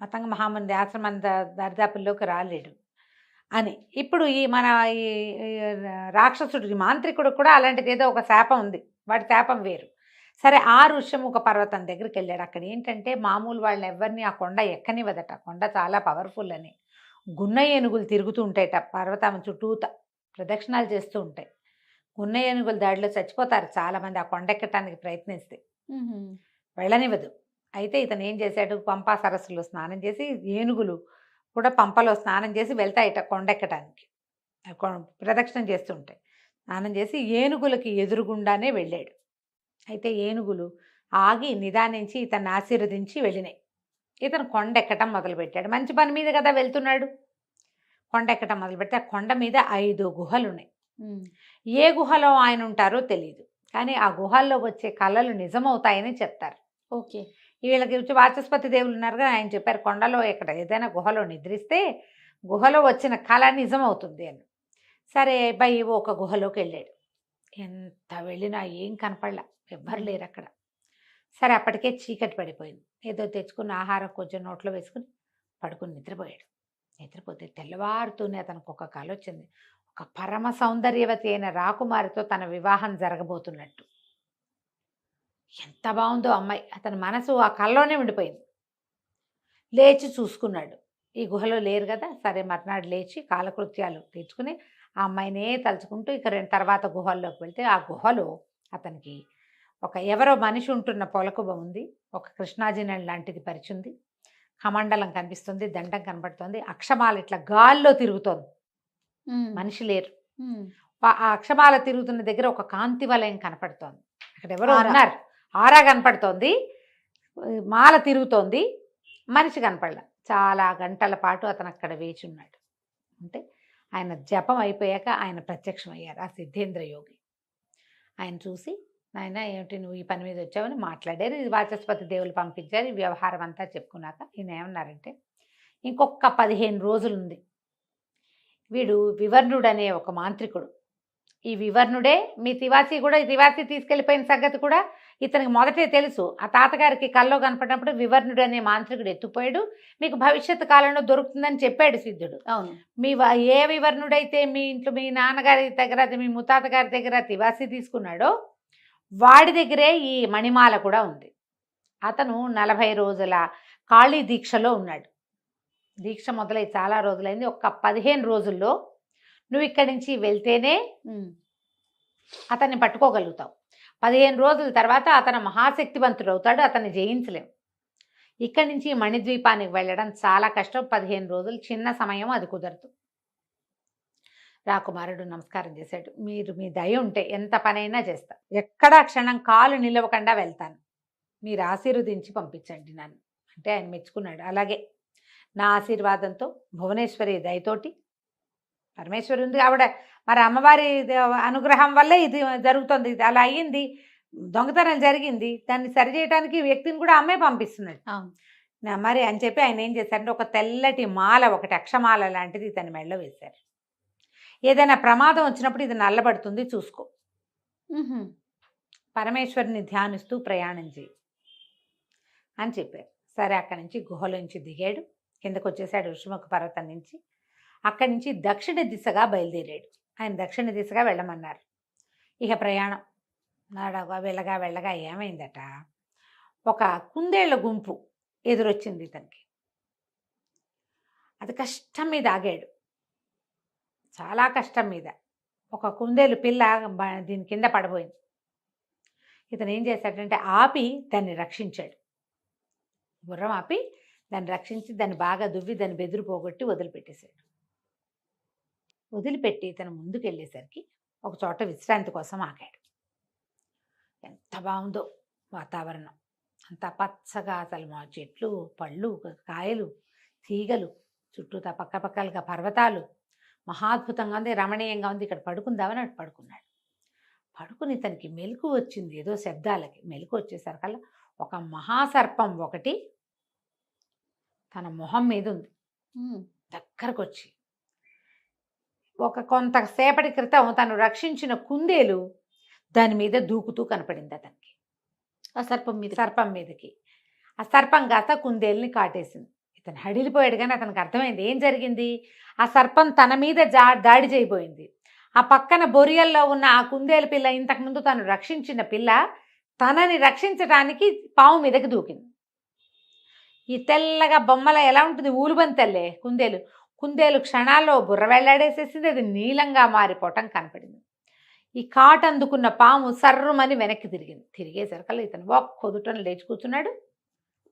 [SPEAKER 3] మతంగ మహాముని ఆశ్రమం దరిదాపుల్లోకి రాలేడు అని. ఇప్పుడు ఈ మన ఈ రాక్షసుడికి మాంత్రికుడు కూడా అలాంటిది ఏదో ఒక శాపం ఉంది. వాడి శాపం వేరు. సరే, ఆ ఋష్యముఖ పర్వతం దగ్గరికి వెళ్ళాడు. అక్కడ ఏంటంటే మామూలు వాళ్ళని ఎవరిని ఆ కొండ ఎక్కనివ్వదట. కొండ చాలా పవర్ఫుల్ అని. గున్న ఏనుగులు తిరుగుతూ ఉంటాయట పర్వతం చుట్టూత, ప్రదక్షిణాలు చేస్తూ ఉంటాయి. గున్న ఏనుగులు దాడిలో చచ్చిపోతారు చాలామంది ఆ కొండ ఎక్కటానికి ప్రయత్నిస్తే, వెళ్ళనివ్వదు. అయితే ఇతను ఏం చేశాడు, పంపా సరస్సులో స్నానం చేసి, ఏనుగులు కూడా పంపలో స్నానం చేసి వెళ్తాయట కొండెక్కటానికి, ప్రదక్షిణం చేస్తుంటాయి. స్నానం చేసి ఏనుగులకి ఎదురుగుండానే వెళ్ళాడు. అయితే ఏనుగులు ఆగి నిదానించి ఇతన్ని ఆశీర్వదించి వెళ్ళినాయి. ఇతను కొండెక్కటం మొదలుపెట్టాడు. మంచి పని మీద కదా వెళ్తున్నాడు. కొండెక్కటం మొదలుపెట్టి ఆ కొండ మీద 5 గుహలు ఉన్నాయి. ఏ గుహలో ఆయన ఉంటారో తెలియదు, కానీ ఆ గుహల్లో వచ్చే కళలు నిజమవుతాయని చెప్తారు.
[SPEAKER 2] ఓకే.
[SPEAKER 3] వీళ్ళకి వాచస్పతి దేవులు ఉన్నారుగా, ఆయన చెప్పారు కొండలో ఎక్కడ ఏదైనా గుహలో నిద్రిస్తే గుహలో వచ్చిన కళ నిజమవుతుంది అని. సరే, ఒక గుహలోకి వెళ్ళాడు. ఎంత వెళ్ళినా ఏం కనపడలా, ఎవ్వరు లేరు అక్కడ. సరే, అప్పటికే చీకటి పడిపోయింది. ఏదో తెచ్చుకున్న ఆహారం కొంచెం నోట్లో వేసుకుని పడుకుని నిద్రపోయాడు. నిద్రపోతే తెల్లవారుతూనే అతనికి ఒక కళ వచ్చింది. ఒక పరమ సౌందర్యవతి అయిన రాకుమారితో తన వివాహం జరగబోతున్నట్టు. ఎంత బాగుందో అమ్మాయి. అతని మనసు ఆ కళ్ళలోనే ఉండిపోయింది. లేచి చూసుకున్నాడు, ఈ గుహలో లేరు కదా. సరే, మర్నాడు లేచి కాలకృత్యాలు తీర్చుకుని ఆ అమ్మాయినే తలుచుకుంటూ ఇక తర్వాత గుహల్లోకి వెళ్తే ఆ గుహలో అతనికి ఒక ఎవరో మనిషి ఉంటున్న పొలకుబ ఉంది. ఒక కృష్ణాజినల్ లాంటిది పరిచింది. కమండలం కనిపిస్తుంది, దండం కనబడుతుంది, అక్షమాల ఇట్లా గాల్లో తిరుగుతోంది. మనిషి లేరు. ఆ అక్షమాల తిరుగుతున్న దగ్గర ఒక కాంతి వలయం కనపడుతోంది. అక్కడ ఎవరో ఉన్నారు. ఆరా కనపడుతోంది, మాల తిరుగుతోంది, మనిషి కనపడలా. చాలా గంటల పాటు అతను అక్కడ వేచి ఉన్నాడు. అంటే ఆయన జపం అయిపోయాక ఆయన ప్రత్యక్షమయ్యారు ఆ సిద్ధేంద్ర యోగి. ఆయన చూసి, నాయన ఏమిటి నువ్వు ఈ పని మీద వచ్చావని మాట్లాడారు. ఇది వాచస్పతి దేవులు పంపించారు. ఈ వ్యవహారం అంతా చెప్పుకున్నాక ఈయన ఏమన్నారంటే, ఇంకొక 15 రోజులు ఉంది. వీడు వివర్ణుడు అనే ఒక మాంత్రికుడు. ఈ వివర్ణుడే మీ తివాసి కూడా, తివాసి తీసుకెళ్ళిపోయిన సంగతి కూడా ఇతనికి మొదటే తెలుసు. ఆ తాతగారికి కల్లో కనపడినప్పుడు వివర్ణుడు అనే మాంత్రికుడు ఎత్తుపోయాడు, మీకు భవిష్యత్తు కాలంలో దొరుకుతుందని చెప్పాడు సిద్ధుడు.
[SPEAKER 2] అవును.
[SPEAKER 3] ఏ వివర్ణుడైతే మీ ఇంట్లో మీ నాన్నగారి దగ్గర, మీ ముత్తాత గారి దగ్గర తివాసి తీసుకున్నాడో వాడి దగ్గరే ఈ మణిమాల కూడా ఉంది. అతను 40 రోజుల ఖాళీ దీక్షలో ఉన్నాడు. దీక్ష మొదలై చాలా రోజులైంది. ఒక 15 రోజుల్లో నువ్వు ఇక్కడి నుంచి వెళ్తేనే అతన్ని పట్టుకోగలుగుతావు. 15 రోజుల తర్వాత అతను మహాశక్తివంతుడు అవుతాడు. అతన్ని జయించలేం. ఇక్కడి నుంచి మణిద్వీపానికి వెళ్ళడం చాలా కష్టం. 15 రోజులు చిన్న సమయం, అది కుదరదు. రాకుమారుడు నమస్కారం చేశాడు. మీరు మీ దయ ఉంటే ఎంత పనైనా చేస్తా, ఎక్కడా క్షణం కాలు నిలవకుండా వెళ్తాను, మీరు ఆశీర్వదించి పంపించండి నన్ను అంటే ఆయన మెచ్చుకున్నాడు. అలాగే నా ఆశీర్వాదంతో భువనేశ్వరి దయతోటి, పరమేశ్వరి ఉంది ఆవిడ, మరి అమ్మవారి అనుగ్రహం వల్లే ఇది జరుగుతుంది. ఇది అలా అయ్యింది, దొంగతనం జరిగింది, దాన్ని సరిచేయడానికి వ్యక్తిని కూడా అమ్మే పంపిస్తున్నాడు మరి అని చెప్పి ఆయన ఏం చేశారంటే ఒక తెల్లటి మాల, ఒకటి అక్షమాల లాంటిది ఇతని మెడలో వేశారు. ఏదైనా ప్రమాదం వచ్చినప్పుడు ఇది నల్లబడుతుంది, చూసుకో, పరమేశ్వరిని ధ్యానిస్తూ ప్రయాణం చేయి అని చెప్పారు. సరే, అక్కడి నుంచి గుహలోంచి దిగాడు, కిందకు వచ్చేసాడు ఋషిముఖ పర్వతం నుంచి. అక్కడి నుంచి దక్షిణ దిశగా బయలుదేరాడు. ఆయన దక్షిణ దిశగా వెళ్ళమన్నారు. ఇక ప్రయాణం వెళ్ళగా వెళ్ళగా ఏమైందట, ఒక కుందేళ్ల గుంపు ఎదురొచ్చింది ఇతనికి. అది కష్టం మీద ఆగాడు, చాలా కష్టం మీద. ఒక కుందేలు పిల్ల దీని కింద పడబోయింది. ఇతను ఏం చేశాడంటే ఆపి దాన్ని రక్షించాడు. గుర్రం ఆపి దాన్ని రక్షించి దాన్ని బాగా దువ్వి దాన్ని బెదిరి పోగొట్టి వదిలిపెట్టేశాడు. వదిలిపెట్టి ఇతను ముందుకు వెళ్ళేసరికి ఒక చోట విశ్రాంతి కోసం ఆగాడు. ఎంత బాగుందో వాతావరణం, అంత పచ్చగా అసలు మా చెట్లు పళ్ళు కాయలు తీగలు చుట్టూతా పక్కపక్కలుగా పర్వతాలు మహాద్భుతంగా ఉంది, రమణీయంగా ఉంది. ఇక్కడ పడుకుందామని అటు పడుకున్నాడు. పడుకుని తనకి మెలకు వచ్చింది, ఏదో శబ్దాలకి మెలకు వచ్చేసరికల్లా ఒక మహాసర్పం ఒకటి తన మొహం మీద ఉంది. దగ్గరకు వచ్చి కొంతసేపటి క్రితం తను రక్షించిన కుందేలు దాని మీద దూకుతూ కనపడింది అతనికి,
[SPEAKER 2] ఆ సర్పం
[SPEAKER 3] మీదకి. ఆ సర్పం కాస్త కుందేలుని కాటేసింది. ఇతను హడిలిపోయాడు, కానీ అతనికి అర్థమైంది ఏం జరిగింది. ఆ సర్పం తన మీద దాడి చేయబోయింది. ఆ పక్కన బొరియల్లో ఉన్న ఆ కుందేలు పిల్ల, ఇంతకుముందు తను రక్షించిన పిల్ల, తనని రక్షించడానికి పాము మీదకి దూకింది. ఈ తెల్లగా బొమ్మల ఎలా ఉంటుంది, ఊలుబంతల్లే కుందేలు క్షణాల్లో బుర్ర వెళ్లాడేసేసింది. అది నీలంగా మారిపోవటం కనపడింది. ఈ కాటు అందుకున్న పాము సర్రుమని వెనక్కి తిరిగేసరికల్లా ఇతను ఒక్కొదుటను లేచి కూర్చున్నాడు.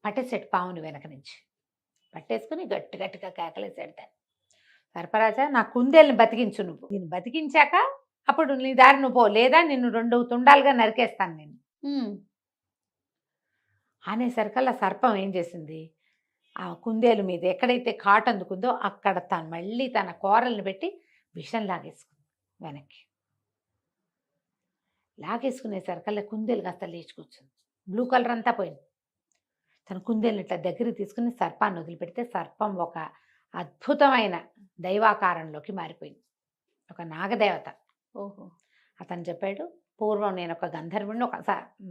[SPEAKER 3] పట్టేసాడు పాముని వెనక నుంచి, పట్టేసుకుని గట్టిగా కేకలేసాడు దాన్ని. సర్పరాజా, నా కుందేల్ని బతికించు, నువ్వు నేను బతికించాక అప్పుడు నీ దారి నువ్వు పో, లేదా నిన్ను 2 తుండాలుగా నరికేస్తాను నేను అనేసరికల్లా సర్పం ఏం చేసింది, ఆ కుందేలు మీద ఎక్కడైతే కాటు అందుకుందో అక్కడ మళ్ళీ తన కూరల్ని పెట్టి విషం లాగేసుకుంది వెనక్కి. లాగేసుకునేసరికల్లా కుందేలు కాస్త లేచి కూర్చుంది. బ్లూ కలర్ అంతా పోయింది. తన కుందేలుని ఇట్లా దగ్గరికి తీసుకుని సర్పాన్ని వదిలిపెడితే సర్పం ఒక అద్భుతమైన దైవాకారంలోకి మారిపోయింది, ఒక నాగదేవత.
[SPEAKER 2] ఓహో.
[SPEAKER 3] అతను చెప్పాడు, పూర్వం నేను ఒక గంధర్వుడిని,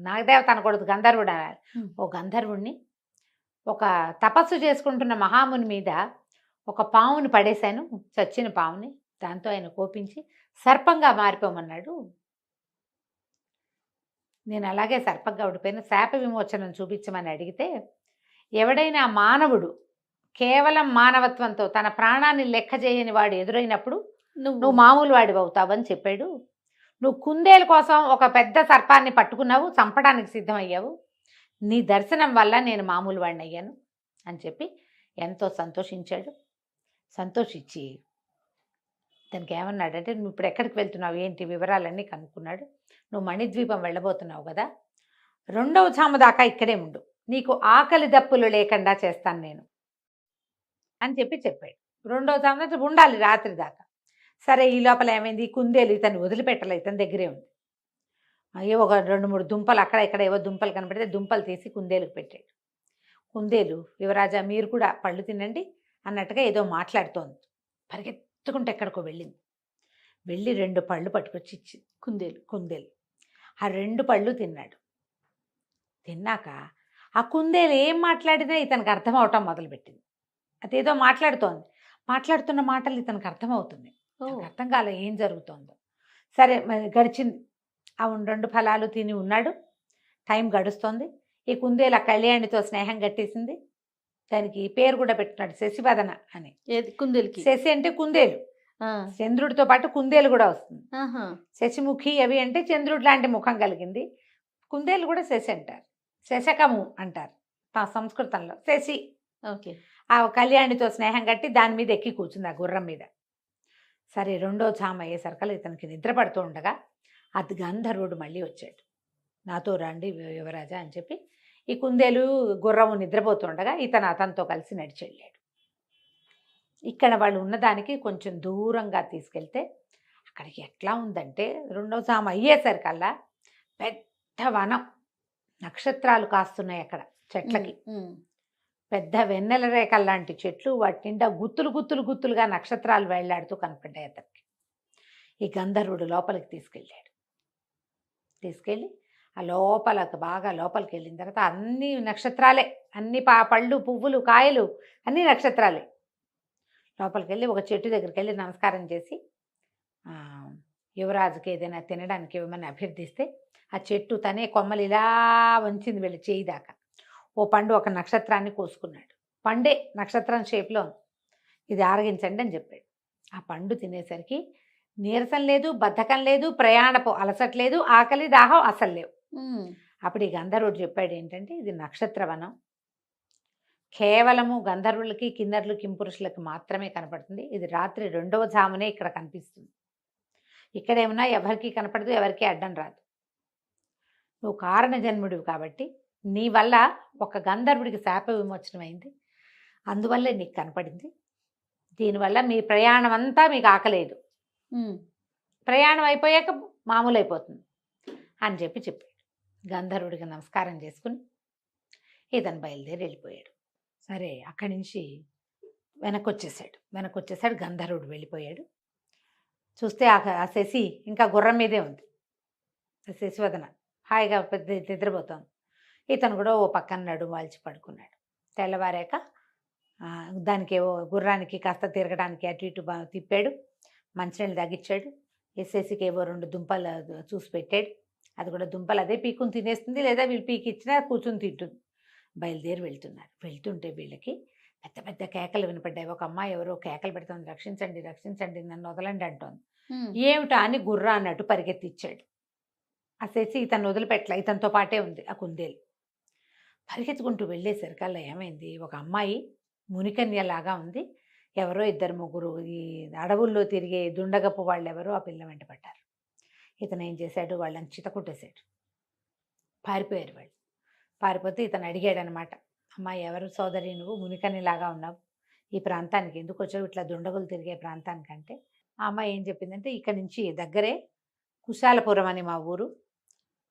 [SPEAKER 3] నాగదేవత అనకూడదు, గంధర్వుడు అనాలి. ఓ గంధర్వుడిని ఒక తపస్సు చేసుకుంటున్న మహాముని మీద ఒక పాముని పడేశాను, చచ్చిన పాముని. దాంతో ఆయన కోపించి సర్పంగా మారిపోమన్నాడు. నేను అలాగే సర్పంగా ఓడిపోయిన, శాప విమోచనం చూపించమని అడిగితే, ఎవడైనా మానవుడు కేవలం మానవత్వంతో తన ప్రాణాన్ని లెక్క చేయని వాడు ఎదురైనప్పుడు నువ్వు మామూలు వాడివి అవుతావని చెప్పాడు. నువ్వు కుందేలు కోసం ఒక పెద్ద సర్పాన్ని పట్టుకున్నావు, చంపడానికి సిద్ధమయ్యావు. నీ దర్శనం వల్ల నేను మామూలు వాడిని అయ్యాను అని చెప్పి ఎంతో సంతోషించాడు. సంతోషించి తనకి ఏమన్నాడంటే, నువ్వు ఇప్పుడు ఎక్కడికి వెళ్తున్నావు, ఏంటి వివరాలన్నీ కనుక్కున్నాడు. నువ్వు మణిద్వీపం వెళ్ళబోతున్నావు కదా, 2వ జాము దాకా ఇక్కడే ఉండు, నీకు ఆకలి దప్పులు లేకుండా చేస్తాను నేను అని చెప్పాడు. 2వ జాము దాకా ఉండాలి, రాత్రి దాకా. సరే, ఈ లోపల ఏమైంది, కుందేలు ఇతను వదిలిపెట్టలే, ఇతని దగ్గరే ఉంది. ఏవో ఒక 2-3 దుంపలు అక్కడ ఇక్కడ ఏవో దుంపలు కనపడితే దుంపలు తీసి కుందేలుకు పెట్టాడు. కుందేలు, యువరాజా మీరు కూడా పళ్ళు తినండి అన్నట్టుగా ఏదో మాట్లాడుతోంది. పరిగెత్తుకుంటే ఎక్కడికో వెళ్ళి 2 పళ్ళు పట్టుకొచ్చి ఇచ్చింది కుందేలు. ఆ 2 పళ్ళు తిన్నాడు. తిన్నాక ఆ కుందేలు ఏం మాట్లాడినా ఇతనికి అర్థం అవటం మొదలుపెట్టింది. అదేదో మాట్లాడుతున్న మాటలు ఇతనికి అర్థమవుతుంది. అర్థం కాలే ఏం జరుగుతుందో. సరే, గడిచింది. ఆ 2 ఫలాలు తిని ఉన్నాడు. టైం గడుస్తోంది. ఈ కుందేలు ఆ కళ్యాణితో స్నేహం కట్టేసింది. దానికి పేరు కూడా పెట్టుకున్నాడు, శశివదన అని.
[SPEAKER 2] కుందేలుకి
[SPEAKER 3] శశి అంటే కుందేలు, చంద్రుడితో పాటు కుందేలు కూడా వస్తుంది. శశిముఖి అవి అంటే చంద్రుడు లాంటి ముఖం కలిగింది. కుందేలు కూడా శశి అంటారు, శశకము అంటారు సంస్కృతంలో. శశి.
[SPEAKER 2] ఓకే.
[SPEAKER 3] ఆ కళ్యాణితో స్నేహం కట్టి దాని మీద ఎక్కి కూర్చుంది, ఆ గుర్రం మీద. సరే, 2వ జాము అయ్యేసరికల్లా ఇతనికి నిద్ర పడుతూ ఉండగా అది గంధర్వుడు మళ్ళీ వచ్చాడు. నాతో రండి యువరాజా అని చెప్పి ఈ కుందేలు గుర్రము నిద్రపోతుండగా ఇతను అతనితో కలిసి నడిచి వెళ్ళాడు. ఇక్కడ వాళ్ళు ఉన్నదానికి కొంచెం దూరంగా తీసుకెళ్తే అక్కడికి ఎట్లా ఉందంటే, 2వ జాము అయ్యేసరికల్లా పెద్ద వనం, నక్షత్రాలు కాస్తున్నాయి అక్కడ చెట్లకి. పెద్ద వెన్నెల రేఖలు లాంటి చెట్లు, వాటి నిండా గుత్తులుగా నక్షత్రాలు వేళ్లాడుతూ కనపడ్డాయి అతనికి. ఈ గంధర్వుడు లోపలికి తీసుకెళ్ళి ఆ బాగా లోపలికి వెళ్ళిన తర్వాత అన్ని నక్షత్రాలే, అన్ని పళ్ళు పువ్వులు కాయలు అన్ని నక్షత్రాలే. లోపలికి వెళ్ళి ఒక చెట్టు దగ్గరికి వెళ్ళి నమస్కారం చేసి యువరాజుకి ఏదైనా తినడానికి ఇవ్వమని అభ్యర్థిస్తే ఆ చెట్టు తనే కొమ్మలు ఇలా వంచింది వెళ్ళి చేయి దాకా. ఓ పండు ఒక నక్షత్రాన్ని కోసుకున్నాడు. పండే నక్షత్రం షేప్లో, ఇది ఆరగించండి అని చెప్పాడు. ఆ పండు తినేసరికి నీరసం లేదు, బద్ధకం లేదు, ప్రయాణపు అలసట లేదు, ఆకలి దాహం అసలు లేవు. అప్పుడు ఈ గంధర్వుడు చెప్పాడు ఏంటంటే, ఇది నక్షత్రవనం, కేవలము గంధర్వులకి కిన్నర్లు కింపురుషులకి మాత్రమే కనపడుతుంది. ఇది రాత్రి 2వ జామునే ఇక్కడ కనిపిస్తుంది. ఇక్కడేమన్నా ఎవరికి కనపడదు, ఎవరికి అడ్డం రాదు. నువ్వు కారణ జన్ముడివి కాబట్టి నీ వల్ల ఒక గంధర్వుడికి శాప విమోచనం అయింది, అందువల్లే నీకు కనపడింది. దీనివల్ల మీ ప్రయాణం అంతా మీకు ఆకలేదు, ప్రయాణం అయిపోయాక మామూలు అయిపోతుంది అని చెప్పాడు. గంధర్వుడికి నమస్కారం చేసుకుని ఇతను బయలుదేరి వెళ్ళిపోయాడు. సరే, అక్కడి నుంచి వెనక్కి వచ్చేసాడు. గంధర్వుడు వెళ్ళిపోయాడు. చూస్తే ఆ శశి ఇంకా గుర్రం మీదే ఉంది. శశివదన హాయిగా పెద్ద నిద్రపోతుంది. ఇతను కూడా ఓ పక్కన నడుము వాల్చి పడుకున్నాడు. తెల్లవారాక దానికి ఏవో గుర్రానికి కాస్త తిరగడానికి అటు ఇటు తిప్పాడు, మంచినీళ్ళు తగ్గించాడు. శశికి ఏవో 2 దుంపలు చూసి పెట్టాడు. అది కూడా దుంపలు అదే పీకుని తినేస్తుంది, లేదా వీళ్ళు పీకి ఇచ్చినా కూర్చుని తింటుంది. బయలుదేరి వెళ్తుంటే వీళ్ళకి పెద్ద పెద్ద కేకలు వినపడ్డాయి. ఒక అమ్మాయి ఎవరో కేకలు పెడుతుంది, రక్షించండి రక్షించండి, నన్ను వదలండి అంటోంది. ఏమిటా అని గుర్రా అన్నట్టు పరిగెత్తిచ్చాడు. ఆ శశి ఇతను వదిలిపెట్టలే, ఇతనితో పాటే ఉంది ఆ కుందేలు. పరిగెత్తుకుంటూ వెళ్ళేసరికల్లా ఏమైంది, ఒక అమ్మాయి మునికన్యలాగా ఉంది. ఎవరో 2-3 ఈ అడవుల్లో తిరిగే దుండగప్పు వాళ్ళు ఎవరో ఆ పిల్ల వెంట పడ్డారు. ఇతను ఏం చేశాడు, వాళ్ళని చితకొట్టేశాడు. పారిపోయారు వాళ్ళు. పారిపోతే ఇతను అడిగాడు అనమాట, అమ్మాయి ఎవరు సోదరి, నువ్వు మునికన్యలాగా ఉన్నావు, ఈ ప్రాంతానికి ఎందుకు వచ్చావు, ఇట్లా దుండగులు తిరిగే ప్రాంతానికంటే. ఆ అమ్మాయి ఏం చెప్పిందంటే, ఇక్కడి నుంచి దగ్గరే కుశాలపురం అని మా ఊరు,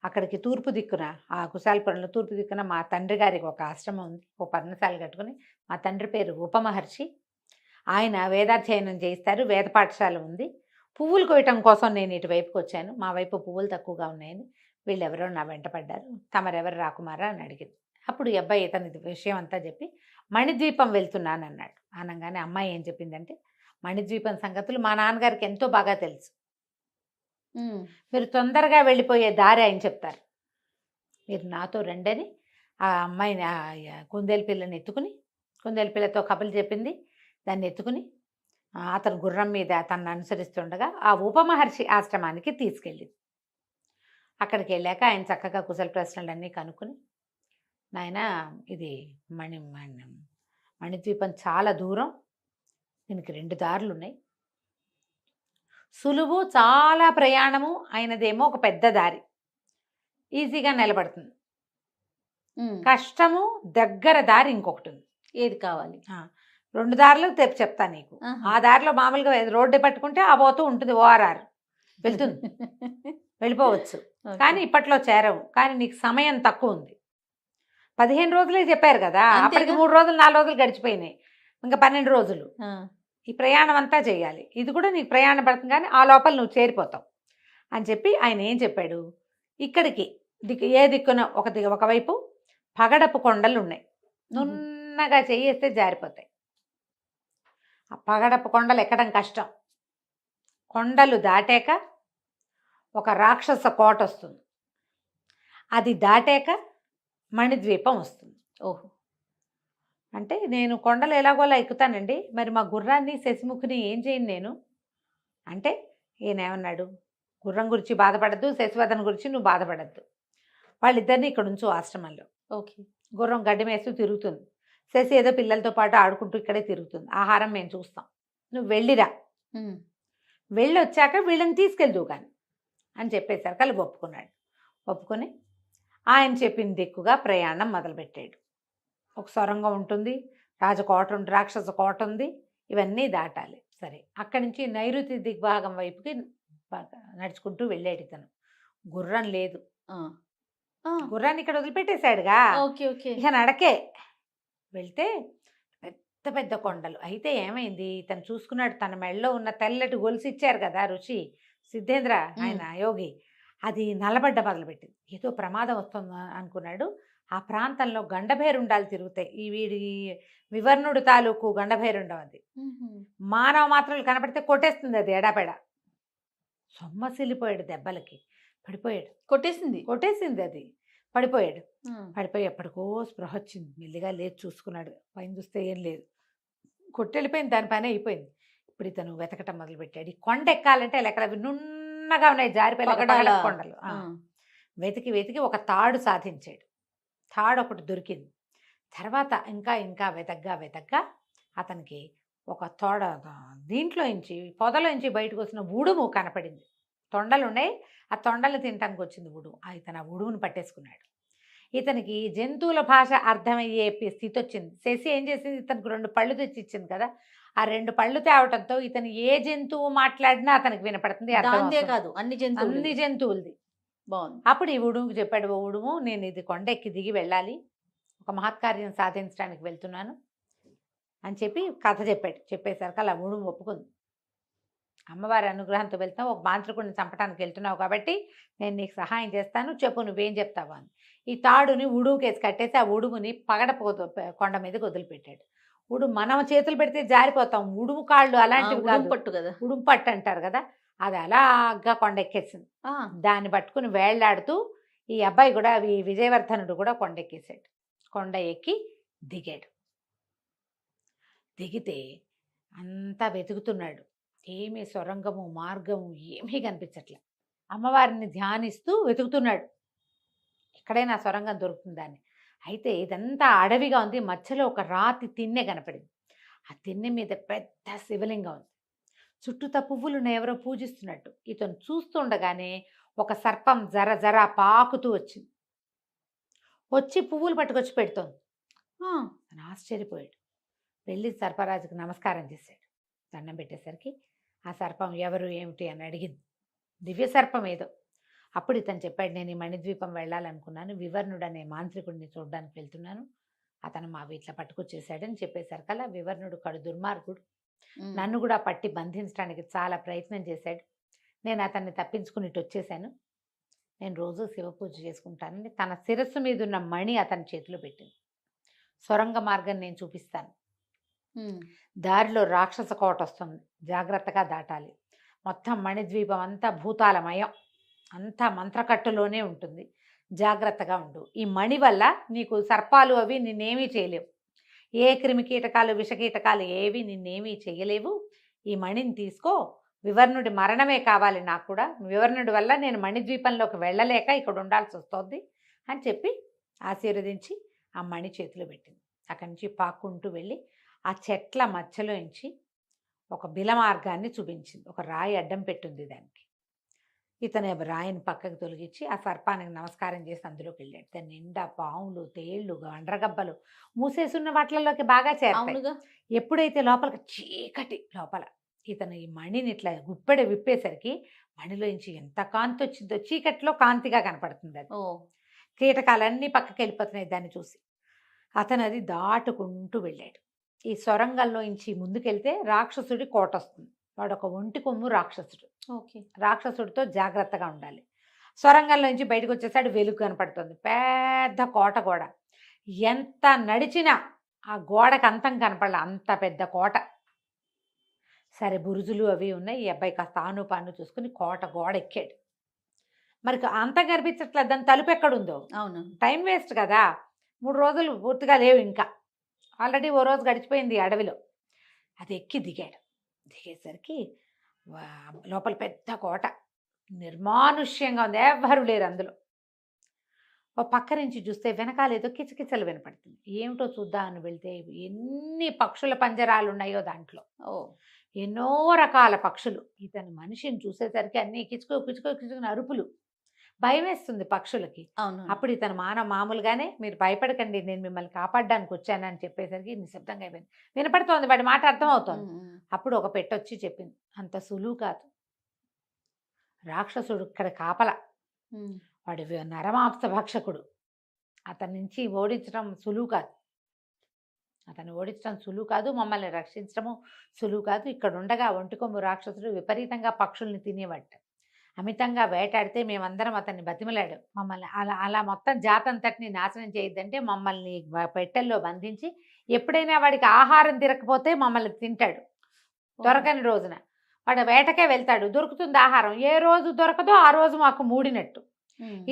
[SPEAKER 3] అక్కడికి తూర్పు దిక్కున, ఆ కుశాలపురంలో తూర్పు దిక్కున మా తండ్రి గారికి ఒక ఆశ్రమం ఉంది, ఒక పర్ణశాల కట్టుకుని. మా తండ్రి పేరు ఉపమహర్షి, ఆయన వేదాధ్యయనం చేయిస్తారు, వేద పాఠశాల ఉంది. పువ్వులు కోయటం కోసం నేను ఇటువైపుకి వచ్చాను, మా వైపు పువ్వులు తక్కువగా ఉన్నాయని వీళ్ళెవరో నా వెంట పడ్డారు, తమరెవరు రాకుమారా అని అడిగింది. అప్పుడు ఈ అబ్బాయి తన విషయం అంతా చెప్పి మణిద్వీపం వెళ్తున్నాను అన్నాడు. అనగానే అమ్మాయి ఏం చెప్పిందంటే, మణిద్వీపం సంగతులు మా నాన్నగారికి ఎంతో బాగా తెలుసు, మీరు తొందరగా వెళ్ళిపోయే దారి ఆయన చెప్తారు, మీరు నాతో రండని ఆ అమ్మాయిని కుందేలు పిల్లని ఎత్తుకుని, కుందేలు పిల్లతో కబుర్లు చెప్పింది. దాన్ని ఎత్తుకుని అతను గుర్రం మీద తనను అనుసరిస్తుండగా ఆ ఉపమహర్షి ఆశ్రమానికి తీసుకెళ్ళింది. అక్కడికి వెళ్ళాక ఆయన చక్కగా కుశల ప్రశ్నలన్నీ కనుక్కుని, నాయన ఇది మణిద్వీపం చాలా దూరం, దీనికి 2 దారులు ఉన్నాయి, సులువు చాలా ప్రయాణము అయినదేమో ఒక పెద్ద దారి, ఈజీగా నిలబడుతుంది. కష్టము దగ్గర దారి ఇంకొకటి ఉంది,
[SPEAKER 2] ఏది కావాలి?
[SPEAKER 3] 2 దారులు చెప్తా నీకు. ఆ దారిలో మామూలుగా రోడ్డు పట్టుకుంటే ఆ పోతూ ఉంటుంది, ఓఆర్ఆర్ వెళ్తుంది, వెళ్ళిపోవచ్చు. కానీ ఇప్పట్లో చేరవు, కానీ నీకు సమయం తక్కువ ఉంది. 15 రోజులే చెప్పారు కదా, అప్పటికి 3 రోజులు 4 రోజులు గడిచిపోయినాయి, ఇంకా 12 రోజులు ఈ ప్రయాణం అంతా చేయాలి. ఇది కూడా నీకు ప్రయాణం పడుతుంది, కానీ ఆ లోపల నువ్వు చేరిపోతావు అని చెప్పి ఆయన ఏం చెప్పాడు, ఇక్కడికి ఏ దిక్కున ఒకవైపు పగడపు కొండలు ఉన్నాయి, నున్నగా చేయేస్తే జారిపోతాయి. ఆ పగడపు కొండలు ఎక్కడం కష్టం. కొండలు దాటాక ఒక రాక్షస కోట వస్తుంది, అది దాటాక మణిద్వీపం వస్తుంది.
[SPEAKER 2] ఓహో,
[SPEAKER 3] అంటే నేను కొండలు ఎలాగోలా ఎక్కుతానండి, మరి మా గుర్రాన్ని శశిముఖిని ఏం చేయను నేను అంటే, ఈయన ఏమన్నాడు, గుర్రం గురించి బాధపడద్దు, శశివదన గురించి నువ్వు బాధపడద్దు, వాళ్ళిద్దరిని ఇక్కడ ఉంచు ఆశ్రమంలో.
[SPEAKER 2] ఓకే.
[SPEAKER 3] గుర్రం గడ్డి మేస్తూ తిరుగుతుంది, శశి ఏదో పిల్లలతో పాటు ఆడుకుంటూ ఇక్కడే తిరుగుతుంది, ఆహారం మేము చూస్తాం, నువ్వు వెళ్ళిరా, వెళ్ళి వచ్చాక వీళ్ళని తీసుకెళ్దు కానీ అని చెప్పేశారు. కలిపి ఒప్పుకున్నాడు. ఒప్పుకొని ఆయన చెప్పిన దిక్కుగా ప్రయాణం మొదలుపెట్టాడు. ఒక సొరంగం ఉంటుంది, రాజకోట ఉంటుంది, రాక్షస కోట ఉంది, ఇవన్నీ దాటాలి. సరే, అక్కడి నుంచి నైరుతి దిగ్భాగం వైపుకి నడుచుకుంటూ వెళ్ళాడు ఇతను. గుర్రం లేదు, గుర్రాన్ని ఇక్కడ వదిలిపెట్టేశాడుగా, ఇక నడకే. వెళ్తే పెద్ద పెద్ద కొండలు. అయితే ఏమైంది, ఇతను చూసుకున్నాడు, తన మెడలో ఉన్న తెల్లటి గొలుసు ఇచ్చారు కదా ఋషి సిద్ధేంద్ర, ఆయన యోగి, అది నల్లబడ్డ మొదలుపెట్టింది. ఏదో ప్రమాదం వస్తుంది అనుకున్నాడు. ఆ ప్రాంతంలో గండభేరుండాలు తిరుగుతాయి, ఈ వీడి వివర్ణుడు తాలూకు గండభేరుండం, అది మానవ మాత్రలు కనపడితే కొట్టేస్తుంది, అది ఎడాపెడ. సొమ్మసిల్లిపోయాడు, దెబ్బలకి పడిపోయాడు. కొట్టేసింది అది, పడిపోయాడు. పడిపోయి ఎప్పటికో స్పృహ వచ్చింది, మెల్లిగా లేచి చూసుకున్నాడు, పైన చూస్తే ఏం లేదు, కొట్టెళ్ళిపోయింది, దాని పైన అయిపోయింది. ఇప్పుడు ఇతను వెతకటం మొదలుపెట్టాడు. ఈ కొండ ఎక్కాలంటే లెక్కల నున్నగా ఉన్నాయి, జారిపోయి కొండలు. వెతికి వెతికి ఒక తాడు సాధించాడు. తాడు ఒకటి దొరికింది. తర్వాత ఇంకా ఇంకా వెతగ్గా అతనికి ఒక దీంట్లోంచి పొదలోంచి బయటకు వచ్చిన ఉడుము కనపడింది. తొండలు ఉన్నాయి, ఆ తొండలు తినటానికి వచ్చింది ఉడుము. ఇతను ఆ ఉడుమును పట్టేసుకున్నాడు. ఇతనికి జంతువుల భాష అర్థమయ్యే స్థితి వచ్చింది. శశి ఏం చేసింది, ఇతనికి 2 పళ్ళు తెచ్చి ఇచ్చింది కదా, ఆ 2 పళ్ళు తేవటంతో ఇతను ఏ జంతువు మాట్లాడినా అతనికి వినపడుతుంది, అర్థం
[SPEAKER 2] దాందే
[SPEAKER 3] అవుతుంది.
[SPEAKER 2] కాదు అన్ని
[SPEAKER 3] అన్ని జంతువులది.
[SPEAKER 2] బాగుంది.
[SPEAKER 3] అప్పుడు ఈ ఉడుముకి చెప్పాడు, ఓ ఉడుము, నేను ఇది కొండ ఎక్కి దిగి వెళ్ళాలి, ఒక మహత్కార్యం సాధించడానికి వెళ్తున్నాను అని చెప్పి కథ చెప్పాడు. చెప్పేసరికి అలా ఉడుము ఒప్పుకుంది. అమ్మవారి అనుగ్రహంతో వెళ్తావు, ఒక మాంత్రికుడిని చంపడానికి వెళ్తున్నావు కాబట్టి నేను నీకు సహాయం చేస్తాను, చెప్పు నువ్వేం చెప్తావు అని. ఈ తాడుని ఉడుముకేసి కట్టేసి ఆ ఉడుముని పగడపోతూ కొండ మీదకి వదిలిపెట్టాడు. మనం చేతులు పెడితే జారిపోతాం, ఉడుము కాళ్ళు అలాంటివి కాదు,
[SPEAKER 2] పట్టు కదా.
[SPEAKER 3] ఉడుము పట్టు అంటారు కదా, అది అలాగా కొండ ఎక్కేసింది. దాన్ని పట్టుకుని వేళ్లాడుతూ ఈ అబ్బాయి కూడా, ఈ విజయవర్ధనుడు కూడా కొండ ఎక్కేసాడు. కొండ ఎక్కి దిగాడు. దిగితే అంతా వెతుకుతున్నాడు, ఏమీ సొరంగము మార్గము ఏమీ కనిపించట్లే. అమ్మవారిని ధ్యానిస్తూ వెతుకుతున్నాడు, ఎక్కడైనా సొరంగం దొరుకుతుందని. అయితే ఇదంతా అడవిగా ఉంది, మధ్యలో ఒక రాతి తిన్నె కనపడింది. ఆ తిన్నె మీద పెద్ద శివలింగం ఉంది, చుట్టూతా పువ్వులను ఎవరో పూజిస్తున్నట్టు. ఇతను చూస్తుండగానే ఒక సర్పం జర జర పాకుతూ వచ్చింది, వచ్చి పువ్వులు పట్టుకొచ్చి పెడుతోంది. తను ఆశ్చర్యపోయాడు, వెళ్ళి సర్పరాజుకు నమస్కారం చేశాడు. దండం పెట్టేసరికి ఆ సర్పం ఎవరు ఏమిటి అని అడిగింది, దివ్య సర్పం ఏదో. అప్పుడు ఇతను చెప్పాడు, నేను ఈ మణిద్వీపం వెళ్ళాలనుకున్నాను, వివర్ణుడు అనే మాంత్రికుడిని చూడడానికి వెళ్తున్నాను, అతను మా వీటిలో పట్టుకొచ్చేసాడని చెప్పేసరికల్లా వివర్ణుడు కడు దుర్మార్గుడు, నన్ను కూడా పట్టి బంధించడానికి చాలా ప్రయత్నం చేశాడు. నేను అతన్ని తప్పించుకుని ఇటు వచ్చేసాను, నేను రోజు శివ పూజ చేసుకుంటానని తన శిరస్సు మీద ఉన్న మణి అతని చేతిలో పెట్టింది. సొరంగ మార్గం నేను చూపిస్తాను, దారిలో రాక్షస కోట వస్తుంది, జాగ్రత్తగా దాటాలి, మొత్తం మణిద్వీపం అంతా భూతాలమయం, అంతా మంత్రకట్టులోనే ఉంటుంది, జాగ్రత్తగా ఉండు. ఈ మణి వల్ల నీకు సర్పాలు అవి నిన్నేమీ చేయలేవు, ఏ క్రిమికీటకాలు విషకీటకాలు ఏవి నిన్నేమీ చేయలేవు. ఈ మణిని తీసుకో, వివర్ణుడి మరణమే కావాలి నాకు కూడా, వివర్ణుడి వల్ల నేను మణిద్వీపంలోకి వెళ్ళలేక ఇక్కడ ఉండాల్సి వస్తుంది అని చెప్పి ఆశీర్వదించి ఆ మణి చేతిలో పెట్టింది. అక్కడి నుంచి పాక్కుంటూ వెళ్ళి ఆ చెట్ల మధ్యలో నుంచి ఒక బిల మార్గాన్ని చూపించింది, ఒక రాయి అడ్డం పెట్టింది దానికి. ఇతను రాయిని పక్కకు తొలగించి ఆ సర్పానికి నమస్కారం చేసి అందులోకి వెళ్ళాడు. దాని నిండా పాములు, తేళ్లు, గండ్రగబ్బలు మూసేసున్న వాటిల్లోకి బాగా చేరాయి. ఎప్పుడైతే లోపలికి చీకటి లోపల ఇతను ఈ మణిని ఇట్లా గుప్పెడ విప్పేసరికి మణిలోంచి ఎంత కాంతి వచ్చిందో, చీకటిలో కాంతిగా కనపడుతుంది అది. కీటకాలన్నీ పక్కకి వెళ్ళిపోతున్నాయి దాన్ని చూసి. అతను అది దాటుకుంటూ వెళ్ళాడు. ఈ సొరంగంలో నుంచి ముందుకెళ్తే రాక్షసుడి కోట వస్తుంది, వాడు ఒక ఒంటి కొమ్ము రాక్షసుడు. రాక్షసుడితో జాగ్రత్తగా ఉండాలి. సొరంగంలో నుంచి బయటకు వచ్చేసాడు, వెలుగు కనపడుతుంది, పెద్ద కోట. గోడ ఎంత నడిచినా ఆ గోడకు అంతం కనపడలే, అంత పెద్ద కోట. సరే బురుజులు అవి ఉన్నాయి, ఈ అబ్బాయి కాస్త ఆను పాను చూసుకుని కోట గోడ ఎక్కాడు. మరి అంతం కనిపించట్లేదు, దాని తలుపు ఎక్కడుందో. అవును, టైం వేస్ట్ కదా, 3 రోజులు పూర్తిగా లేవు, ఇంకా ఆల్రెడీ ఓ రోజు గడిచిపోయింది అడవిలో. అది ఎక్కి దిగాడు. దిగేసరికి లోపల పెద్ద కోట నిర్మానుష్యంగా ఉంది, ఎవ్వరు లేరు అందులో. ఓ పక్క నుంచి చూస్తే వెనకాల ఏదో కిచకిచలు వినపడుతుంది, ఏమిటో చూద్దామని వెళ్తే ఎన్ని పక్షుల పంజరాలు ఉన్నాయో దాంట్లో, ఎన్నో రకాల పక్షులు. ఇతని మనిషిని చూసేసరికి అన్ని కిచుకు కిచుకు కిచుకుని అరుపులు, భయం వేస్తుంది పక్షులకి. అప్పుడు ఇతను మామూలుగానే, మీరు భయపడకండి, నేను మిమ్మల్ని కాపాడడానికి వచ్చానని చెప్పేసరికి నిశ్శబ్దంగా అయిపోయింది. వినపడుతోంది, వాడి మాట అర్థమవుతోంది. అప్పుడు ఒక పెట్టొచ్చి చెప్పింది, అంత సులువు కాదు, రాక్షసుడు ఇక్కడ కాపల, వాడు నరమాంస భక్షకుడు, అతని నుంచి ఓడించడం సులువు కాదు, అతన్ని ఓడించడం సులువు కాదు, మమ్మల్ని రక్షించడము సులువు కాదు. ఇక్కడ ఉండగా ఒంటికొమ్ము రాక్షసుడు విపరీతంగా పక్షుల్ని తినేవాడు, అమితంగా వేటాడితే మేమందరం అతన్ని బతిమలాడు, మమ్మల్ని అలా మొత్తం జాతంతటిని నాశనం చేయొద్దంటే మమ్మల్ని పెట్టెల్లో బంధించి ఎప్పుడైనా వాడికి ఆహారం తిరగకపోతే మమ్మల్ని తింటాడు. దొరకని రోజున వాడు వేటకే వెళ్తాడు, దొరుకుతుంది ఆహారం, ఏ రోజు దొరకదో ఆ రోజు మాకు మూడినట్టు.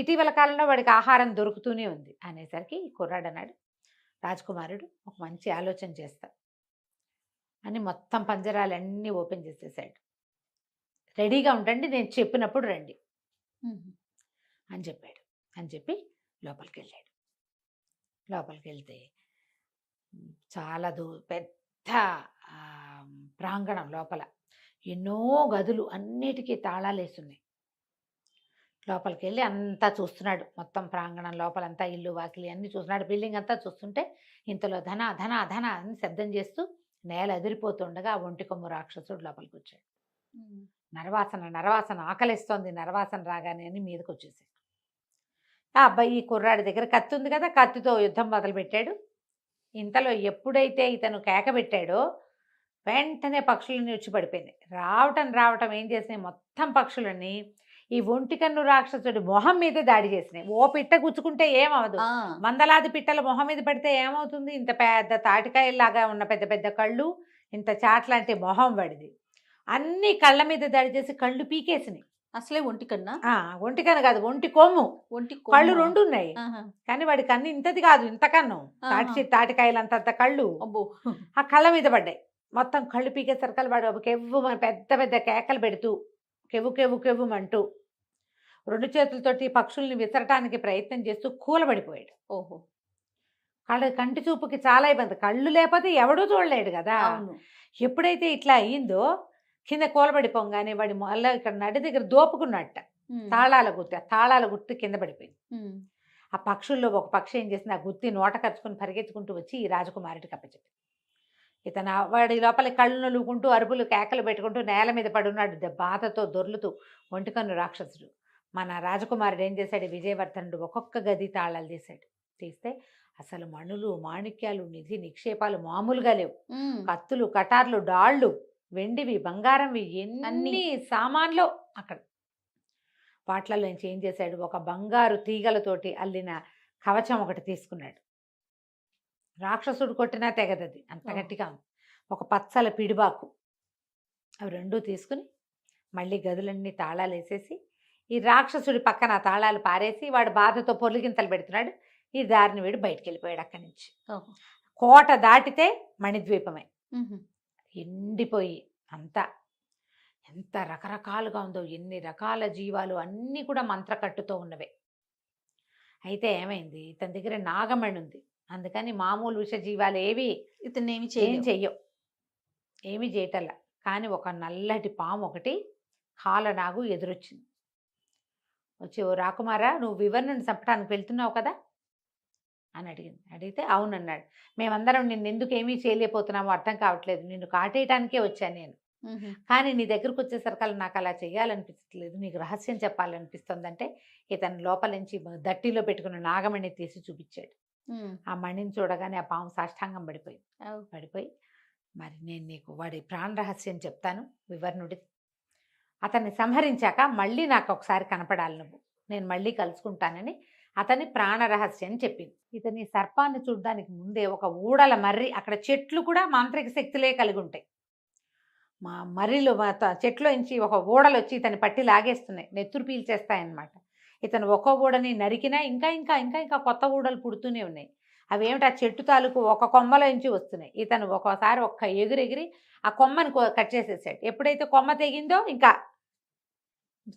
[SPEAKER 3] ఇటీవల కాలంలో వాడికి ఆహారం దొరుకుతూనే ఉంది అనేసరికి కుర్రాడు అన్నాడు, రాజకుమారుడు ఒక మంచి ఆలోచన చేస్తా అని మొత్తం పంజరాలన్నీ ఓపెన్ చేసేసాడు. రెడీగా ఉండండి, నేను చెప్పినప్పుడు రండి అని చెప్పాడు. అని చెప్పి లోపలికి వెళ్ళాడు. లోపలికి వెళ్తే చాలా పెద్ద ప్రాంగణం, లోపల ఎన్నో గదులు, అన్నిటికీ తాళాలు వేస్తున్నాయి. లోపలికి వెళ్ళి అంతా చూస్తున్నాడు, మొత్తం ప్రాంగణం లోపలంతా ఇల్లు వాకిలి అన్ని చూస్తున్నాడు, బిల్డింగ్ అంతా చూస్తుంటే ఇంతలో ధన ధన ధన అని శబ్దం చేస్తూ నేల ఎదిరిపోతుండగా ఆ ఒంటి కొమ్ము రాక్షసుడు లోపలికి వచ్చాడు. నరవాసన నరవాసన ఆకలిస్తోంది, నరవాసన రాగానే అని మీదకి వచ్చేసాడు. ఆ అబ్బాయి ఈ కుర్రాడి దగ్గర కత్తి ఉంది కదా, కత్తితో యుద్ధం మొదలుపెట్టాడు. ఇంతలో ఎప్పుడైతే ఇతను కేక పెట్టాడో వెంటనే పక్షులన్నీ వచ్చి పడిపోయింది. రావటం ఏం చేసినాయి, మొత్తం పక్షులన్నీ ఈ ఒంటికన్ను రాక్షసుడి మొహం మీదే దాడి చేసినాయి. ఓ పిట్ట గుచ్చుకుంటే ఏమవదు, వందలాది పిట్టల మొహం మీద పడితే ఏమవుతుంది, ఇంత పెద్ద తాటికాయలాగా ఉన్న పెద్ద పెద్ద కళ్ళు, ఇంత చాట్లాంటి మొహం పడిది. అన్ని కళ్ళ మీద దాడి చేసి కళ్ళు పీకేసినాయి.
[SPEAKER 2] అసలే ఒంటి కన్నా
[SPEAKER 3] ఒంటికన్ను కాదు, ఒంటి కొమ్ము. కళ్ళు 2 ఉన్నాయి కానీ వాడి కన్ను ఇంతది కాదు, ఇంత కన్ను, తాటికాయలు అంత కళ్ళు ఆ కళ్ళ మీద పడ్డాయి. మొత్తం కళ్ళు పీకేసరికలు వాడు కెవ్వు పెద్ద పెద్ద కేకలు పెడుతూ కెవ్వు కెవ్వు కెవ్వుమంటూ 2 చేతులతోటి పక్షుల్ని విసరటానికి ప్రయత్నం చేస్తూ కూలబడిపోయాడు.
[SPEAKER 2] ఓహో,
[SPEAKER 3] కంటి చూపుకి చాలా ఇబ్బంది, కళ్ళు లేకపోతే ఎవడూ చూడలేడు కదా. ఎప్పుడైతే ఇట్లా అయ్యిందో కింద కూలబడిపోగానే వాడి మళ్ళీ ఇక్కడ నడి దగ్గర దోపుకున్నట్ట తాళాల గుర్తు కింద పడిపోయింది. ఆ పక్షుల్లో ఒక పక్షి ఏం చేసింది, ఆ గుత్తి నోట కరుచుకుని పరిగెత్తుకుంటూ వచ్చి ఈ రాజకుమారుడికి అప్పచెప్పింది. ఇతను వాడి లోపల కళ్ళు నలుగుకుంటూ అరుపులు కేకలు పెట్టుకుంటూ నేల మీద పడున్నాడు, బాధతో దొర్లుతూ ఒంటికన్ను రాక్షసుడు. మన రాజకుమారుడు ఏం చేశాడు, విజయవర్ధనుడు ఒక్కొక్క గది తాళాలు తీస్తే అసలు మణులు మాణిక్యాలు నిధి నిక్షేపాలు మామూలుగా లేవు. కత్తులు కటార్లు డాళ్ళు వెండివి బంగారంవి ఎన్ని సామాన్లు అక్కడ. వాటిలలో నుంచి ఏం చేశాడు, ఒక బంగారు తీగలతోటి అల్లిన కవచం ఒకటి తీసుకున్నాడు. రాక్షసుడు కొట్టినా తెగదది, అంత గట్టిగా ఉంది. ఒక పచ్చల పిడిబాకు, అవి 2 తీసుకుని మళ్ళీ గదులన్నీ తాళాలు వేసేసి ఈ రాక్షసుడి పక్కన తాళాలు పారేసి వాడు బాధతో పొర్లిగింతలు పెడుతున్నాడు. ఈ దారిని వీడు బయటికి వెళ్ళిపోయాడు అక్కడి నుంచి. కోట దాటితే మణిద్వీపమే ఎండిపోయి అంతా ఎంత రకరకాలుగా ఉందో, ఎన్ని రకాల జీవాలు అన్నీ కూడా మంత్రకట్టుతో ఉన్నవే. అయితే ఏమైంది, ఇతని దగ్గర నాగమణి ఉంది, అందుకని మామూలు విష జీవాలు ఏవి
[SPEAKER 2] ఇతను
[SPEAKER 3] ఏం చెయ్యవు, ఏమి చేయటల్లా. కానీ ఒక నల్లటి పాము ఒకటి కాలనాగు ఎదురొచ్చింది. వచ్చి, ఓ రాకుమారా, నువ్వు వివర్ణుని చంపడానికి వెళ్తున్నావు కదా అని అడిగితే అవునన్నాడు. మేమందరం నిన్ను ఎందుకు ఏమీ చేయలేకపోతున్నామో అర్థం కావట్లేదు, నిన్ను కాటేయటానికే వచ్చాను నేను, కానీ నీ దగ్గరకు వచ్చేసరికి నాకు అలా చేయాలనిపించట్లేదు, నీకు రహస్యం చెప్పాలనిపిస్తుందంటే ఇతను లోపల నుంచి దట్టిలో పెట్టుకున్న నాగమణి తీసి చూపించాడు. ఆ మణిని చూడగానే ఆ పాము సాష్టాంగం పడిపోయి మరి నేను నీకు వాడి ప్రాణ రహస్యం చెప్తాను వివర్ణుడి, అతన్ని సంహరించాక మళ్ళీ నాకు ఒకసారి కనపడాలి నువ్వు, నేను మళ్ళీ కలుసుకుంటానని అతని ప్రాణ రహస్యం చెప్పింది. ఇతని సర్పాన్ని చూడడానికి ముందే ఒక ఊడల మర్రి, అక్కడ చెట్లు కూడా మాంత్రిక శక్తులే కలిగి ఉంటాయి. మా మర్రిలో చెట్లో నుంచి ఒక ఊడలు వచ్చి ఇతని పట్టి లాగేస్తున్నాయి, నెత్తురు పీల్చేస్తాయన్నమాట. ఇతను ఒక్కో ఊడని నరికినా ఇంకా ఇంకా ఇంకా ఇంకా కొత్త ఊడలు పుడుతూనే ఉన్నాయి. అవి ఏమిటి, ఆ చెట్టు తాలూకు ఒక కొమ్మలో నుంచి వస్తున్నాయి. ఇతను ఒక్కోసారి ఒక్క ఎగిరి ఆ కొమ్మని కట్ చేసేసాడు. ఎప్పుడైతే కొమ్మ తెగిందో ఇంకా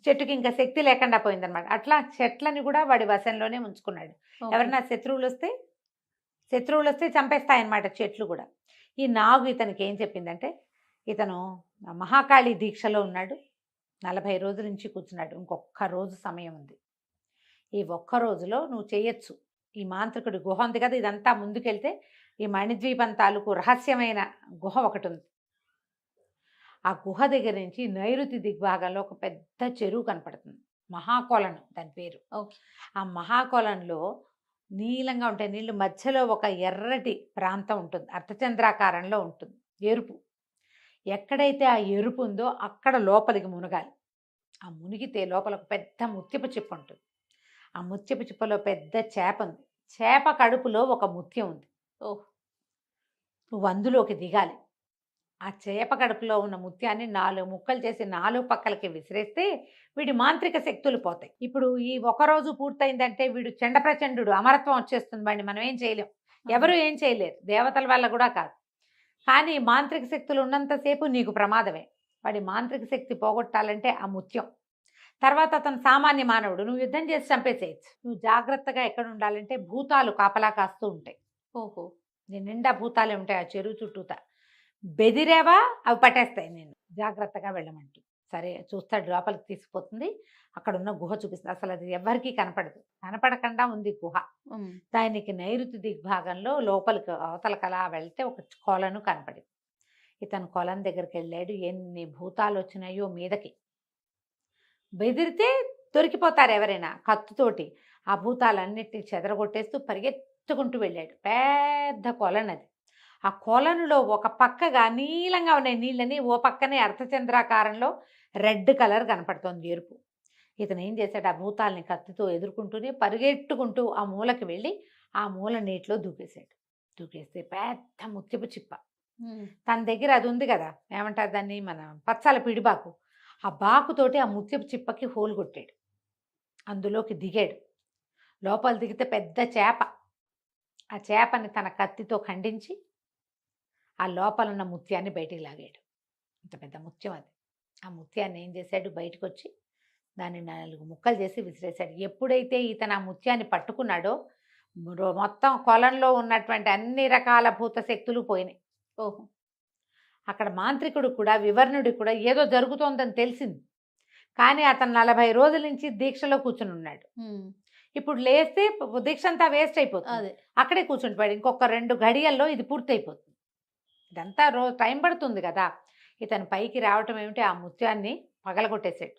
[SPEAKER 3] చెట్టుకి ఇంకా శక్తి లేకుండా పోయిందనమాట. అట్లా చెట్లని కూడా వాడి వశంలోనే ఉంచుకున్నాడు. ఎవరైనా శత్రువులు వస్తే చంపేస్తాయన్నమాట చెట్లు కూడా. ఈ నాగు ఇతనికి ఏం చెప్పిందంటే, ఇతను మహాకాళి దీక్షలో ఉన్నాడు, 40 రోజుల నుంచి కూర్చున్నాడు, ఇంకొక రోజు సమయం ఉంది, ఈ ఒక్క రోజులో నువ్వు చేయొచ్చు. ఈ మాంత్రికుడి గుహ ఉంది కదా, ఇదంతా ముందుకెళ్తే ఈ మణిద్వీపం తాలూకు రహస్యమైన గుహ ఒకటి ఉంది. ఆ గుహ దగ్గర నుంచి నైరుతి దిగ్భాగంలో ఒక పెద్ద చెరువు కనపడుతుంది, మహాకొలను దాని పేరు. ఆ మహాకొలంలో నీలంగా ఉంటాయి నీళ్ళు, మధ్యలో ఒక ఎర్రటి ప్రాంతం ఉంటుంది, అర్ధచంద్రాకారంలో ఉంటుంది, ఎరుపు. ఎక్కడైతే ఆ ఎరుపు ఉందో అక్కడ లోపలికి మునగాలి. ఆ మునిగితే లోపల ఒక పెద్ద ముత్యపు చిప్ప ఉంటుంది. ఆ ముత్యపు చిప్పలో పెద్ద చేప ఉంది, చేప కడుపులో ఒక ముత్యం ఉంది. నువ్వు అందులోకి దిగాలి. ఆ చేప కడుపులో ఉన్న ముత్యాన్ని 4 ముక్కలు చేసి 4 పక్కలకి విసిరేస్తే వీడి మాంత్రిక శక్తులు పోతాయి. ఇప్పుడు ఈ ఒకరోజు పూర్తయిందంటే వీడు చండప్రచండు, అమరత్వం వచ్చేస్తుంది, వాడిని మనం ఏం చేయలేం, ఎవరు ఏం చేయలేరు, దేవతల వల్ల కూడా కాదు. కానీ మాంత్రిక శక్తులు ఉన్నంతసేపు నీకు ప్రమాదమే. వాడి మాంత్రిక శక్తి పోగొట్టాలంటే ఆ ముత్యం. తర్వాత అతను సామాన్య మానవుడు, నువ్వు యుద్ధం చేసి చంపేసేయచ్చు. నువ్వు జాగ్రత్తగా ఎక్కడ ఉండాలంటే భూతాలు కాపలా కాస్తూ ఉంటాయి. నీ నిండా భూతాలే ఉంటాయి ఆ చెరువు చుట్టూతా. బెదిరేవా అవి పట్టేస్తాయి, నేను జాగ్రత్తగా వెళ్ళమంటూ. సరే చూస్తాడు, లోపలికి తీసుకుపోతుంది. అక్కడ ఉన్న గుహ చూపిస్తుంది. అసలు అది ఎవరికీ కనపడదు, కనపడకుండా ఉంది గుహ. దానికి నైరుతి దిగ్భాగంలో లోపలికి అవతలకి అలా వెళ్తే ఒక కొలను కనపడింది. ఇతను కొలం దగ్గరికి వెళ్ళాడు. ఎన్ని భూతాలు వచ్చినాయో మీదకి. బెదిరితే దొరికిపోతారు ఎవరైనా. కత్తుతోటి ఆ భూతాలన్నిటిని చెదరగొట్టేస్తూ పరిగెత్తుకుంటూ వెళ్ళాడు. పెద్ద కొలనది. ఆ కొలనులో ఒక పక్కగా నీలంగా ఉన్నాయి నీళ్ళని, ఓ పక్కనే అర్ధచంద్రాకారంలో రెడ్ కలర్ కనపడుతోంది, ఎరుపు. ఇతను ఏం చేశాడు, ఆ భూతాలని కత్తితో ఎదుర్కొంటూనే పరిగెట్టుకుంటూ ఆ మూలకి వెళ్ళి ఆ మూల నీటిలో దూకేశాడు. దూకేస్తే పెద్ద ముత్యపు చిప్ప తన దగ్గర అది ఉంది కదా, ఏమంటారు దాన్ని, మన పచ్చాల పిడిబాకు. ఆ బాకుతోటి ఆ ముత్యపు చిప్పకి హోల్ కొట్టాడు. అందులోకి దిగాడు. లోపల దిగితే పెద్ద చేప. ఆ చేపని తన కత్తితో ఖండించి ఆ లోపల ఉన్న ముత్యాన్ని బయటికి లాగాడు. ఇంత పెద్ద ముత్యం అది. ఆ ముత్యాన్ని ఏం చేశాడు, బయటకు వచ్చి దాన్ని 4 ముక్కలు చేసి విసిరేశాడు. ఎప్పుడైతే ఇతను ఆ ముత్యాన్ని పట్టుకున్నాడో మొత్తం కొలంలో ఉన్నటువంటి అన్ని రకాల భూత శక్తులు పోయినాయి.
[SPEAKER 2] ఓహో.
[SPEAKER 3] అక్కడ మాంత్రికుడు కూడా, వివర్ణుడు కూడా ఏదో జరుగుతోందని తెలిసింది. కానీ అతను 40 రోజుల నుంచి దీక్షలో కూర్చుని ఉన్నాడు. ఇప్పుడు లేస్తే దీక్ష అంతా వేస్ట్ అయిపోతుంది.
[SPEAKER 2] అదే
[SPEAKER 3] అక్కడే కూర్చుంటాడు. ఇంకొక 2 గడియల్లో ఇది పూర్తయిపోతుంది. ఇదంతా టైం పడుతుంది కదా. ఇతను పైకి రావటం ఏమిటి, ఆ ముత్యాన్ని పగలగొట్టేసాడు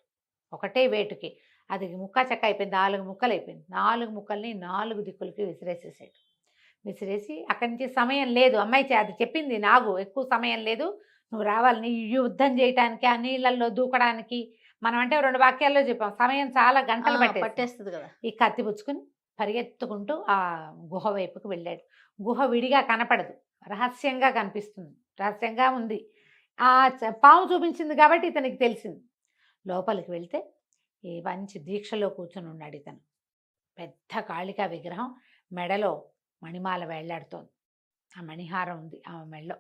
[SPEAKER 3] ఒకటే వేటుకి. అది ముక్క చెక్క అయిపోయింది. 4 ముక్కలు అయిపోయింది. 4 ముక్కల్ని 4 దిక్కులకి విసిరేసేసాడు. విసిరేసి అక్కడి నుంచి సమయం లేదు, అమ్మాయి అది చెప్పింది, నాకు ఎక్కువ సమయం లేదు, నువ్వు రావాలని, యుద్ధం చేయటానికి, ఆ నీళ్ళల్లో దూకడానికి. మనం అంటే 2 వాక్యాల్లో చెప్పాం, సమయం చాలా గంటలు
[SPEAKER 2] పట్టేస్తుంది కదా.
[SPEAKER 3] ఈ కత్తి పుచ్చుకుని పరిగెత్తుకుంటూ ఆ గుహ వైపుకి వెళ్ళాడు. గుహ విడిగా కనపడదు, రహస్యంగా కనిపిస్తుంది, రహస్యంగా ఉంది. ఆ పాము చూపించింది కాబట్టి ఇతనికి తెలిసింది. లోపలికి వెళ్తే ఈ మంచి దీక్షలో కూర్చుని ఉన్నాడు ఇతను. పెద్ద కాళికా విగ్రహం, మెడలో మణిమాల వేళ్లాడుతోంది. ఆ మణిహారం ఉంది ఆమె మెడలో.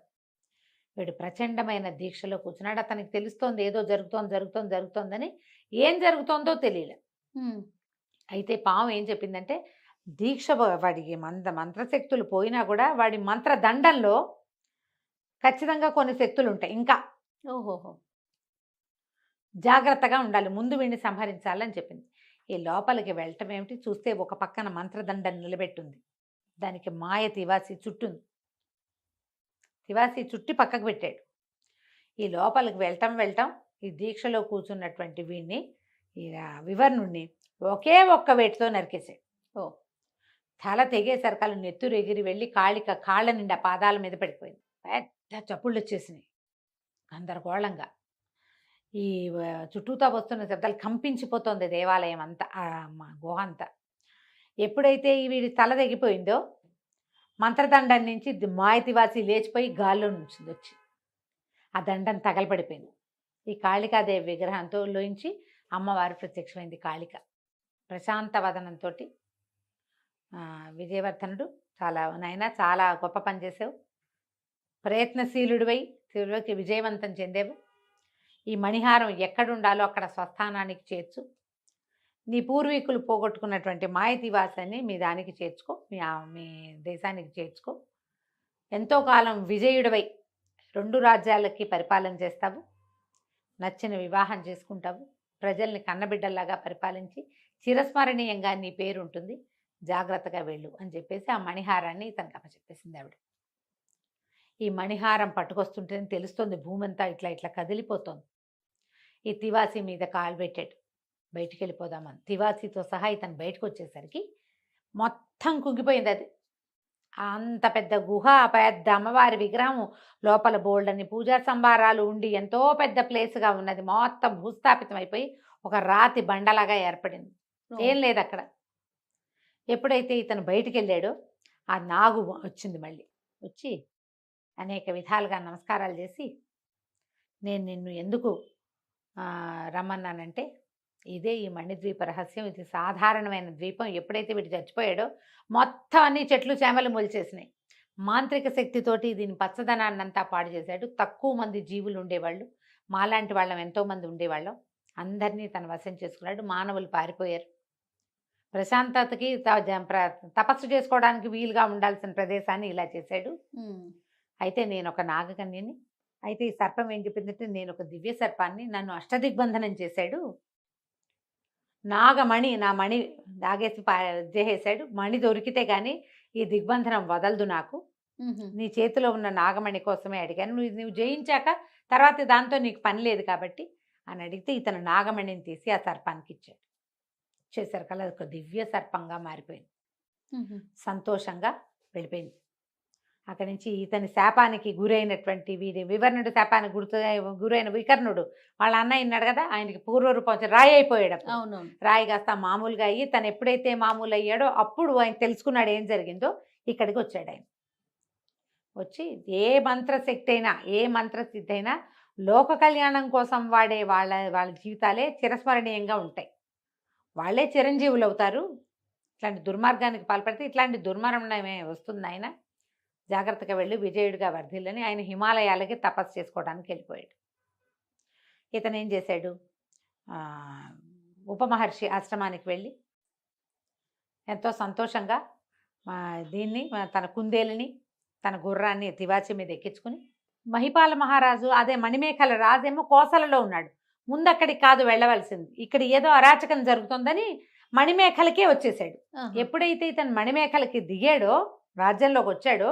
[SPEAKER 3] వీడు ప్రచండమైన దీక్షలో కూర్చున్నాడు. అతనికి తెలుస్తోంది ఏదో జరుగుతోందని. ఏం జరుగుతోందో తెలియలే. అయితే పాము ఏం చెప్పిందంటే, దీక్ష వాడికి మంత్రశక్తులు పోయినా కూడా వాడి మంత్రదండంలో ఖచ్చితంగా కొన్ని శక్తులు ఉంటాయి ఇంకా.
[SPEAKER 2] ఓహోహో.
[SPEAKER 3] జాగ్రత్తగా ఉండాలి, ముందు వీడిని సంహరించాలని చెప్పింది. ఈ లోపలికి వెళ్ళటం ఏమిటి, చూస్తే ఒక పక్కన మంత్రదండం నిలబెట్టుంది. దానికి మాయ తివాసి చుట్టుంది. తివాసి చుట్టి పక్కకు పెట్టాడు. ఈ లోపలికి వెళ్ళటం ఈ దీక్షలో కూర్చున్నటువంటి వీడిని, ఈ వివర్ణుణ్ణి ఒకే ఒక్క వేటితో నరికేశాడు.
[SPEAKER 2] ఓ.
[SPEAKER 3] తల తెగేసరికలు నెత్తురు ఎగిరి వెళ్ళి కాళ్ళ నిండా పాదాల మీద పడిపోయింది. పెద్ద చప్పుళ్ళు వచ్చేసినాయి గందరగోళంగా. ఈ చుట్టూతా వస్తున్న శబ్దాలు కంపించిపోతుంది దేవాలయం అంతా, గుహ అంతా. ఎప్పుడైతే వీడి తల తెగిపోయిందో మంత్రదండం నుంచి మాయతివాసి లేచిపోయి గాల్లో నుంచింది వచ్చి. ఆ దండం తగలబడిపోయింది. ఈ కాళికాదేవి విగ్రహంతో లోంచి అమ్మవారు ప్రత్యక్షమైంది. కాళిక ప్రశాంత వదనంతో, విజయవర్ధనుడు, నాయనా చాలా గొప్ప పని చేసావు, ప్రయత్నశీలుడివై తిరులోకి విజయవంతం చెందేవు. ఈ మణిహారం ఎక్కడుండాలో అక్కడ స్వస్థానానికి చేర్చు. నీ పూర్వీకులు పోగొట్టుకున్నటువంటి మాయతివాసాన్ని మీ దానికి చేర్చుకో, మీ దేశానికి చేర్చుకో. ఎంతో కాలం విజయుడివై 2 రాజ్యాలకి పరిపాలన చేస్తావు, నచ్చిన వివాహం చేసుకుంటావు, ప్రజల్ని కన్నబిడ్డల్లాగా పరిపాలించి చిరస్మరణీయంగా నీ పేరు ఉంటుంది, జాగ్రత్తగా వెళ్ళు అని చెప్పేసి ఆ మణిహారాన్ని తనకు అప్పచెప్పేసింది ఆవిడ. ఈ మణిహారం పట్టుకొస్తుంటేనే తెలుస్తుంది భూమి అంతా ఇట్లా కదిలిపోతుంది. ఈ తివాసి మీద కాలు పెట్టాడు, బయటికి వెళ్ళిపోదామని. తివాసితో సహా ఇతను బయటకు వచ్చేసరికి మొత్తం కుంగిపోయింది అది. అంత పెద్ద గుహ, పెద్ద అమ్మవారి విగ్రహం, లోపల బోల్డని పూజా సంభారాలు ఉండి ఎంతో పెద్ద ప్లేస్గా ఉన్నది. మొత్తం భూస్థాపితం అయిపోయి ఒక రాతి బండలాగా ఏర్పడింది. ఏం లేదు అక్కడ. ఎప్పుడైతే ఇతను బయటికి వెళ్ళాడో ఆ నాగు వచ్చింది. మళ్ళీ వచ్చి అనేక విధాలుగా నమస్కారాలు చేసి, నేను నిన్ను ఎందుకు రమ్మన్నానంటే, ఇదే ఈ మణిద్వీప రహస్యం, ఇది సాధారణమైన ద్వీపం. ఎప్పుడైతే వీడు చచ్చిపోయాడో మొత్తం అన్ని చెట్లు చేమలు మొలిచేసినాయి. మాంత్రిక శక్తితోటి దీని పచ్చదనాన్నంతా పాడు చేశాడు. తక్కువ మంది జీవులు ఉండేవాళ్ళు, మాలాంటి వాళ్ళం ఎంతోమంది ఉండేవాళ్ళం. అందరినీ తన వశం చేసుకున్నాడు. మానవులు పారిపోయారు. ప్రశాంతతకి తపస్సు చేసుకోవడానికి వీలుగా ఉండాల్సిన ప్రదేశాన్ని ఇలా చేశాడు. అయితే నేను ఒక నాగకన్యని, అయితే ఈ సర్పం ఏం చెప్పిందంటే, నేను ఒక దివ్య సర్పాన్ని, నన్ను అష్టదిగ్బంధనం చేశాడు, నాగమణి, నా మణి దాగేసి చేసేసాడు, మణి దొరికితే కానీ ఈ దిగ్బంధనం వదలదు నాకు, నీ చేతిలో ఉన్న నాగమణి కోసమే అడిగాను, నువ్వు జయించాక తర్వాత దాంతో నీకు పని లేదు కాబట్టి అని అడిగితే ఇతను నాగమణిని తీసి ఆ సర్పానికి ఇచ్చాడు. చేసరికల్లా అది ఒక దివ్య సర్పంగా మారిపోయింది. సంతోషంగా వెళ్ళిపోయింది. అక్కడి నుంచి ఇతని శాపానికి గురైనటువంటి వివర్ణుడు శాపానికి గురైన వికర్ణుడు వాళ్ళ అన్నయ్య ఉన్నాడు కదా, ఆయనకి పూర్వరూపం రాయి అయిపోయాడు.
[SPEAKER 2] అవునవును.
[SPEAKER 3] రాయి కాస్త మామూలుగా అయ్యి తను ఎప్పుడైతే మామూలు అయ్యాడో అప్పుడు ఆయన తెలుసుకున్నాడు ఏం జరిగిందో. ఇక్కడికి వచ్చాడు ఆయన. వచ్చి ఏ మంత్రశక్తి అయినా, ఏ మంత్రసిద్ధి అయినా లోక కళ్యాణం కోసం వాడే వాళ్ళ జీవితాలే చిరస్మరణీయంగా ఉంటాయి. వాళ్ళే చిరంజీవులు అవుతారు. ఇట్లాంటి దుర్మార్గానికి పాల్పడితే ఇట్లాంటి దుర్మరణమే వస్తుంది. ఆయన జాగ్రత్తగా వెళ్ళి విజయుడిగా వర్ధిల్లని ఆయన హిమాలయాలకి తపస్సు చేసుకోవడానికి వెళ్ళిపోయాడు. ఇతను ఏం చేశాడు, ఉపమహర్షి ఆశ్రమానికి వెళ్ళి ఎంతో సంతోషంగా దీన్ని తన కుందేలుని, తన గుర్రాన్ని తివాచి మీద ఎక్కించుకుని, మహిపాల మహారాజు అదే మణిమేఖల రాజేమో కోసలలో ఉన్నాడు. ముందక్కడికి కాదు వెళ్ళవలసింది, ఇక్కడ ఏదో అరాచకం జరుగుతుందని మణిమేఖలకే వచ్చేసాడు. ఎప్పుడైతే ఇతను మణిమేఖలకి దిగాడో, రాజ్యంలోకి వచ్చాడో,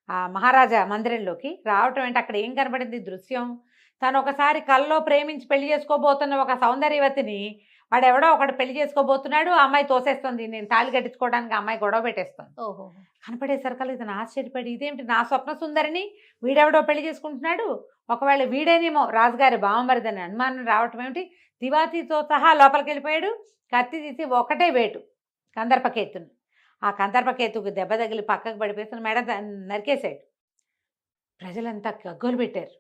[SPEAKER 3] ఆ మహారాజా మందిరంలోకి రావటం అంటే అక్కడ ఏం కనబడింది దృశ్యం, తను ఒకసారి కల్లో ప్రేమించి పెళ్లి చేసుకోబోతున్న ఒక సౌందర్యవతిని వాడెవడో ఒకడు పెళ్లి చేసుకోబోతున్నాడు, ఆ అమ్మాయి తోసేస్తుంది, నేను తాళి కట్టించుకోవడానికి అమ్మాయి గొడవ పెట్టేస్తుంది.
[SPEAKER 2] ఓహో.
[SPEAKER 3] కనపడేసరికల్లా ఇతను ఆశ్చర్యపడి, ఇదేమిటి నా స్వప్న సుందరిని వీడెవడో పెళ్లి చేసుకుంటున్నాడు, ఒకవేళ వీడేనేమో రాజుగారి బావమరిదని అనుమానం రావటం ఏమిటి, తివాతితో సహా లోపలికి వెళ్ళిపోయాడు. కత్తి తీసి ఒకటే వేటు కందర్పకేతుని, ఆ కందర్పకేతుకు దెబ్బ తగిలి పక్కకు పడిపోయి మెడ నరికేశాడు. ప్రజలంతా గగ్గోలు పెట్టారు.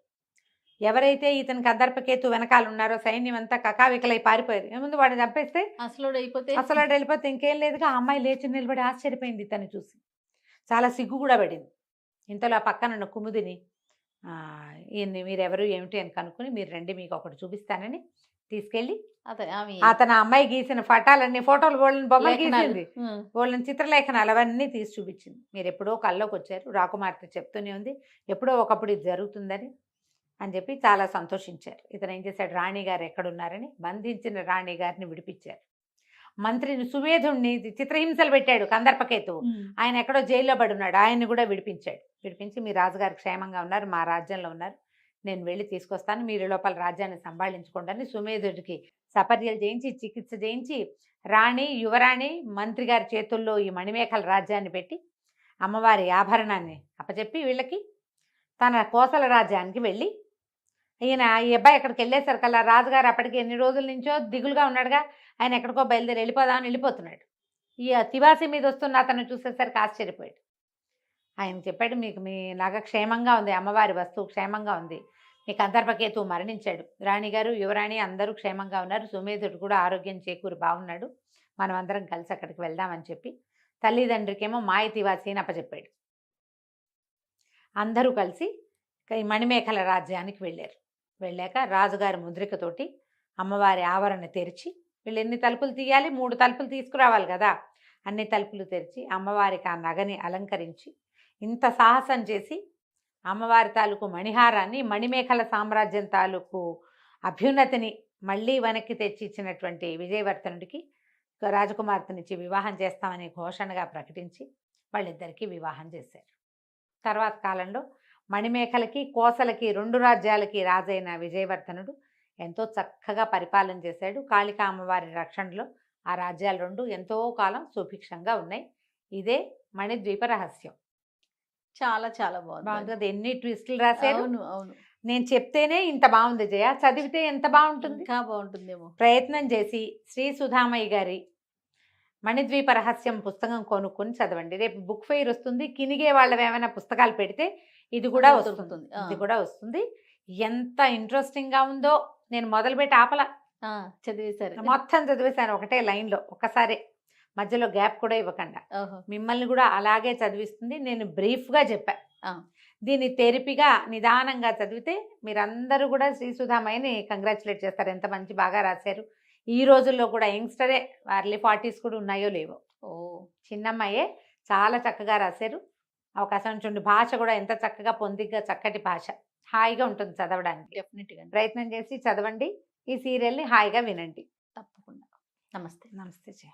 [SPEAKER 3] ఎవరైతే ఇతని కందర్పకేతు వెనకాల ఉన్నారో సైన్యం అంతా కకావికలై పారిపోయారు. ఏముంది, వాడిని చంపేస్తే అసలు వెళ్ళిపోతే ఇంకేం లేదుగా. ఆ అమ్మాయి లేచి నిలబడి ఆశ్చర్యపోయింది ఇతన్ని చూసి, చాలా సిగ్గు కూడా పడింది. ఇంతలో ఆ పక్కనున్న కుముదిని, ఈయన్ని మీరెవరు ఏమిటి అని కనుక్కుని, మీరు రండి మీకు ఒకటి చూపిస్తానని తీసుకెళ్ళి అతను అమ్మాయి గీసిన ఫోటోలు వాళ్ళని బొమ్మలు గీసింది, వాళ్ళని చిత్రలేఖనాలు అవన్నీ తీసి చూపించింది. మీరు ఎప్పుడో కల్లోకి వచ్చారు, రాకుమార్తె చెప్తూనే ఉంది ఎప్పుడో ఒకప్పుడు ఇది జరుగుతుందని అని చెప్పి చాలా సంతోషించారు. ఇతను ఏం చేశాడు, రాణిగారు ఎక్కడున్నారని బంధించిన రాణిగారిని విడిపించారు. మంత్రిని సువేధుణ్ణి చిత్రహింసలు పెట్టాడు కందర్పకేతువు, ఆయన ఎక్కడో జైల్లో పడి ఉన్నాడు, ఆయన్ని కూడా విడిపించాడు. విడిపించి మీ రాజుగారు క్షేమంగా ఉన్నారు, మా రాజ్యంలో ఉన్నారు, నేను వెళ్ళి తీసుకొస్తాను, మీరు లోపల రాజ్యాన్ని సంభాళించుకోండి అని సుమేధుడికి సపర్యలు చేయించి చికిత్స చేయించి రాణి, యువరాణి, మంత్రి గారి చేతుల్లో ఈ మణిమేఖల రాజ్యాన్ని పెట్టి అమ్మవారి ఆభరణాన్ని అప్పచెప్పి వీళ్ళకి తన కోసల రాజ్యానికి వెళ్ళి, ఈయన ఈ అబ్బాయి ఎక్కడికి వెళ్ళేసరికల్లా రాజుగారు అప్పటికి ఎన్ని రోజుల నుంచో దిగులుగా ఉన్నాడుగా, ఆయన ఎక్కడికో బయలుదేరి వెళ్ళిపోదామని వెళ్ళిపోతున్నాడు. ఈ తివాసి మీద వస్తున్న అతను చూసేసరికి ఆశ్చర్యపోయాడు. ఆయన చెప్పాడు, మీకు మీ నగ క్షేమంగా ఉంది, అమ్మవారి వస్తువు క్షేమంగా ఉంది, మీ కందర్పకేతు మరణించాడు, రాణిగారు, యువరాణి అందరూ క్షేమంగా ఉన్నారు, సుమేధుడు కూడా ఆరోగ్యం చేకూరి బాగున్నాడు, మనం అందరం కలిసి అక్కడికి వెళ్దామని చెప్పి తల్లిదండ్రికేమో మాయ తివాసి అని అప్పచెప్పాడు. అందరూ కలిసి ఈ మణిమేఖల రాజ్యానికి వెళ్ళారు. వెళ్ళాక రాజుగారి ముద్రికతోటి అమ్మవారి ఆవరణ తెరిచి, వీళ్ళు ఎన్ని తలుపులు తీయాలి, 3 తలుపులు తీసుకురావాలి కదా, అన్ని తలుపులు తెరిచి అమ్మవారికి ఆ నగని అలంకరించి ఇంత సాహసం చేసి అమ్మవారి తాలూకు మణిహారాన్ని, మణిమేఖల సామ్రాజ్యం తాలూకు అభ్యున్నతిని మళ్ళీ వెనక్కి తెచ్చి ఇచ్చినటువంటి విజయవర్ధనుడికి రాజకుమార్తెనిచ్చి వివాహం చేస్తామని ఘోషణగా ప్రకటించి వాళ్ళిద్దరికీ వివాహం చేశారు. తర్వాత కాలంలో మణిమేఖలకి, కోసలకి 2 రాజ్యాలకి రాజైన విజయవర్ధనుడు ఎంతో చక్కగా పరిపాలన చేశాడు. కాళికా అమ్మవారి రక్షణలో ఆ రాజ్యాలు 2 ఎంతో కాలం సుభిక్షంగా ఉన్నాయి. ఇదే మణిద్వీప రహస్యం.
[SPEAKER 2] చాలా చాలా
[SPEAKER 3] బాగుంది. ఎన్ని ట్విస్టులు రాశారు.
[SPEAKER 2] అవును.
[SPEAKER 3] నేను చెప్తేనే ఇంత బాగుంది జయ, చదివితే ఎంత బాగుంటుంది.
[SPEAKER 2] ఇంకా బాగుంటుందేమో.
[SPEAKER 3] ప్రయత్నం చేసి శ్రీ సుధామయ్య గారి మణిద్వీప రహస్యం పుస్తకం కొనుక్కొని చదవండి. రేపు బుక్ ఫెయిర్ వస్తుంది, కినిగే వాళ్ళవి ఏమైనా పుస్తకాలు పెడితే ఇది కూడా వస్తుంది. ఇది కూడా వస్తుంది. ఎంత ఇంట్రెస్టింగ్ గా ఉందో, నేను మొదలుపెట్టి ఆపల,
[SPEAKER 2] చదివేశారు,
[SPEAKER 3] మొత్తం చదివేశాను ఒకటే లైన్లో, ఒక్కసారి మధ్యలో గ్యాప్ కూడా ఇవ్వకుండా. మిమ్మల్ని కూడా అలాగే చదివిస్తుంది. నేను బ్రీఫ్గా చెప్పా. దీన్ని తెరిపిగా నిదానంగా చదివితే మీరందరూ కూడా శ్రీ సుధామయ్యని కంగ్రాచులేట్ చేస్తారు. ఎంత మంచి బాగా రాశారు. ఈ రోజుల్లో కూడా యంగ్స్టరే, అర్లీ 40s కూడా ఉన్నాయో లేవో, చిన్నమ్మాయే చాలా చక్కగా రాశారు. అవకాశం చూడండి, భాష కూడా ఎంత చక్కగా పొందిగ్గా చక్కటి భాష. హాయిగా ఉంటుంది చదవడానికి.
[SPEAKER 2] డెఫినెట్ గా
[SPEAKER 3] ప్రయత్నం చేసి చదవండి. ఈ సీరియల్ని హాయిగా వినండి.
[SPEAKER 2] తప్పకుండా. నమస్తే.
[SPEAKER 3] నమస్తే జయ.